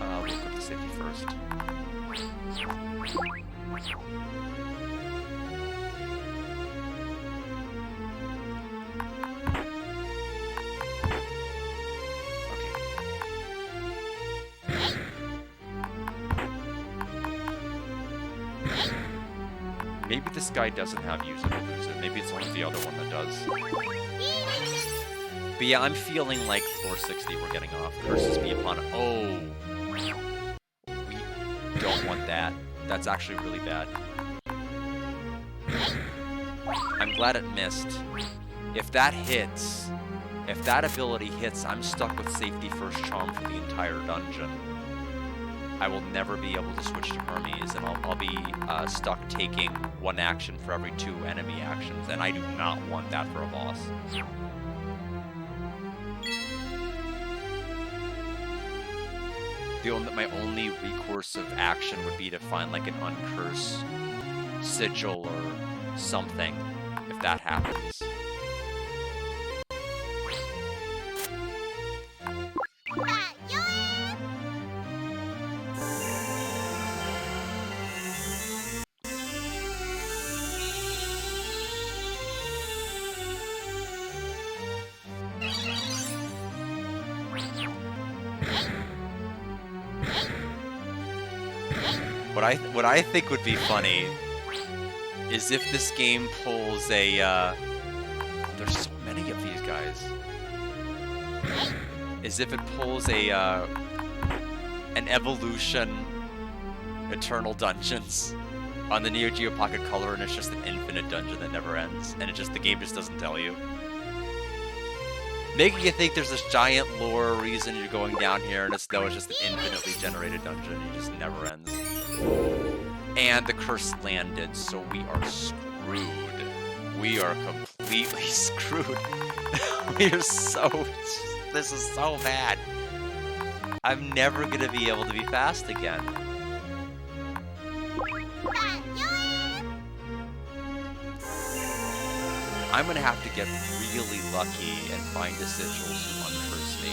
We'll equip the safety first. Maybe this guy doesn't have use it or lose it. Maybe it's only the other one that does. But yeah, I'm feeling like floor 60 we're getting off. Curses be upon... Oh! We don't want that. That's actually really bad. I'm glad it missed. If that hits... If that ability hits, I'm stuck with safety first charm for the entire dungeon. I will never be able to switch to Hermes, and I'll be stuck taking one action for every 2 enemy actions, and I do not want that for a boss. my only recourse of action would be to find like an uncursed sigil or something, if that happens. What I think would be funny is if this game pulls a there's so many of these guys. Is if it pulls a an evolution Eternal Dungeons on the Neo Geo Pocket Color, and it's just an infinite dungeon that never ends, and the game just doesn't tell you. Making you think there's this giant lore reason you're going down here, and it's just an infinitely generated dungeon, and it just never ends. And the curse landed, so we are screwed. We are completely screwed. We are so... This is so bad. I'm never gonna be able to be fast again. I'm gonna have to get really lucky and find a sigil to uncurse me.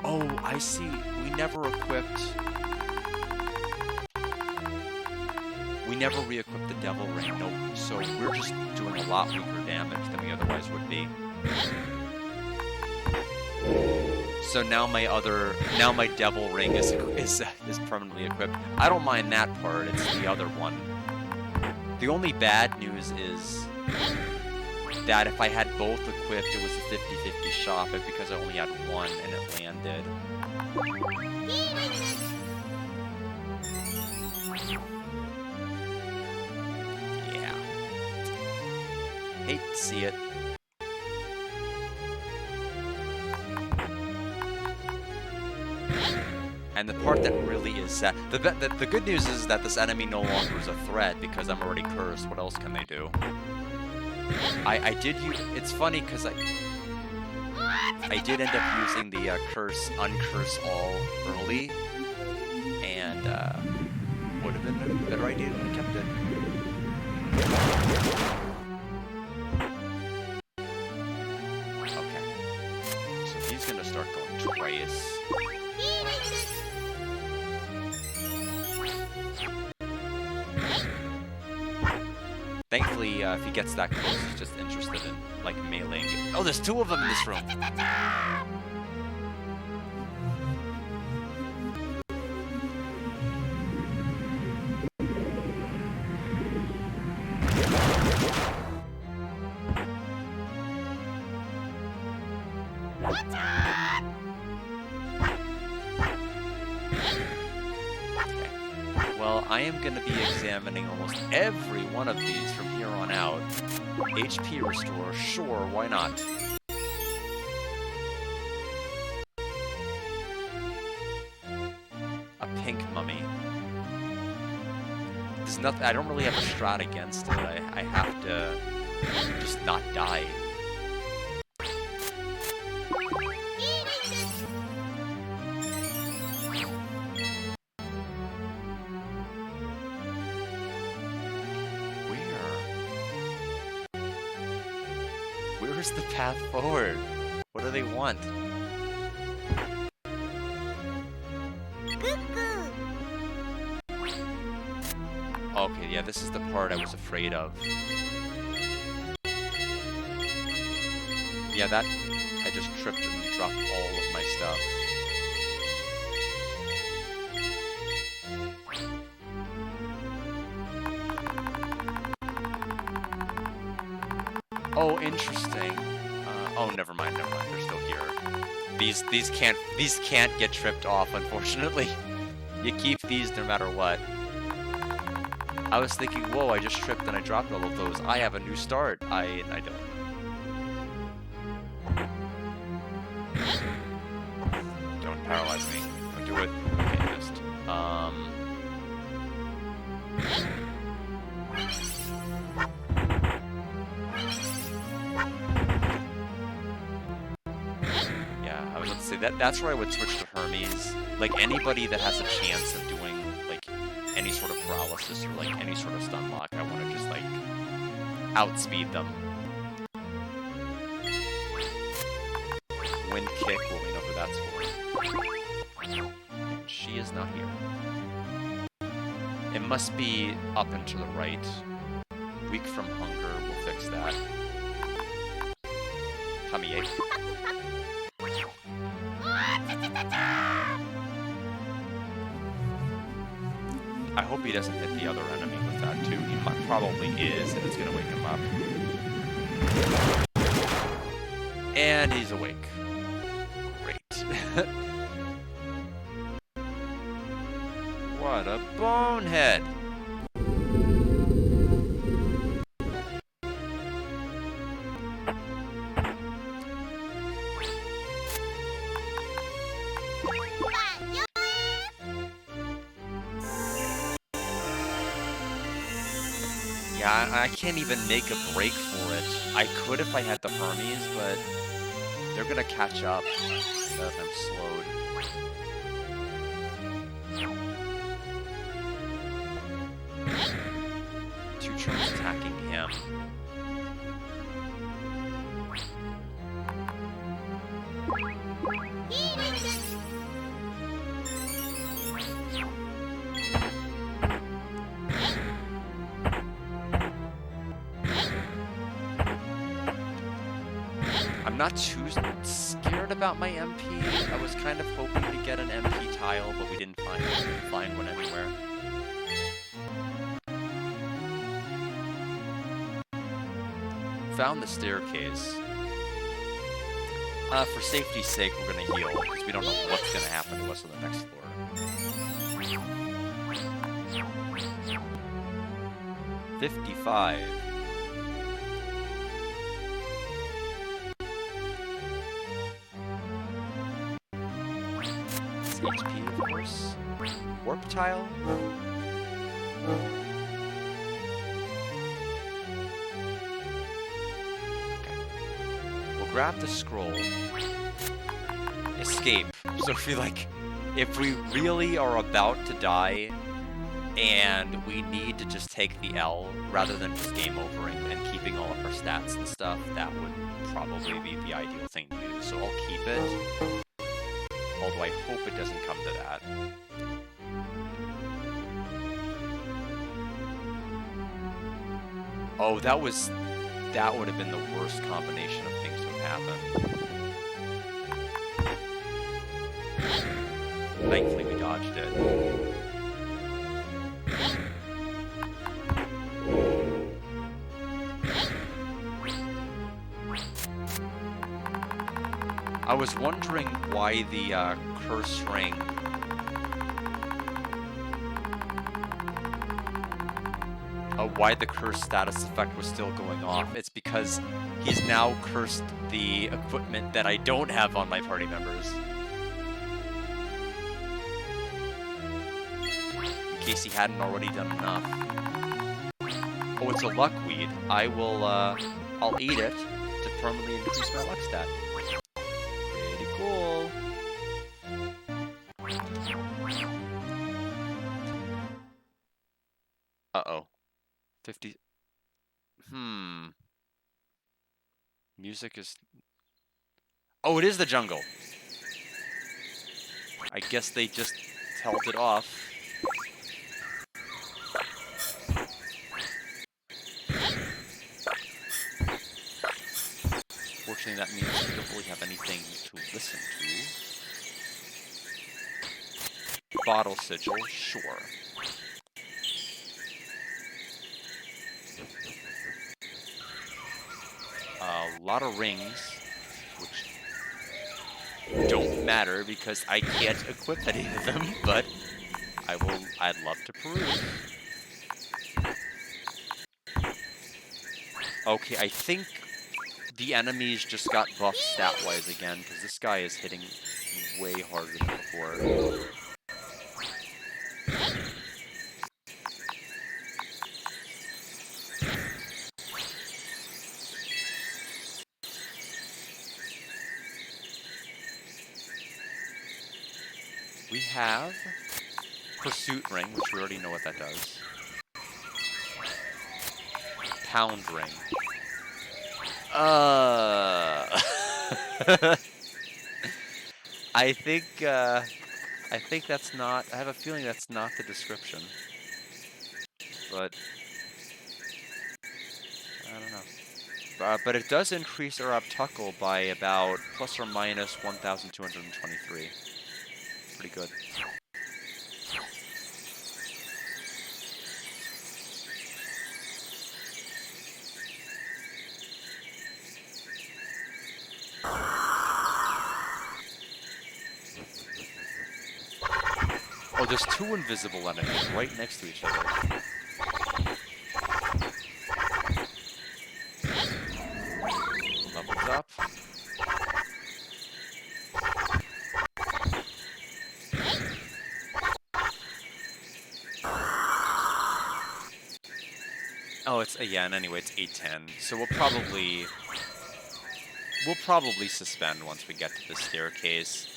Oh, I see. We never equipped... We never re-equipped the Devil Ring. Nope. So we're just doing a lot weaker damage than we otherwise would be. So now my Devil Ring is permanently equipped. I don't mind that part, it's the other one. The only bad news is that if I had both equipped, it was a 50-50 shot, but because I only had one and it landed. Yeah. Hate to see it. And the part that really is sad... The good news is that this enemy no longer is a threat because I'm already cursed. What else can they do? I did use... It's funny because I did end up using the uncurse all early. And would have been a better idea than I kept it. Okay. So he's going to start going twice. Thankfully, if he gets that close, he's just interested in, like, meleeing. Oh, there's two of them in this room! Well, I am going to be examining almost every one of these from here on out. HP restore, sure, why not? A pink mummy. There's nothing, I don't really have a strat against it. I have to just not die. Where's the path forward? What do they want? Okay, yeah, this is the part I was afraid of. Yeah, that... I just tripped and dropped all of my stuff. Oh, interesting. Oh, never mind. They're still here. These can't get tripped off, unfortunately. You keep these no matter what. I was thinking, whoa, I just tripped and I dropped all of those. I have a new start. I don't. Don't paralyze me. Don't do it. Okay, missed. Honestly, that's where I would switch to Hermes. Like, anybody that has a chance of doing, like, any sort of paralysis or, like, any sort of stun lock, I want to just, like, outspeed them. Wind kick, well, we know who that's for. And she is not here. It must be up and to the right. Weak from hunger, we'll fix that. Tummy ache. I hope he doesn't hit the other enemy with that too. He probably is, and it's gonna wake him up. And he's awake. Great. What a bonehead! Yeah, I can't even make a break for it. I could if I had the Hermes, but they're gonna catch up if I'm slowed. Two turns attacking him. I'm not too scared about my MP. I was kind of hoping to get an MP tile, but we didn't find one anywhere. Found the staircase. For safety's sake, we're gonna heal, because we don't know what's gonna happen to us on the next floor. 55. It's HP, of course. Warp tile. Grab the scroll, escape. So if we really are about to die and we need to just take the L rather than just game overing and keeping all of our stats and stuff, that would probably be the ideal thing to do. So I'll keep it, although I hope it doesn't come to that. Oh, that would have been the worst combination of things to have happened. Thankfully, we dodged it. I was wondering why the curse ring why the curse status effect was still going off. It's because he's now cursed the equipment that I don't have on my party members. In case he hadn't already done enough. Oh, it's a luckweed. I'll eat it to permanently increase my luck stat. Pretty cool. Uh-oh. 50. Music is... Oh, it is the jungle. I guess they just held it off. Fortunately, that means we don't really have anything to listen to. Bottle sigil, sure. A lot of rings, which don't matter because I can't equip any of them, but I'd love to peruse. Okay, I think the enemies just got buffed stat-wise again, because this guy is hitting way harder than before. have Pursuit Ring, which we already know what that does. Pound Ring. I think that's not. I have a feeling that's not the description. But I don't know. But it does increase our obtuckle by about plus or minus 1,223. Pretty good. Oh, there's two invisible enemies right next to each other. Levels up. Oh, it's yeah, and anyway, it's 810. So we'll probably suspend once we get to the staircase.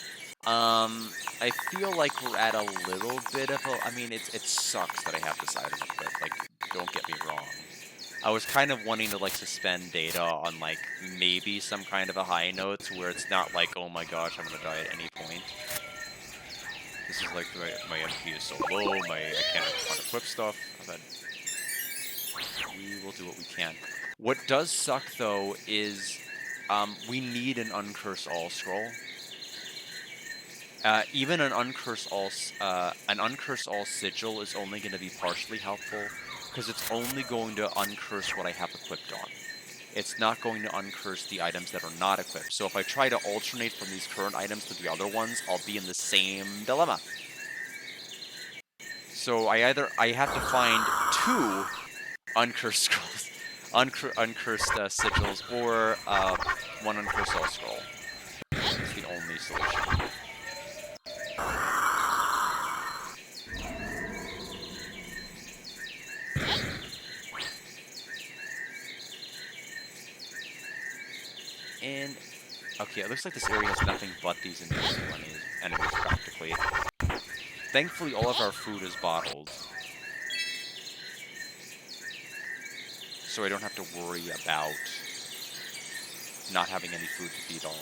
I feel like we're at a little bit of a. I mean, it sucks that I have this item equipped. Like, don't get me wrong. I was kind of wanting to like suspend data on like maybe some kind of a high note where it's not like, oh my gosh, I'm gonna die at any point. This is like my MP is so low, I can't equip stuff. But we will do what we can. What does suck though is we need an Uncurse All scroll. Even an Uncurse All sigil is only going to be partially helpful because it's only going to uncurse what I have equipped on. It's not going to uncurse the items that are not equipped. So if I try to alternate from these current items to the other ones, I'll be in the same dilemma. So I have to find two uncursed scrolls, uncursed sigils, or one uncursed all scroll. It's the only solution. And okay, it looks like this area has nothing but these invisible enemies practically. Thankfully, all of our food is bottled, so I don't have to worry about not having any food to feed all.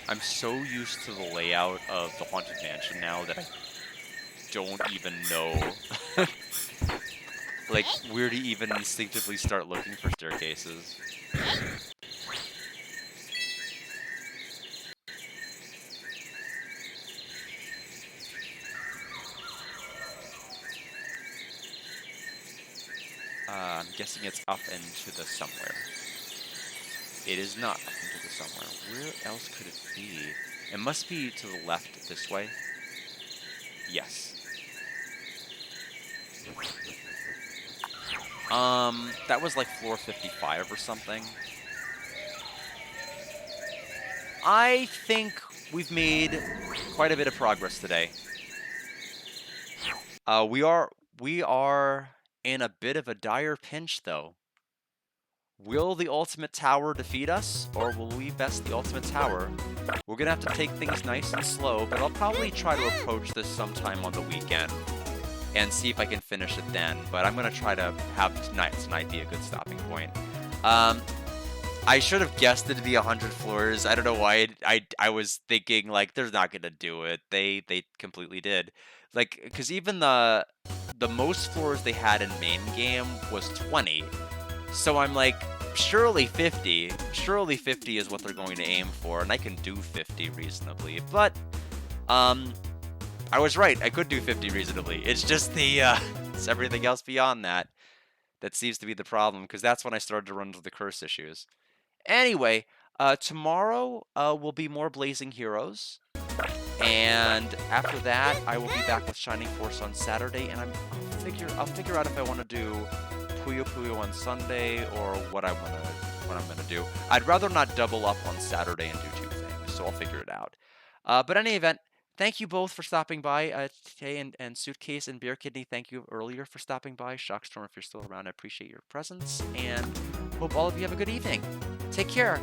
I'm so used to the layout of the Haunted Mansion now that I don't even know like where to even instinctively start looking for staircases. I'm guessing it's up into the somewhere. It is not up into the somewhere. Where else could it be? It must be to the left this way. Yes. That was like floor 55 or something. I think we've made quite a bit of progress today. We are in a bit of a dire pinch, though. Will the ultimate tower defeat us, or will we best the ultimate tower? We're gonna have to take things nice and slow, but I'll probably try to approach this sometime on the weekend and see if I can finish it then. But I'm gonna try to have tonight be a good stopping point. I should have guessed it to be 100 floors. I don't know why I was thinking like they're not gonna do it. They completely did. Like, because even the most floors they had in main game was 20. So I'm like, surely 50. Surely 50 is what they're going to aim for, and I can do 50 reasonably. But I was right. I could do 50 reasonably. It's just it's everything else beyond that seems to be the problem, because that's when I started to run into the curse issues. Anyway, tomorrow will be more Blazing Heroes. And after that, I will be back with Shining Force on Saturday, and I'll figure out if I want to do Puyo on Sunday or what I'm gonna do. I'd rather not double up on Saturday and do two things, so I'll figure it out. But in any event, Thank you both for stopping by, Tay and Suitcase and Beer Kidney. Thank you earlier for stopping by. Shockstorm, if you're still around, I appreciate your presence and hope all of you have a good evening. Take care.